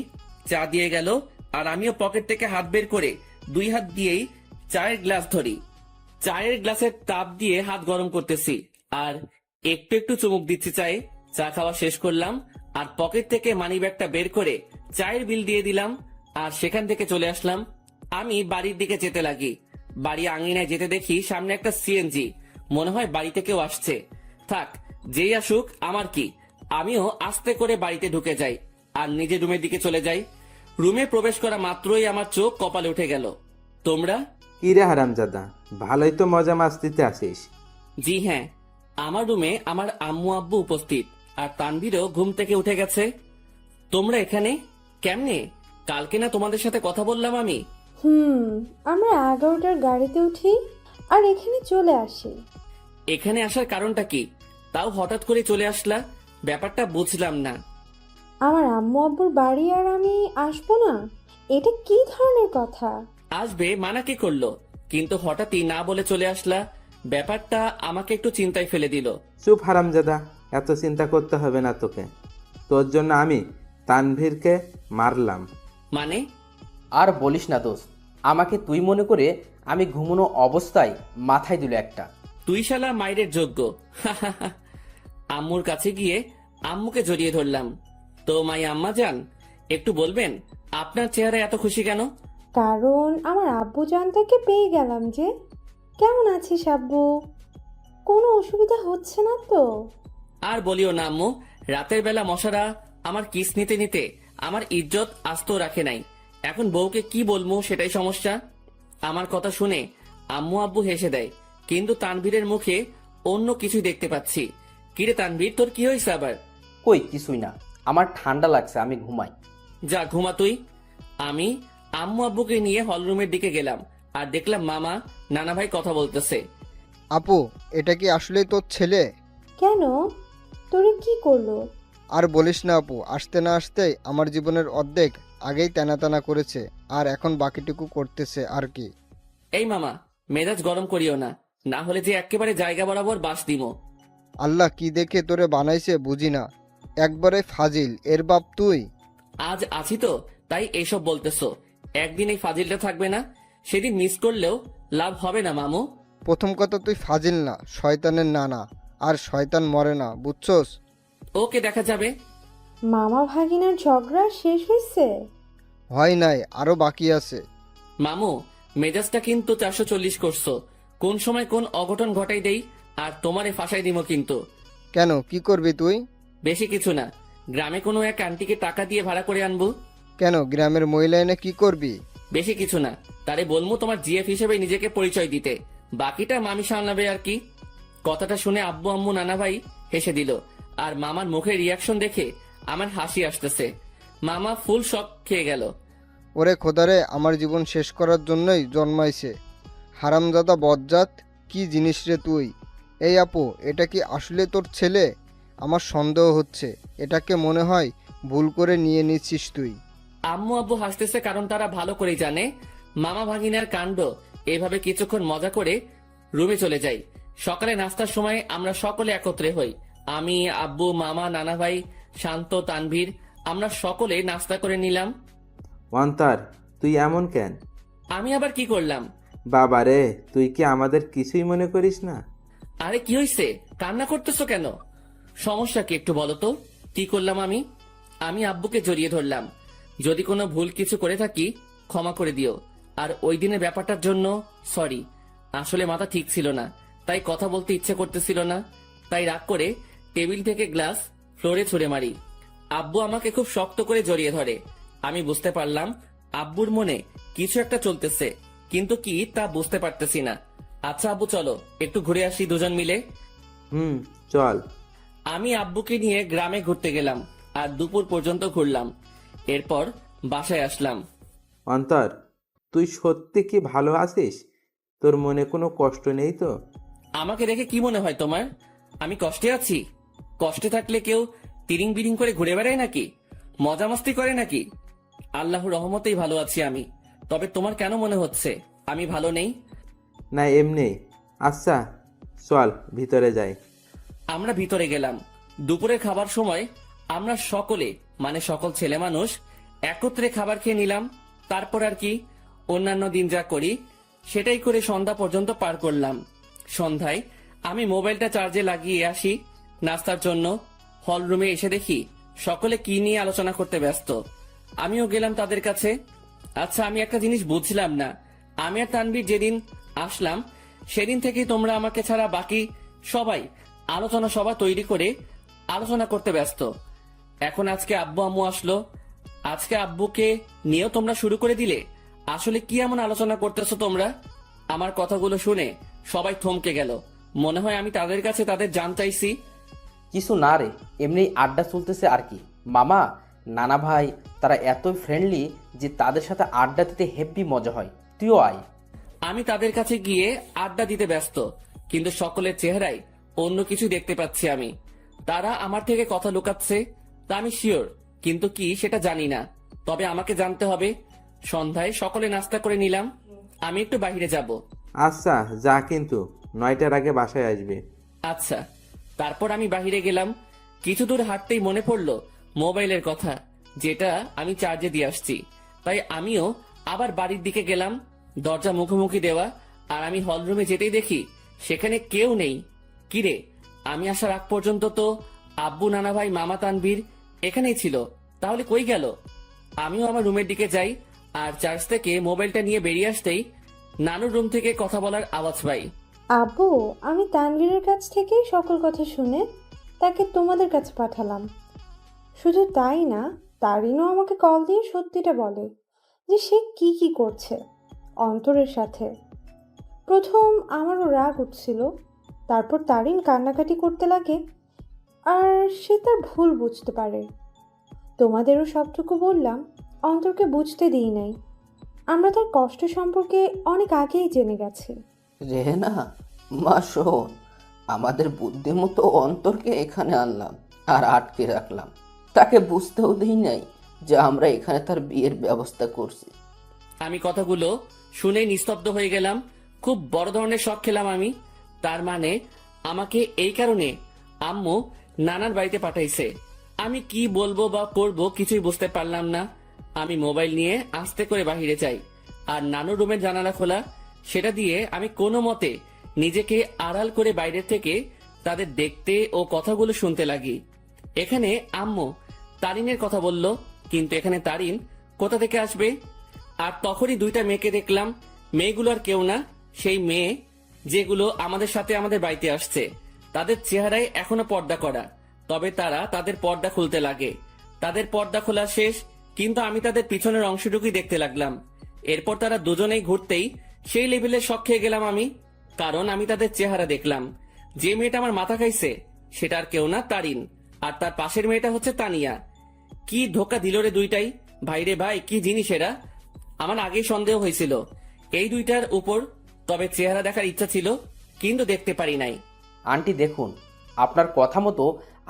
[SPEAKER 1] চা দিয়ে গেল আর আমিও পকেট থেকে হাত বের করে দুই হাত দিয়েই চায়ের গ্লাস ধরি। চায়ের গ্লাসের তাপ দিয়ে হাত গরম করতেছি আর একটু একটু চুমুক দিচ্ছি চায়ে। চা খাওয়া শেষ করলাম আর পকেট থেকে মানি ব্যাগটা বের করে চায়ের বিল দিয়ে দিলাম আর সেখান থেকে চলে আসলাম। আমি বাড়ির দিকে যেতে লাগি। বাড়ি আঙিনায় যেতে দেখি সামনে একটা সিএনজি। মনে হয় বাড়িতে কেউ আসছে। থাক, যেই আসুক আমার কি, আমিও আস্তে করে বাড়িতে ঢুকে যাই আর নিজের রুমের দিকে চলে যাই। রুমে প্রবেশ করা মাত্রই আমার চোখ কপালে উঠে গেল। তোমরা?
[SPEAKER 3] কি রে হারামজাদা, ভালোই তো মজা মাস্তিতে আসিস।
[SPEAKER 1] জি হ্যাঁ, আমার রুমে আমার আম্মু আব্বু উপস্থিত আর তানভীরও ঘুম থেকে উঠে গেছে। তোমরা এখানে কেমনে? কালকে না তোমাদের সাথে কথা বললাম আমি?
[SPEAKER 10] আমরা 11টার গাড়িতে উঠি আর এখানে চলে আসি।
[SPEAKER 1] এখানে আসার কারণটা কি? তাও হঠাৎ করে চলে আসলা, ব্যাপারটা বুঝলাম না।
[SPEAKER 10] আমার আম্মু আব্বুর বাড়ি আর আমি আসবো না, এটা কি ধরনের কথা?
[SPEAKER 1] আসবে মানা কে করলো? কিন্তু হঠাৎই না বলে চলে আসলা, ব্যাপারটা আমাকে একটু চিন্তায় ফেলে দিল।
[SPEAKER 3] চুপ হারামজাদা, এত চিন্তা করতে হবে না তোকে। তোর জন্য আমি তানভীরকে মারলাম।
[SPEAKER 1] মানে?
[SPEAKER 5] আর বলিস না দোস্ত, আমাকে তুই মনে করে আমি ঘুমানো অবস্থায় মাথায় দিল একটা।
[SPEAKER 1] তুই শালা মায়ের যোগ্য। আম্মুর কাছে গিয়ে আম্মুকে জড়িয়ে ধরলাম। তো মাই আম্মা যান, একটু বলবেন আপনার চেহারা এত খুশি কেন?
[SPEAKER 10] কারণ আমার আব্বু জানটাকে পেয়ে গেলাম যে। কেমন আছিস আব্বু? কোনো অসুবিধা হচ্ছে না তো?
[SPEAKER 1] আর বলিও না আম্মু, রাতের বেলা মশারা আমার কিস নিতে নিতে আমার ইজ্জত আস্ত রাখে নাই। এখন বউকে কি বলবো সেটাই সমস্যা। আমার কথা শুনে আম্মু আব্বু হেসে দেয়, কিন্তু তানভীরের মুখে অন্য কিছুই দেখতে পাচ্ছি। কিরে তানভীর, তোর কি হয়েছে আবার?
[SPEAKER 5] কই কিছুই না, আমার ঠান্ডা লাগছে, আমি ঘুমাই।
[SPEAKER 1] যা ঘুমা তুই। আমি আম্মু আব্বুকে নিয়ে হলরুমের দিকে গেলাম আর দেখলাম মামা নানা ভাই কথা বলতেছে।
[SPEAKER 8] আপু, এটা কি আসলেই তোর ছেলে?
[SPEAKER 10] কেন? তোরে কি করলো?
[SPEAKER 8] আর বলিস না আপু, আসতে না আসতেই আমার জীবনের অর্ধেক আগেই টানা টানা করেছে, আর এখন বাকিটুকু করতেছে আর কি।
[SPEAKER 1] এই মামা, মেজাজ গরম করিও না, না হলে যে একেবারে জায়গা বরাবর বাস দিমো।
[SPEAKER 8] আল্লাহ কি দেখে তোরে বানাইছে বুঝি না, একবারে ফাজিল, এর বাপ তুই।
[SPEAKER 1] আজ আছি তো তাই এইসব বলতেছো, একদিন এই ফাজিলটা থাকবে না, সেদিন মিস করলেও লাভ হবে না মামু।
[SPEAKER 8] প্রথম কথা, তুই ফাজিল না, শয়তানের নানা, আর শয়তান মরে না, বুঝছস?
[SPEAKER 1] ওকে দেখা যাবে।
[SPEAKER 10] মামা ভাগিনার ঝগড়া শেষ হয়েছে?
[SPEAKER 8] হয় নাই, আরো বাকি আছে।
[SPEAKER 1] মামু, মেজাজটা কিন্তু 440 করছো। কোন সময় কোন অঘটন ঘটাই দেই আর তোমারে ফাঁসাই দিমো কিন্তু।
[SPEAKER 8] কেন, কি করবি তুই?
[SPEAKER 1] বেশি কিছু না, গ্রামে কোনো এক আন্টিকে টাকা দিয়ে ভাড়া করে আনবো।
[SPEAKER 8] কেন, গ্রামের মহিলা এনে কি করবি?
[SPEAKER 1] বেশি কিছু না, তারে বলবো তোমার জিএফ হিসেবে নিজেকে পরিচয় দিতে, বাকিটা মামি সামলাবে আর কি। কথাটা শুনে আব্বু আম্মু নানা ভাই হেসে দিল আর মামার মুখের রিয়াকশন দেখে আমার হাসি আসতেছে। মামা ফুল শক খেয়ে গেল।
[SPEAKER 8] ওরে খোদারে, আমার জীবন শেষ করার জন্যই জন্মাইছে। হারামজাদা বজ্জাত, কি জিনিস রে তুই? এই আপু, এটা কি আসলে তোর ছেলে? আমার সন্দেহ হচ্ছে, এটাকে মনে হয় ভুল করে নিয়ে নিচ্ছিস তুই।
[SPEAKER 1] আম্মু আব্বু হাসতেছে কারণ তারা ভালো করেই জানে মামা ভাগিনার কাণ্ড। এভাবে কিছুক্ষণ মজা করে রুমে চলে যাই। সকালে নাস্তার সময় আমরা সকলে একত্রে হই। আমি, আব্বু, মামা, নানা ভাই, শান্ত, তানভীর, আমরা সকলে নাস্তা করে নিলাম।
[SPEAKER 3] অন্তর, তুই এমন কেন?
[SPEAKER 1] আমি আবার কি করলাম?
[SPEAKER 3] বাবা রে, তুই কি আমাদের কিছুই মনে করিস না?
[SPEAKER 1] আরে কি হইছে? কান্না করতেছো কেন? সমস্যা কি একটু বলো তো? কি করলাম আমি? আমি আব্বুকে জড়িয়ে ধরলাম। যদি কোনো ভুল কিছু করে থাকি ক্ষমা করে দিও। আর ওই দিনের ব্যাপারটার জন্য সরি। আসলে মাথা ঠিক ছিল না, তাই কথা বলতে ইচ্ছে করতেছিল না। তাই রাগ করে টেবিল থেকে গ্লাস ফ্লোরে ছুঁড়ে মারি। আব্বু আমাকে খুব শক্ত করে জড়িয়ে ধরে। আমি বুঝতে পারলাম আব্বুর মনে কিছু একটা চলতেছে, কিন্তু কি তা বুঝতে পারতেছি না। আচ্ছা আব্বু, চলো একটু ঘুরে আসি দুজন মিলে।
[SPEAKER 3] চল।
[SPEAKER 1] আমি আব্বুকে নিয়ে গ্রামে ঘুরতে গেলাম আর দুপুর পর্যন্ত ঘুরলাম। এরপর বাসায় আসলাম।
[SPEAKER 3] অন্তর, তুই সত্যি কি ভালো আছিস? তোর মনে কোনো কষ্ট নেই তো?
[SPEAKER 1] আমাকে দেখে কি মনে হয় তোমার? আমি কষ্টে আছি? কষ্টে থাকলে কেউ তিরিং বিরিং করে ঘুরে বেড়ায় নাকি? মজা মাস্তি করে নাকি? আল্লাহর রহমতেই ভালো আছি আমি। তবে তোমার কেন মনে হচ্ছে আমি ভালো নেই?
[SPEAKER 3] না, এমনি। আচ্ছা চল ভিতরে যাই।
[SPEAKER 1] আমরা ভিতরে গেলাম। দুপুরের খাবার সময় আমরা সকলে মানে সকল ছেলে মানুষ একত্রে খাবার খেয়ে নিলাম। তারপর আর কি, অন্যান্য দিন যা করি সেটাই করে সন্ধ্যা পর্যন্ত পার করলাম। সন্ধ্যায় আমি মোবাইলটা চার্জে লাগিয়ে আসি নাস্তার জন্য। হল রুমে এসে দেখি সকলে কি নিয়ে আলোচনা করতে ব্যস্ত। আমিও গেলাম তাদের কাছে। আচ্ছা, আমি একটা জিনিস বুঝলাম না। আমি আর তানভীর যেদিন আসলাম সেদিন থেকেই তোমরা আমাকে ছাড়া বাকি সবাই আলোচনা সভা তৈরি করে আলোচনা করতে ব্যস্ত। এখন আজকে আব্বু আম্মু আসলো, আজকে আব্বুকে নিয়েও তোমরা শুরু করে দিলে। আসলে কি এমন আলোচনা করতেছো তোমরা? আমার কথাগুলো শুনে সবাই থমকে গেল। মনে হয় আমি তাদের কাছে তাদের জান চাইছি।
[SPEAKER 5] কিছু না রে, এমনি আড্ডা চলতেছে আর কি। মামা, নানা ভাই তারা এতই ফ্রেন্ডলি যে তাদের সাথে আড্ডা দিতে হেব্বি মজা হয়। তুইও আয়।
[SPEAKER 1] আমি তাদের কাছে গিয়ে আড্ডা দিতে ব্যস্ত, কিন্তু সকলের চেহারায় অন্য কিছু দেখতে পাচ্ছি আমি। তারা আমার থেকে কথা লুকাচ্ছে তা আমি শিওর, কিন্তু কি সেটা জানি না। তবে আমাকে জানতে হবে। সন্ধ্যায় সকলে নাস্তা করে নিলাম। আমি একটু বাইরে যাব।
[SPEAKER 3] আচ্ছা যা, কিন্তু 9টার আগে বাসায় আসবে।
[SPEAKER 1] আচ্ছা। তারপর আমি বাইরে গেলাম। কিছু দূর হাঁটতেই মনে পড়লো মোবাইলের কথা, যেটা আমি চার্জে দিয়ে আসছি। তাই আমিও আবার বাড়ির দিকে গেলাম। দরজা মুখোমুখি দেওয়া, আর আমি হলরুমে যেতেই দেখি সেখানে কেউ নেই। কিরে, আমি আসার আগ পর্যন্ত তো আব্বু, নানা ভাই, মামা, তানভীর এখানেই ছিল। তাহলে কই গেল? আমিও আমার রুমের দিকে যাই, আর চার্জ থেকে মোবাইলটা নিয়ে বেরিয়ে আসতেই নানুর রুম থেকে কথা বলার আওয়াজ পাই।
[SPEAKER 10] আব্বু, আমি তানভীরের কাছ থেকেই সকল কথা শুনে তাকে তোমাদের কাছে পাঠালাম। শুধু তাই না, তারিনও আমাকে কল দিয়ে সত্যিটা বলে যে সে কি কি করছে অন্তরের সাথে। প্রথম আমারও রাগ উঠছিল, তারপর তারিন কান্নাকাটি করতে লাগে আর সে তার ভুল বুঝতে পারে। তোমাদেরও সবটুকু বললাম, অন্তরকে বুঝতে দিই নাই। আমরা তার কষ্ট সম্পর্কে অনেক আগেই জেনে গেছি।
[SPEAKER 9] রেহেনা, মা শোন, আমাদের বুদ্ধিমতো অন্তরকে এখানে আনলাম আর আটকে রাখলাম। তাকে বুঝতেও দিই নাই যে আমরা এখানে তার বিয়ের ব্যবস্থা করছি।
[SPEAKER 1] আমি কথাগুলো শুনে নিস্তব্ধ হয়ে গেলাম। খুব বড় ধরনের শখ খেলাম আমি। তার মানে আমাকে এই কারণে আম্মু নানার বাড়িতে পাঠাইছে। আমি কি বলবো বা করবো কিছুই বুঝতে পারলাম না। আমি মোবাইল নিয়ে আস্তে করে বাহিরে যাই, আর নানুর রুমের জানালা খোলা, সেটা দিয়ে আমি কোনো মতে নিজেকে আড়াল করে বাইরের থেকে তাদের দেখতে ও কথাগুলো শুনতে লাগি। এখানে আম্মু তারিনের কথা বলল, কিন্তু এখানে তারিন কোথা থেকে আসবে? আর তখনই দুইটা মেয়েকে দেখলাম। মেয়েগুলো আর কেউ না, সেই মেয়ে যেগুলো আমাদের সাথে আমাদের বাড়িতে আসছে। তাদের চেহারায় এখনো পর্দা করা, তবে তারা তাদের পর্দা খুলতে লাগে। তাদের পর্দা খোলা শেষ, কিন্তু আমি তাদের পিছনের অংশটুকুই দেখতে লাগলাম। এরপর তারা দুজনেই ঘুরতেই সেই লেভেলের শখ খেয়ে গেলাম আমি, কারণ আমি তাদের চেহারা দেখলাম। যে মেয়েটা আমার মাথা খাইছে সেটা আর কেউ না, তারিন। আর তার পাশের মেয়েটা হচ্ছে তানিয়া। কি ধোকা দিল রে দুইটাই! ভাই রে ভাই, কি জিনিস এরা! আমার আগেই সন্দেহ হয়েছিল এই দুইটার উপর, তবে চেহারা দেখার ইচ্ছা ছিল কিন্তু দেখতে পারি নাই।
[SPEAKER 5] আন্টি দেখুন, আপনার কথা মতো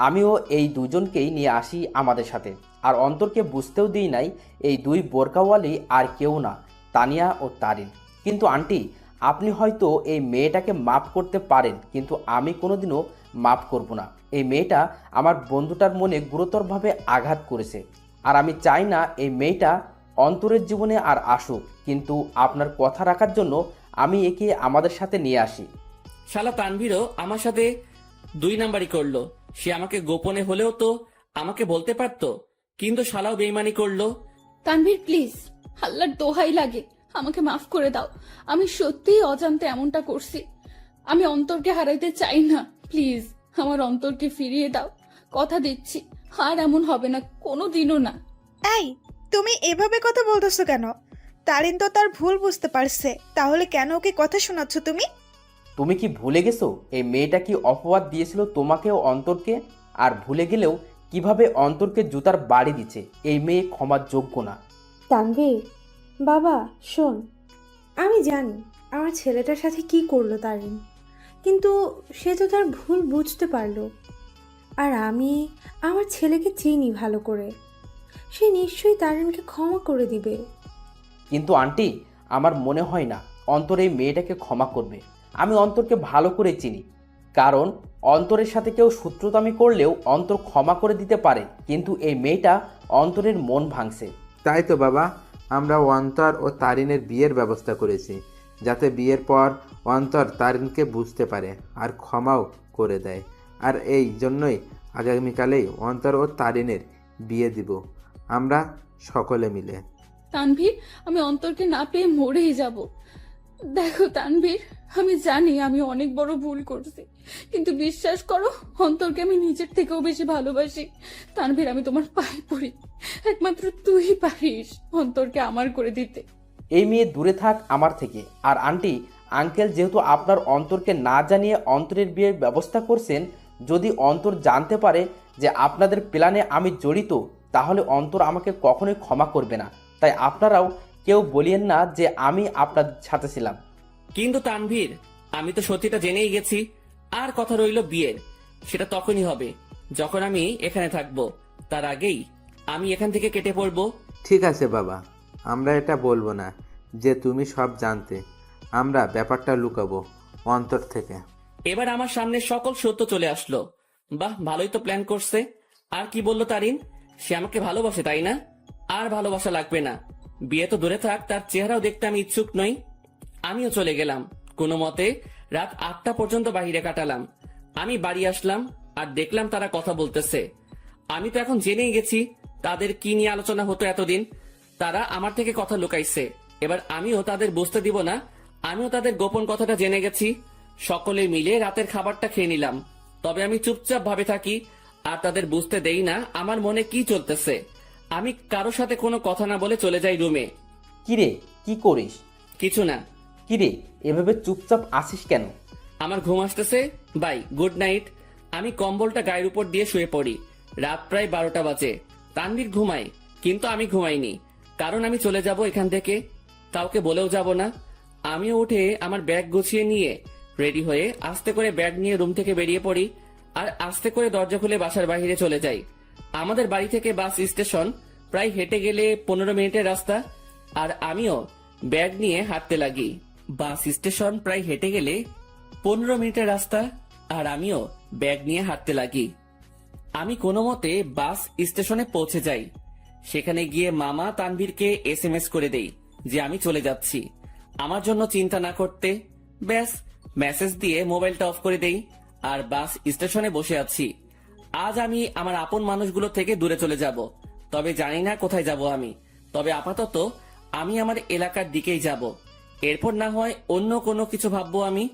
[SPEAKER 5] আমিও এই দুজনকেই নিয়ে আসি আমাদের সাথে, আর অন্তরকে বুঝতেও দিই নাই এই দুই বোরকাওয়ালি আর কেউ না, তানিয়া ও তারিন। কিন্তু আন্টি, আপনি হয়তো এই মেয়েটাকে মাফ করতে পারেন, কিন্তু আমি কোনোদিনও মাফ করব না। এই মেয়েটা আমার বন্ধুটার মনে গুরুতরভাবে আঘাত করেছে, আর আমি চাই না এই মেয়েটা অন্তরের জীবনে আর আসুক। কিন্তু আপনার কথা রাখার জন্য আমি একে আমাদের সাথে নিয়ে আসি।
[SPEAKER 1] শালা তানভীরও আমার সাথে 2 নাম্বারই করলো। সে আমাকে গোপনে হলেও তো আমাকে বলতে পারতো, কিন্তু শালাও বেইমানি করলো।
[SPEAKER 4] তানভীর প্লিজ, আল্লাহর দোহাই লাগে, আমাকে মাফ করে দাও। আমি সত্যিই অজান্তে এমনটা করছি। আমি অন্তরকে হারাইতে চাই না, প্লিজ আমার অন্তরকে ফিরিয়ে দাও। কথা দিচ্ছি আর এমন হবে না, কোনোদিনও না।
[SPEAKER 2] এই, তুমি এভাবে কথা বলতেছো কেন? তারিন তো তার ভুল বুঝতে পারছে, তাহলে কেন ওকে কথা শোনাচ্ছ তুমি?
[SPEAKER 5] তুমি কি ভুলে গেছো এই মেয়েটা কি অপবাদ দিয়েছিল তোমাকে ও অন্তরকে? আর ভুলে গেলেও কিভাবে অন্তরকে জুতার বাড়ি দিচ্ছে? এই মেয়ে ক্ষমার যোগ্য না।
[SPEAKER 10] তানভীর বাবা শোন, আমি জানি আমার ছেলেটার সাথে কি করলো তারিন, কিন্তু সে তো তার ভুল বুঝতে পারলো। আর আমি আমার ছেলেকে চিনি ভালো করে, সে নিশ্চয়ই তারিনকে ক্ষমা করে দিবে।
[SPEAKER 5] কিন্তু আন্টি, আমার মনে হয় না অন্তর এই মেয়েটাকে ক্ষমা করবে। আমি অন্তরকে ভালো করে চিনি, কারণ অন্তরের সাথে কেউ শত্রুতামি করলেও অন্তর ক্ষমা করে দিতে পারে, কিন্তু এই মেয়েটা অন্তরের মন ভাঙছে।
[SPEAKER 3] তাই তো বাবা, আমরা অন্তর ও তারিনের বিয়ের ব্যবস্থা করেছি, যাতে বিয়ের পর অন্তর তারিনকে বুঝতে পারে আর ক্ষমাও করে দেয়। আর এই জন্যই আগামীকালেই অন্তর ও তারিনের বিয়ে দিব আমরা সকলে মিলে।
[SPEAKER 4] তানভীর, আমি অন্তরকে না পেয়ে মরেই যাব। দেখো তানভীর, আমি জানি আমি অনেক বড় ভুল করছি, কিন্তু বিশ্বাস করো অন্তরকে আমি নিজের থেকেও বেশি ভালোবাসি। তানভীর, আমি তোমার পায়ে পড়ি, একমাত্র তুই পারিস অন্তরকে আমার করে দিতে।
[SPEAKER 5] এই মেয়ে দূরে থাক আমার থেকে। আর আন্টি আঙ্কেল যেহেতু আপনার অন্তরকে না জানিয়ে অন্তরের বিয়ের ব্যবস্থা করছেন, যদি অন্তর জানতে পারে যে আপনাদের প্ল্যানে আমি জড়িত, তাহলে অন্তর আমাকে কখনোই ক্ষমা করবে না। তাই আপনারাও কেউ বলিয়েন না যে আমি আপনার সাথে ছিলাম।
[SPEAKER 1] কিন্তু তানভীর, আমি তো সত্যিটা জেনেই গেছি। আর কথা রইল বিয়ের, সেটা তখনই হবে যখন আমি এখানে থাকবো। তার আগেই আমি এখান থেকে কেটে পড়বো।
[SPEAKER 3] ঠিক আছে বাবা, আমরা এটা বলবো না যে তুমি সব জানতে। আমরা ব্যাপারটা লুকাবো অন্তর থেকে।
[SPEAKER 1] এবার আমার সামনে সকল সত্য চলে আসলো। বাহ, ভালোই তো প্ল্যান করছে। আর কি বললো তারিন? সে আমাকে ভালোবাসে, তাই না? আর ভালোবাসা লাগবে না, বিয়ে তো দূরে থাক, তার চেহারাও দেখতে আমি ইচ্ছুক নই। আমিও চলে গেলাম। কোনো মতে রাত 8টা পর্যন্ত বাইরে কাটালাম। আমি বাড়ি আসলাম আর দেখলাম তারা কথা বলতেছে। আমি তো এখন জেনেই গেছি তাদের কি নিয়ে আলোচনা হতো এতদিন। তারা আমার থেকে কথা লুকাইছে, এবার আমিও তাদের বুঝতে দিব না আমিও তাদের গোপন কথাটা জেনে গেছি। সকলে মিলে রাতের খাবারটা খেয়ে নিলাম। তবে আমি চুপচাপ ভাবে থাকি আর তাদের বুঝতে দেই না আমার মনে কি চলতেছে। আমি কারোর সাথে কোনো কথা না বলে চলে যাই রুমে।
[SPEAKER 5] কিরে, কি করিস?
[SPEAKER 1] কিছু না।
[SPEAKER 5] কিরে, এভাবে চুপচাপ আসিস কেন?
[SPEAKER 1] আমার ঘুম আসতেছে। Bye, good night. আমি কম্বলটা গায়ের উপর দিয়ে শুয়ে পড়ি। রাত প্রায় 12টা বাজে। তানভীর ঘুমায়, কিন্তু আমি ঘুমাইনি, কারণ আমি চলে যাব এখান থেকে। কাউকে বলেও যাব না। আমিও উঠে আমার ব্যাগ গুছিয়ে নিয়ে রেডি হয়ে আস্তে করে ব্যাগ নিয়ে রুম থেকে বেরিয়ে পড়ি আর আস্তে করে দরজা খুলে বাসার বাইরে চলে যাই। আমাদের বাড়ি থেকে বাস স্টেশন প্রায় হেঁটে গেলে 15 মিনিটের রাস্তা, আর আমিও ব্যাগ নিয়ে হাঁটতে লাগি। বাস স্টেশন প্রায় হেঁটে গেলে 15 মিনিটের রাস্তা, আর আমিও ব্যাগ নিয়ে হাঁটতে লাগি। আমি কোনো মতে বাস স্টেশনে পৌঁছে যাই। সেখানে গিয়ে মামা তানভীরকে SMS করে দেই যে আমি চলে যাচ্ছি, আমার জন্য চিন্তা না করতে। ব্যাস, মেসেজ দিয়ে মোবাইলটা অফ করে দেই আর বাস স্টেশনে বসে আছি। আজ আমি আমার আপন মানুষগুলো থেকে দূরে চলে যাব, তবে জানি না কোথায় যাব আমি। তবে আপাতত আমি আমার এলাকার দিকেই যাব, এরপর না হয় অন্য কোনো কিছু ভাববো আমি।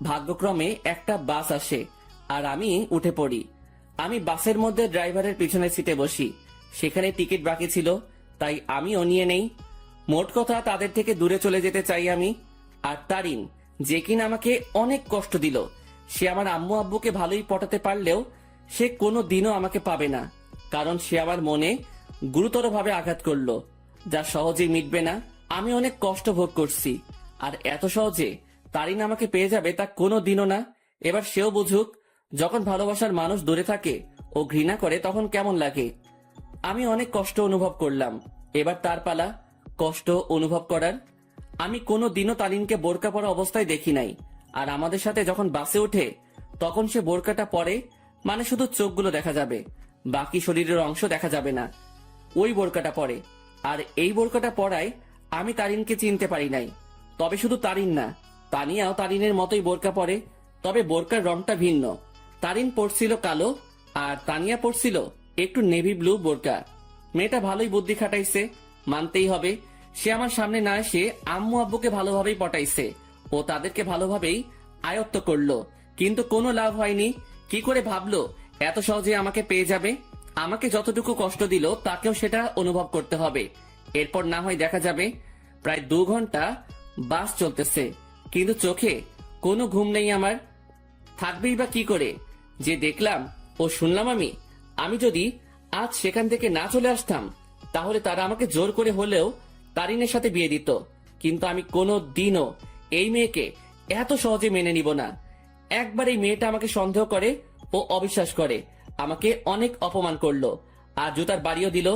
[SPEAKER 1] ভাগ্যক্রমে একটা বাস আসে আর আমি উঠে পড়ি। আমি বাসের মধ্যে ড্রাইভারের পিছনের সিটে বসি। সেখানে টিকিট বাকি ছিল, তাই আমিও নিয়ে নেই। মোট কথা, তাদের থেকে দূরে চলে যেতে চাই আমি। আর তারিন, যে কিনা আমাকে অনেক কষ্ট দিল, সে আমার আম্মু আব্বুকে ভালোই পটাতে পারলেও সে কোনো দিনও আমাকে পাবে না, কারণ সে আমার মনে গুরুতরভাবে আঘাত করলো, যা সহজেই মিটবে না। আমি অনেক কষ্ট ভোগ করছি, আর এত সহজে তারিন আমাকে পেয়ে যাবে তা কোনো দিনও না। এবার সেও বুঝুক, যখন ভালোবাসার মানুষ দূরে থাকে ও ঘৃণা করে তখন কেমন লাগে। আমি অনেক কষ্ট অনুভব করলাম, এবার তার পালা কষ্ট অনুভব করার। আমি কোনো দিনও তারিনকে বোরকা পরা অবস্থায় দেখি নাই, আর আমাদের সাথে যখন বাসে ওঠে তখন সে বোরকাটা পরে, মানে শুধু চোখগুলো দেখা যাবে, বাকি শরীরের অংশ দেখা যাবে না। ওই বোরকাটা পরে, আর এই বোরকাটা পরায় আমি তারিনকে চিনতে পারি নাই। তবে শুধু তারিন না, তানিয়াও তারিনের মতোই বোরকা পরে, তবে বোরকার রংটা ভিন্ন। তারিন পরছিল কালো, আর তানিয়া পরছিল একটু নেভি ব্লু বোরকা। মেয়েটা ভালোই বুদ্ধি খাটাইছে, মানতেই হবে। সে আমার সামনে না এসে আম্মু আব্বুকে ভালোভাবেই পটাইছে ও তাদেরকে ভালোভাবেই আয়ত্ত করলো, কিন্তু কোনো লাভ হয়নি। কি করে ভাবলো এত সহজে আমাকে পেয়ে যাবে? আমাকে যতটুকু কষ্ট দিল তাকেও সেটা অনুভব করতে হবে। এরপর না হয় দেখা যাবে। প্রায় 2 ঘন্টা বাস চলতেছে, কিন্তু চোখে কোনো ঘুম নেই আমার। থাকবেই বা কি করে? যে দেখলাম ও শুনলাম আমি যদি আজ সেখান থেকে না চলে আসতাম তাহলে তারা আমাকে জোর করে হলেও তারিনের সাথে বিয়ে দিত। কিন্তু আমি কোনো দিনও এই মেয়েকে এত সহজে মেনে নিব না। একবার এই মেয়েটা আমাকে সন্দেহ করে ও অবিশ্বাস করে, আমাকে অনেক অপমান করলো, আর জুতার বাড়িও দিল।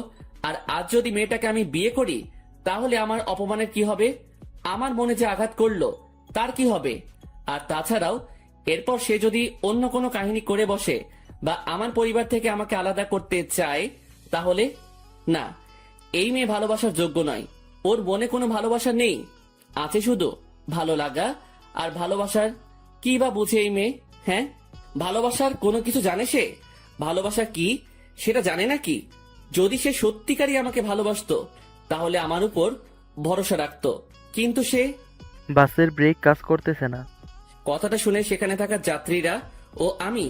[SPEAKER 1] আর আজ যদি মেয়েটাকে আমি বিয়ে করি তাহলে আমার অপমানের কি হবে? আমার মনে যে আঘাত করলো তার কি হবে? আর তাছাড়াও এরপর সে যদি অন্য কোনো কাহিনী করে বসে বা আমার পরিবার থেকে আমাকে আলাদা করতে চায় তাহলে না, এই মেয়ে ভালোবাসার যোগ্য নয়। ওর মনে কোনো ভালোবাসা নেই, আছে শুধু ভালো লাগা। আর ভালোবাসার কি বা বুঝে এই মেয়ে? হ্যাঁ, ভালোবাসার কোনো কিছু জানে সে? ভালোবাসা কি সেটা জানে নাকি? যদি সে সত্যিকারই আমাকে ভালোবাসতো তাহলে আমার উপর ভরসা রাখতো, কিন্তু সে।
[SPEAKER 7] বাসের ব্রেক কাজ করতেছে না।
[SPEAKER 1] কথাটা শুনে সেখানে থাকা যাত্রীরা ও আমি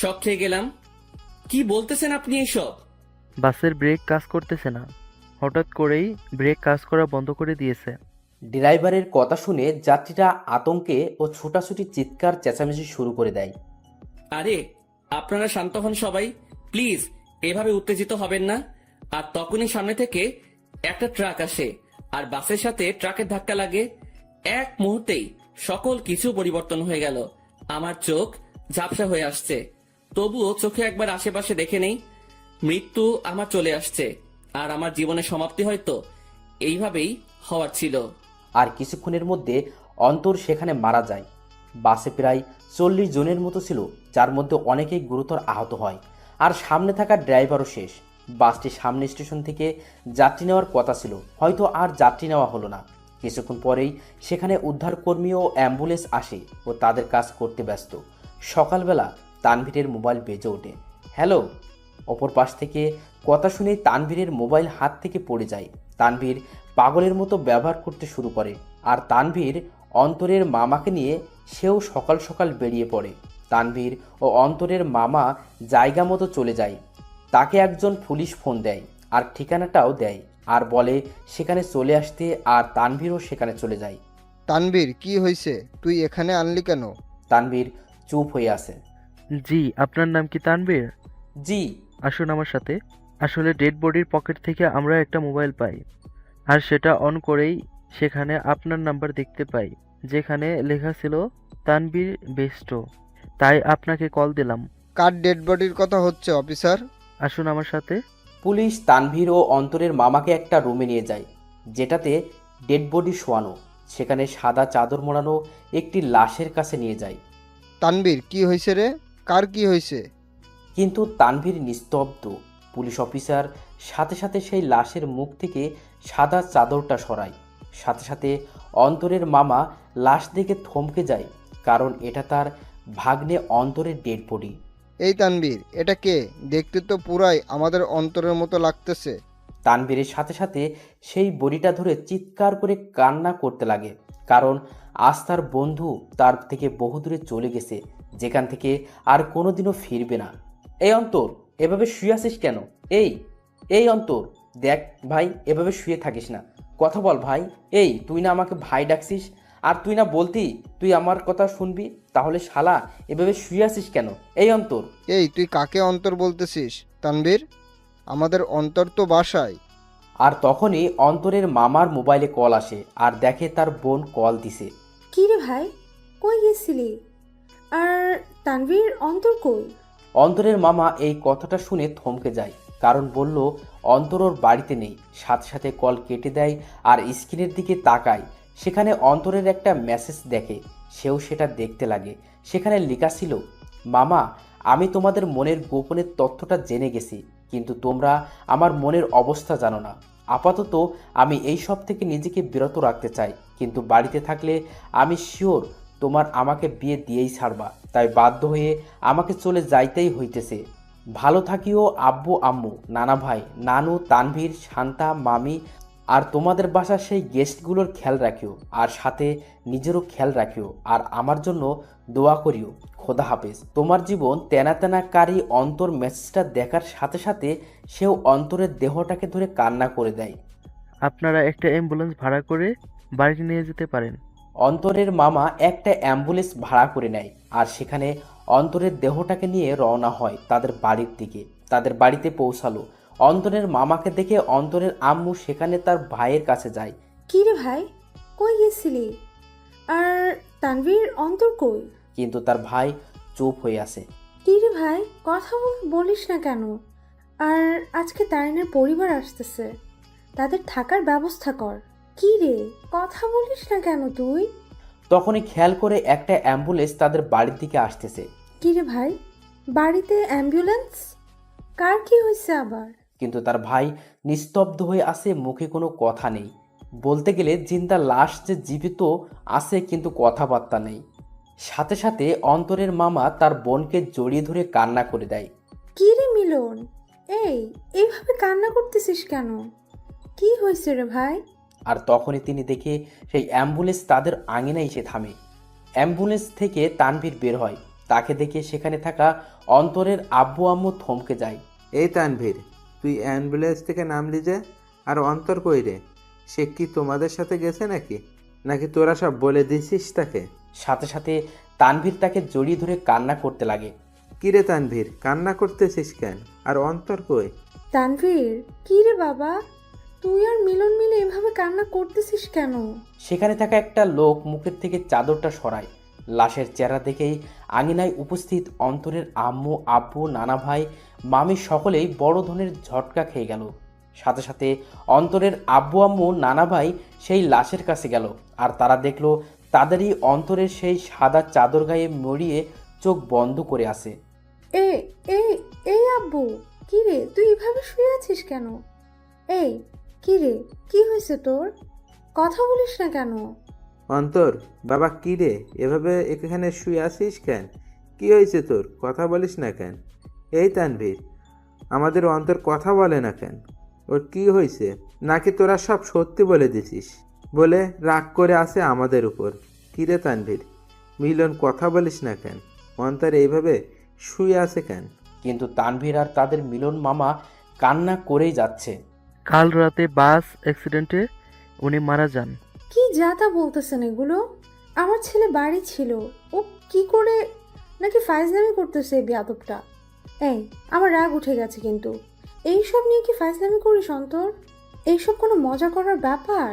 [SPEAKER 1] শক খেয়ে গেলাম। কি বলতেছেন আপনি এইসব?
[SPEAKER 7] বাসের ব্রেক কাজ করতেছে না, হঠাৎ করেই ব্রেক কাজ করা বন্ধ করে দিয়েছে।
[SPEAKER 5] ড্রাইভারের কথা শুনে যাত্রীরা আতঙ্কে ও ছোটাছুটি চিৎকার চেঁচামেচি শুরু করে দেয়।
[SPEAKER 1] আরে আপনারা শান্ত হন সবাই, প্লিজ এভাবে উত্তেজিত হবেন না। আর তখনই সামনে থেকে একটা ট্রাক আসে আর বাসের সাথে ট্রাকের ধাক্কা লাগে। এক মুহূর্তেই সকল কিছু পরিবর্তন হয়ে গেল। আমার চোখ ঝাপসা হয়ে আসছে, তবুও চোখে একবার আশেপাশে দেখে নেই। মৃত্যু আমার চলে আসছে, আর আমার জীবনের সমাপ্তি হয়তো এইভাবেই হওয়ার ছিল।
[SPEAKER 5] আর কিছুক্ষণের মধ্যে অন্তর সেখানে মারা যায়। বাসে প্রায় 40 জনের মতো ছিল, যার মধ্যে অনেকেই গুরুতর আহত হয়। আর সামনে থাকা ড্রাইভারও শেষ। বাসটি সামনে স্টেশন থেকে যাত্রী নেওয়ার কথা ছিল, হয়তো আর যাত্রী নেওয়া হলো না। কিছুক্ষণ পরেই সেখানে উদ্ধারকর্মী ও অ্যাম্বুলেন্স আসে ও তাদের কাজ করতে ব্যস্ত। সকালবেলা তানভীরের মোবাইল বেজে ওঠে। হ্যালো। অপর পাশ থেকে কথা শুনে তানভীরের মোবাইল হাত থেকে পড়ে যায়। তানভীর পাগলের মতো ব্যবহার করতে শুরু করে, আর তানভীর অন্তরের মামাকে নিয়ে সেও সকাল সকাল বেরিয়ে পড়ে। তানভীর ও অন্তরের মামা জায়গা মতো চলে যায়। তাকে একজন পুলিশ ফোন দেয় আর ঠিকানাটাও দেয়, আর বলে সেখানে চলে আসতে, আর তানভীরও সেখানে চলে যায়।
[SPEAKER 8] তানভীর, কি হয়েছে? তুই এখানে আনলি কেন?
[SPEAKER 5] তানভীর চুপ হয়ে আছে।
[SPEAKER 7] জি, আপনার নাম কি তানভীর?
[SPEAKER 5] জি।
[SPEAKER 7] আসুন আমার সাথে। আসলে ডেড বডির পকেট থেকে আমরা একটা মোবাইল পাই, আর সেটা অন করেই সেখানে আপনার নাম্বার দেখতে পাই, যেখানে লেখা ছিল তানভীর বেস্ট। তাই আপনাকে কল দিলাম।
[SPEAKER 8] কার ডেড বডির কথা হচ্ছে অফিসার?
[SPEAKER 7] আসুন আমার সাথে।
[SPEAKER 5] পুলিশ তানভীর ও অন্তরের মামাকে একটা রুমে নিয়ে যায়, যেটাতে ডেড বডি শোয়ানো। সেখানে সাদা চাদর মোড়ানো একটি লাশের কাছে নিয়ে যায়।
[SPEAKER 8] তানভীর, কি হয়েছে রে? কার কি হয়েছে?
[SPEAKER 5] কিন্তু তানভীর নিস্তব্ধ। পুলিশ অফিসার সাথে সাথে সেই লাশের মুখ থেকে সাদা চাদরটা সরায়। সাথে সাথে অন্তরের মামা লাশ দেখে থমকে যায়, কারণ এটা তার ভাগ্নে অন্তরের ডেড বডি।
[SPEAKER 8] এই তানভীর, এটা কে? দেখতে তো পুরাই আমাদের অন্তরের মতো লাগতেছে।
[SPEAKER 5] তানভীরের সাথে সাথে সেই বডিটা ধরে চিৎকার করে কান্না করতে লাগে, কারণ আজ তার বন্ধু তার থেকে বহুদূরে চলে গেছে, যেখান থেকে আর কোনোদিনও ফিরবে না। এই অন্তর, এভাবে শুয়ে আছিস কেন? এই অন্তর, দেখ ভাই, এভাবে শুয়ে থাকিস না, কথা বল ভাই। এই তুই না আমাকে ভাই ডাকছিস, আর তুই না বলতি তুই আমার কথা শুনবি, তাহলে শালা এভাবে শুয়ে আছিস কেন? এই অন্তর।
[SPEAKER 8] এই তুই কাকে অন্তর বলতেছিস তানভীর? আমাদের অন্তর তো বাসায়।
[SPEAKER 5] আর তখনই অন্তরের মামার মোবাইলে কল আসে আর দেখে তার বোন কল দিছে।
[SPEAKER 10] কি রে ভাই, কই গেছিলি? আর তানভীর, অন্তর কই?
[SPEAKER 5] অন্তরের মামা এই কথাটা শুনে থমকে যায়, কারণ বলল অন্তর ওর বাড়িতে নেই। সাথে সাথে কল কেটে দেয় আর স্ক্রিনের দিকে তাকায়। সেখানে অন্তরের একটা মেসেজ দেখে, সেও সেটা দেখতে লাগে। সেখানে লেখা ছিল, মামা, আমি তোমাদের মনের গোপনের তথ্যটা জেনে গেছি, কিন্তু তোমরা আমার মনের অবস্থা জানো না। আপাতত আমি এই সব থেকে নিজেকে বিরত রাখতে চাই, কিন্তু বাড়িতে থাকলে আমি শিওর তোমার আমাকে বিয়ে দিয়েই ছাড়বা, তাই বাধ্য হয়ে আমাকে চলে যাইতেই হইতেছে। ভালো থাকিও আব্বু আম্মু, নানা ভাই, নানু, তানভীর, শান্তা, মামি আর তোমাদের বাসার সেই গেস্টগুলোর খেয়াল রাখিও, আর সাথে নিজেরও খেয়াল রাখিও, আর আমার জন্য দোয়া করিও। খোদা হাফেজ। তোমার জীবন তেনা তেনা কারি। অন্তর মেসেজটা দেখার সাথে সাথে সেও অন্তরের দেহটাকে ধরে কান্না করে দেয়।
[SPEAKER 7] আপনারা একটা অ্যাম্বুলেন্স ভাড়া করে বাড়িতে নিয়ে যেতে পারেন।
[SPEAKER 5] অন্তরের মামা একটা অ্যাম্বুলেন্স ভাড়া করে নেয় আর সেখানে অন্তরের দেহটাকে নিয়ে রওনা হয় তাদের বাড়ির দিকে। তাদের বাড়িতে পৌঁছালো। অন্তরের মামাকে দেখে অন্তরের আম্মু সেখানে তার ভাইয়ের কাছে যায়।
[SPEAKER 10] কি রে ভাই, কই গেছিলি? আর তানভীর, অন্তর কই?
[SPEAKER 5] কিন্তু তার ভাই চুপ হয়ে আছে।
[SPEAKER 10] কি রে ভাই, কথা বলিস না কেন? আর আজকে তারিনের পরিবার আসতেছে, তাদের থাকার ব্যবস্থা কর। কি রে, কথা বলিস না কেন তুই?
[SPEAKER 5] তখনই খেয়াল করে একটা অ্যাম্বুলেন্স তাদের বাড়ির দিকে আসতেছে।
[SPEAKER 10] কি রে ভাই, বাড়িতে অ্যাম্বুলেন্স? কার কি হয়েছে আবার?
[SPEAKER 5] কিন্তু তার ভাই নিস্তব্ধ হয়ে আছে, মুখে কোনো কথা নেই। বলতে গেলে জিন্দা লাশ যে জীবিত আছে, কিন্তু কথাবার্তা নেই। সাথে সাথে অন্তরের মামা তার বোনকে জড়িয়ে ধরে কান্না করে দেয়।
[SPEAKER 10] কি রে মিলন, এইভাবে কান্না করতেছিস কেন? কি হয়েছে রে ভাই?
[SPEAKER 5] আর তখনই তিনি দেখে সেই অ্যাম্বুলেন্স তাদের আঙিনায় এসে থামে। অ্যাম্বুলেন্স থেকে তানভীর বের হয়। তাকে দেখে সেখানে থাকা অন্তরের আব্বু আম্মু থমকে যায়।
[SPEAKER 3] এই তানভীর, তুই অ্যাম্বুলেন্স থেকে নামলি যে? আর অন্তর কই রে? সে কি তোমাদের সাথে গেছে নাকি? নাকি তোরা সব বলে দিছিস তাকে?
[SPEAKER 5] সাথে সাথে তানভীর তাকে জড়িয়ে ধরে কান্না করতে লাগে।
[SPEAKER 3] কি রে তানভীর, কান্না করতেছিস কেন? আর অন্তর কই?
[SPEAKER 10] তানভীর, কি রে বাবা, তুই আর মিলন মিলে এভাবে কান্না করতেছিস কেন?
[SPEAKER 5] সেখানে থাকা একটা লোক মুখের থেকে চাদরটা সরায়। লাশের চেহারা দেখেই আঙিনায় উপস্থিত অন্তরের আম্মু, আব্বু, নানা ভাই, মামি সকলেই বড় ধরনের ঝটকা খেয়ে গেল। সাথে সাথে অন্তরের আব্বু আম্মু, নানা ভাই সেই লাশের কাছে গেল, আর তারা দেখলো তাদেরই অন্তরের সেই সাদা চাদর গায়ে মরিয়ে চোখ বন্ধ করে আছে।
[SPEAKER 10] এই আব্বু, কি রে, তুই এভাবে শুয়ে আছিস কেন? কি রে, কি হয়েছে তোর? কথা বলিস না কেন?
[SPEAKER 3] অন্তর, বাবা, কি রে, এভাবে এখানে শুয়ে আসিস কেন? কি হয়েছে তোর? কথা বলিস না কেন? এই তানভীর, আমাদের অন্তর কথা বলে না কেন? ওর কি হয়েছে? নাকি তোরা সব সত্যি বলে দিছিস বলে রাগ করে আসে আমাদের উপর? কি রে তানভীর, মিলন, কথা বলিস না কেন? অন্তর এইভাবে শুয়ে আছে কেন?
[SPEAKER 5] কিন্তু তানভীর আর তাদের মিলন মামা কান্না করেই যাচ্ছে।
[SPEAKER 7] কাল রাতে বাস অ্যাক্সিডেন্টে উনি মারা যান।
[SPEAKER 10] কি যাতা বলতেছেন এগুলো? আমার ছেলে বাড়ি ছিল, ও কি করে? নাকি ফাইজলামি করতেছে এই বেয়াদবটা? আমার রাগ উঠে গেছে, কিন্তু এইসব নিয়ে কি ফাইজলামি করিস অন্তর? এইসব কোনো মজা করার ব্যাপার?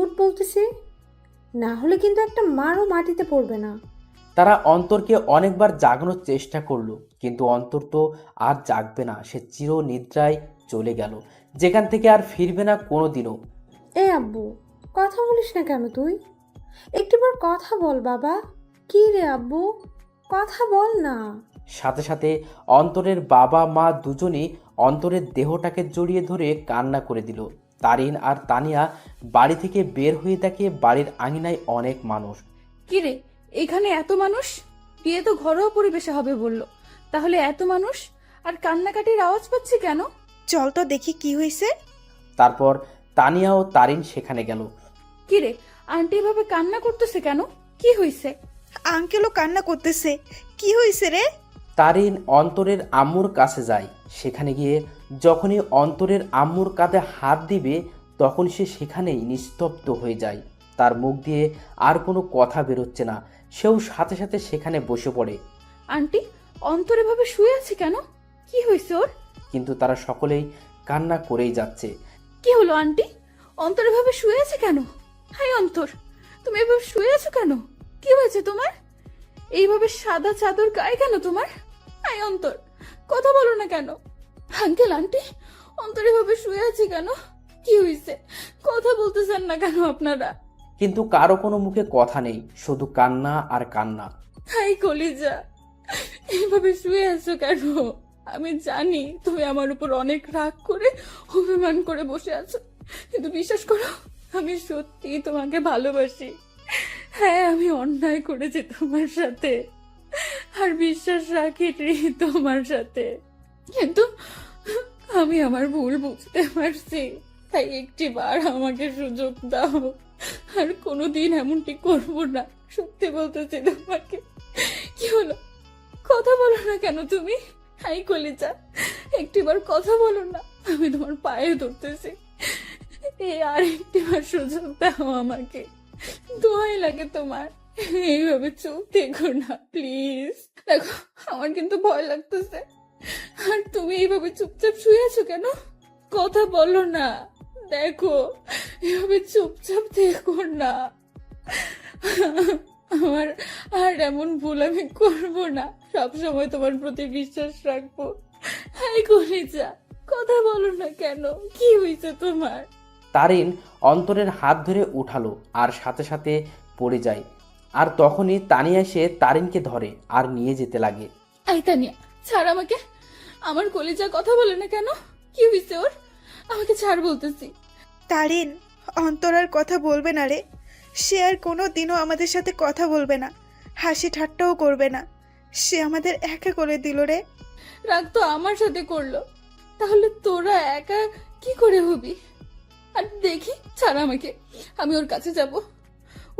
[SPEAKER 10] উঠ বলতেছি, না হলে কিন্তু একটা মারও মাটিতে পড়বে না।
[SPEAKER 5] তারা অন্তরকে অনেকবার জাগানোর চেষ্টা করলো, কিন্তু অন্তর তো আর জাগবে না। সে চির নিদ্রায় চলে গেল, যেখান থেকে আর ফিরবে না কোনোদিনও।
[SPEAKER 10] আব্বু, কথা বলিস না কেন তুই? একটিবার কথা বল বাবা। কি রে আব্বু, কথা বল না।
[SPEAKER 5] সাথে সাথে অন্তরের বাবা মা দুজনেই অন্তরের দেহটাকে জড়িয়ে ধরে কান্না করে দিল। তারিন আর তানিয়া বাড়ি থেকে বের হয়ে দেখে বাড়ির আঙিনায় অনেক মানুষ।
[SPEAKER 4] কি রে, এখানে এত মানুষ? বিয়ে তো ঘরোয়া পরিবেশে হবে বললো, তাহলে এত মানুষ আর কান্নাকাটির আওয়াজ পাচ্ছি কেন?
[SPEAKER 2] চল তো দেখি কি হয়েছে।
[SPEAKER 5] তারপর তানিয়া ও তারিন সেখানে গেল।
[SPEAKER 4] কি রে, আন্টি এভাবে কান্না করতেছে কেন? কি হয়েছে?
[SPEAKER 2] আঙ্কেলও কান্না করতেছে। কি হয়েছে রে?
[SPEAKER 5] তারিন অন্তরের আম্মুর কাছে যায়। সেখানে গিয়ে যখনই অন্তরের আম্মুর কাঁধে হাত দিবে, তখন সে সেখানেই নিস্তব্ধ হয়ে যায়। তার মুখ দিয়ে আর কোনো কথা বেরোচ্ছে না। সেও সাথে সাথে সেখানে বসে পড়ে।
[SPEAKER 4] আন্টি, অন্তর এভাবে শুয়ে আছে কেন? কি হয়েছে ওর?
[SPEAKER 5] কিন্তু তারা সকলেই কান্না করেই যাচ্ছে।
[SPEAKER 4] কি হলো আন্টি? অন্তর এভাবে শুয়ে আছে কেন? হাই অন্তর, তুমি এভাবে শুয়ে আছো কেন? কি হয়েছে তোমার? এইভাবে সাদা চাদর গায়ে কেন তোমার? হাই অন্তর, কথা বলো না কেন? আঙ্কেল আন্টি, অন্তর এভাবে শুয়ে আছে কেন? কি হয়েছে? কথা বলতেছেন না কেন আপনারা?
[SPEAKER 5] কিন্তু কারো কোনো মুখে কথা নেই, শুধু কান্না আর কান্না।
[SPEAKER 4] হাই কলিজা, এইভাবে শুয়ে আছো কেন? আমি জানি তুমি আমার উপর অনেক রাগ করে অভিমান করে বসে আছো, কিন্তু বিশ্বাস করো, আমি সত্যি তোমাকে ভালোবাসি। হ্যাঁ, আমি অন্যায় করেছি তোমার সাথে, আর বিশ্বাস রাখি তোমার সাথে, কিন্তু আমি আমার ভুল বুঝতে পারছি। তাই একটিবার আমাকে সুযোগ দাও, আর কোনোদিন এমনটি করবো না। সত্যি বলতেছি তোমাকে। কি হলো, কথা বলো না কেন তুমি? হাই কলিজা, একটিবার কথা বলো না, আমি তোমার পায়ে ধরতেছি। এই আর একটিবার সুযোগ দাও আমাকে, দোহাই লাগে তোমার। এইভাবে চুপ থেকো না প্লিজ। দেখো, আমার কিন্তু ভয় লাগতেছে। আর তুমি এইভাবে চুপচাপ শুয়ে আছো কেন? কথা বলো না। দেখো, এভাবে চুপচাপ থেকো না। আমার আর এমন ভুল আমি করবো না, সবসময় তোমার প্রতি বিশ্বাস রাখবো। হাই কলিজা, কথা বলো না কেন? কি হয়েছে তোমার?
[SPEAKER 5] তারিন অন্তরের হাত ধরে উঠালো আর সাথে সাথে পড়ে যায়। আর তখনই তানিয়া এসে তারিনকে ধরে আর নিয়ে যেতে লাগে।
[SPEAKER 4] আই তানিয়া, ছাড় আমাকে। আমার কলিজা কথা বলে না কেন? কি হয়েছে ওর? আমাকে ছাড় বলতেছি।
[SPEAKER 2] তারিন, অন্তর আর কথা বলবে না রে। সে আর কোনো দিনও আমাদের সাথে কথা বলবে না, হাসি ঠাট্টাও করবে না। সে আমাদের একা করে দিল রে।
[SPEAKER 4] রাগ তো আমার সাথে করলো, তাহলে তোরা একা কি করে হবি? আর দেখি, ছাড় আমাকে, আমি ওর কাছে যাব।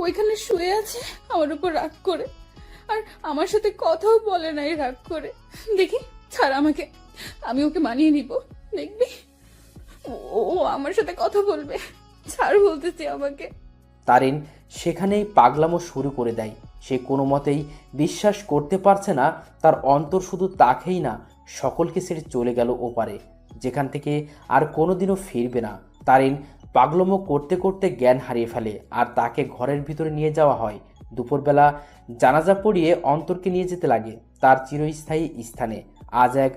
[SPEAKER 4] ওইখানে শুয়ে আছে আমার উপর রাগ করে, আর আমার সাথে কথাও বলে নাই রাগ করে। দেখি, ছাড় আমাকে, আমি ওকে মানিয়ে নিব। দেখবি, ও আমার সাথে কথা বলবে। ছাড় বলতেছি আমাকে।
[SPEAKER 5] তারিন সেখানেই পাগলামো শুরু করে দেয়। সে কোনো মতেই বিশ্বাস করতে পারছে না তার অন্তর শুধু তাকেই না, সকলকে ছেড়ে চলে গেল ওপারে, যেখান থেকে আর কোনোদিনও ফিরবে না। তারিন পাগলামো করতে করতে জ্ঞান হারিয়ে ফেলে আর তাকে ঘরের ভিতরে নিয়ে যাওয়া হয়। দুপুরবেলা জানাজা পড়িয়ে অন্তরকে নিয়ে যেতে লাগে তার চিরস্থায়ী স্থানে। আজ এক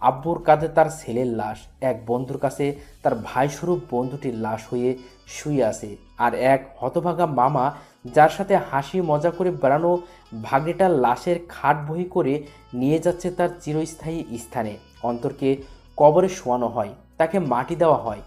[SPEAKER 5] আব্বুর কাঁধে তার ছেলের লাশ, এক বন্ধুর কাছে তার ভাইস্বরূপ বন্ধুটির লাশ হয়ে শুয়ে আছে, আর এক হতভাগা মামা যার সাথে হাসি মজা করে বেড়ানো ভাগ্নেটার লাশের খাট বহি করে নিয়ে যাচ্ছে তার চিরস্থায়ী স্থানে। অন্তরকে কবরে শোয়ানো হয়, তাকে মাটি দেওয়া হয়।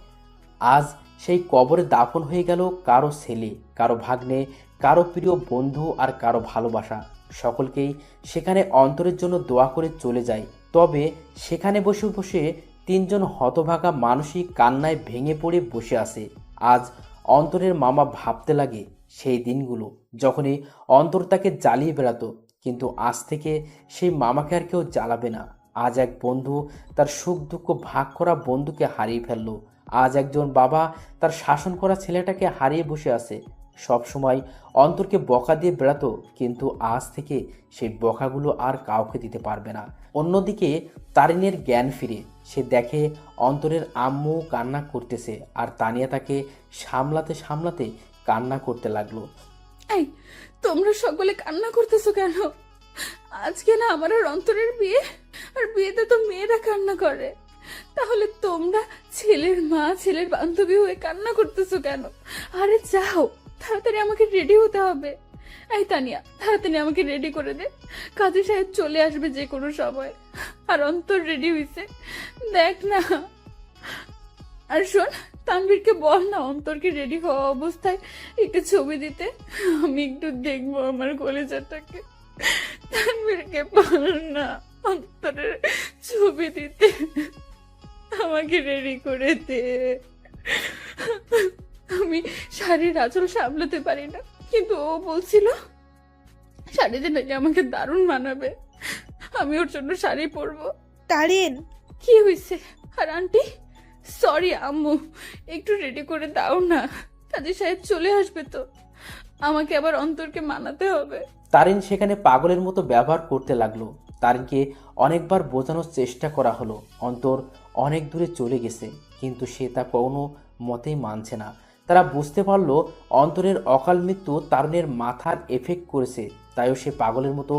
[SPEAKER 5] আজ সেই কবরে দাফন হয়ে গেল কারো ছেলে, কারো ভাগ্নে, কারো প্রিয় বন্ধু আর কারো ভালোবাসা। সকলকেই সেখানে অন্তরের জন্য দোয়া করে চলে যায়। তবে সেখানে বসে বসে তিনজন হতভাগা মানসিক কান্নায় ভেঙে পড়ে বসে আছে। আজ অন্তরের মামা ভাবতে লাগে সেই দিনগুলো যখনই অন্তর তাকে জ্বালিয়ে বেড়াতো, কিন্তু আজ থেকে সেই মামাকে আর কেউ জ্বালাবে না। আজ এক বন্ধু তার সুখ দুঃখ ভাগ করা বন্ধুকে হারিয়ে ফেললো। আজ একজন বাবা তার শাসন করা ছেলেটাকে হারিয়ে বসে আছে। সব সময় অন্তরকে বকা দিয়ে বেড়াতো, কিন্তু আজ থেকে সেই বকাগুলো আর কাউকে দিতে পারবে না। অন্যদিকে তারিনের জ্ঞান ফিরে, সে দেখে অন্তরের আম্মু কান্না করতেছে আর তানিয়া তাকে সামলাতে সামলাতে কান্না করতে লাগলো।
[SPEAKER 4] এই, তোমরা সকলে কান্না করতেছো কেন? আজকে না আমার আর অন্তরের বিয়ে, আর বিয়েতে তো মেয়েরা কান্না করে। তাহলে তোমরা ছেলের মা, ছেলের বান্ধবী হয়ে কান্না করতেছো কেন? আরে যাও, তাড়াতাড়ি আমাকে রেডি হতে হবে। এই তানিয়া, তাড়াতাড়ি আমাকে রেডি করে দে, কাজী সাহেব চলে আসবে যে কোনো সময়। আর অন্তর রেডি হইছে, দেখ না। আর শোন, তানভীরকে বল না অন্তরকে রেডি হওয়া অবস্থায় একটু ছবি দিতে, আমি একটু দেখবো আমার কলেজাটাকে। তানভীরকে বল না অন্তরের ছবি দিতে, আমাকে রেডি করে দে। আমি শাড়ির আঁচল সামলাতে পারি না, কিন্তু ও বলছিল শাড়িতে নাকি আমাকে দারুণ মানাবে, আমি ওর জন্য শাড়ি পরবো।
[SPEAKER 2] তারিন,
[SPEAKER 4] কি হয়েছে? আর আন্টি, সরি আম্মু, একটু রেডি করে দাও না, কাজী সাহেব চলে আসবে তো, আমাকে আবার অন্তরকে মানাতে হবে।
[SPEAKER 5] তারিন সেখানে পাগলের মতো ব্যবহার করতে লাগলো। তারিনকে অনেকবার বোঝানোর চেষ্টা করা হলো অন্তর অনেক দূরে চলে গেছে, কিন্তু সে তা কোনো মতেই মানছে না। তারা বুঝতে পারলো অন্তরের অকাল মৃত্যু তারুণের মাথার এফেক্ট করেছে, তাইও সে পাগলের মতো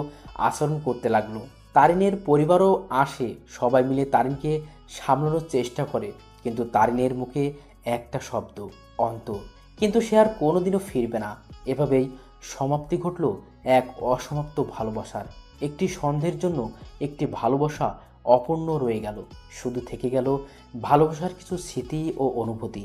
[SPEAKER 5] আচরণ করতে লাগলো। তারিনের পরিবারও আসে, সবাই মিলে তারিনকে সামলানোর চেষ্টা করে, কিন্তু তারিনের মুখে একটা শব্দ, অন্তর। কিন্তু সে আর কোনোদিনও ফিরবে না। এভাবেই সমাপ্তি ঘটল এক অসমাপ্ত ভালোবাসার। একটি সন্ধ্যের জন্য একটি ভালোবাসা অপূর্ণ রয়ে গেল, শুধু থেকে গেল ভালোবাসার কিছু স্মৃতি ও অনুভূতি।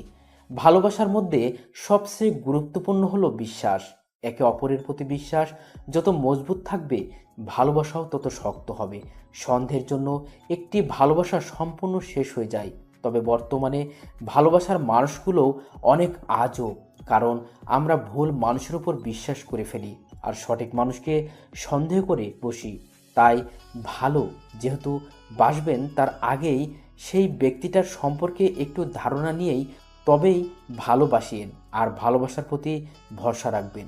[SPEAKER 5] ভালোবাসার মধ্যে সবচেয়ে গুরুত্বপূর্ণ হলো বিশ্বাস। একে অপরের প্রতি বিশ্বাস যত মজবুত থাকবে, ভালোবাসাও তত শক্ত হবে। সন্ধ্যের জন্য একটি ভালোবাসা সম্পূর্ণ শেষ হয়ে যায়, তবে বর্তমানে ভালোবাসার মানুষগুলোও অনেক আজব, কারণ আমরা ভুল মানুষের উপর বিশ্বাস করে ফেলি আর সঠিক মানুষকে সন্দেহ করে বসি। তাই ভালো যেহেতু বাসবেন, তার আগেই সেই ব্যক্তিটার সম্পর্কে একটু ধারণা নিয়েই তবেই ভালোবাসিয়েন আর ভালোবাসার প্রতি ভরসা রাখবেন।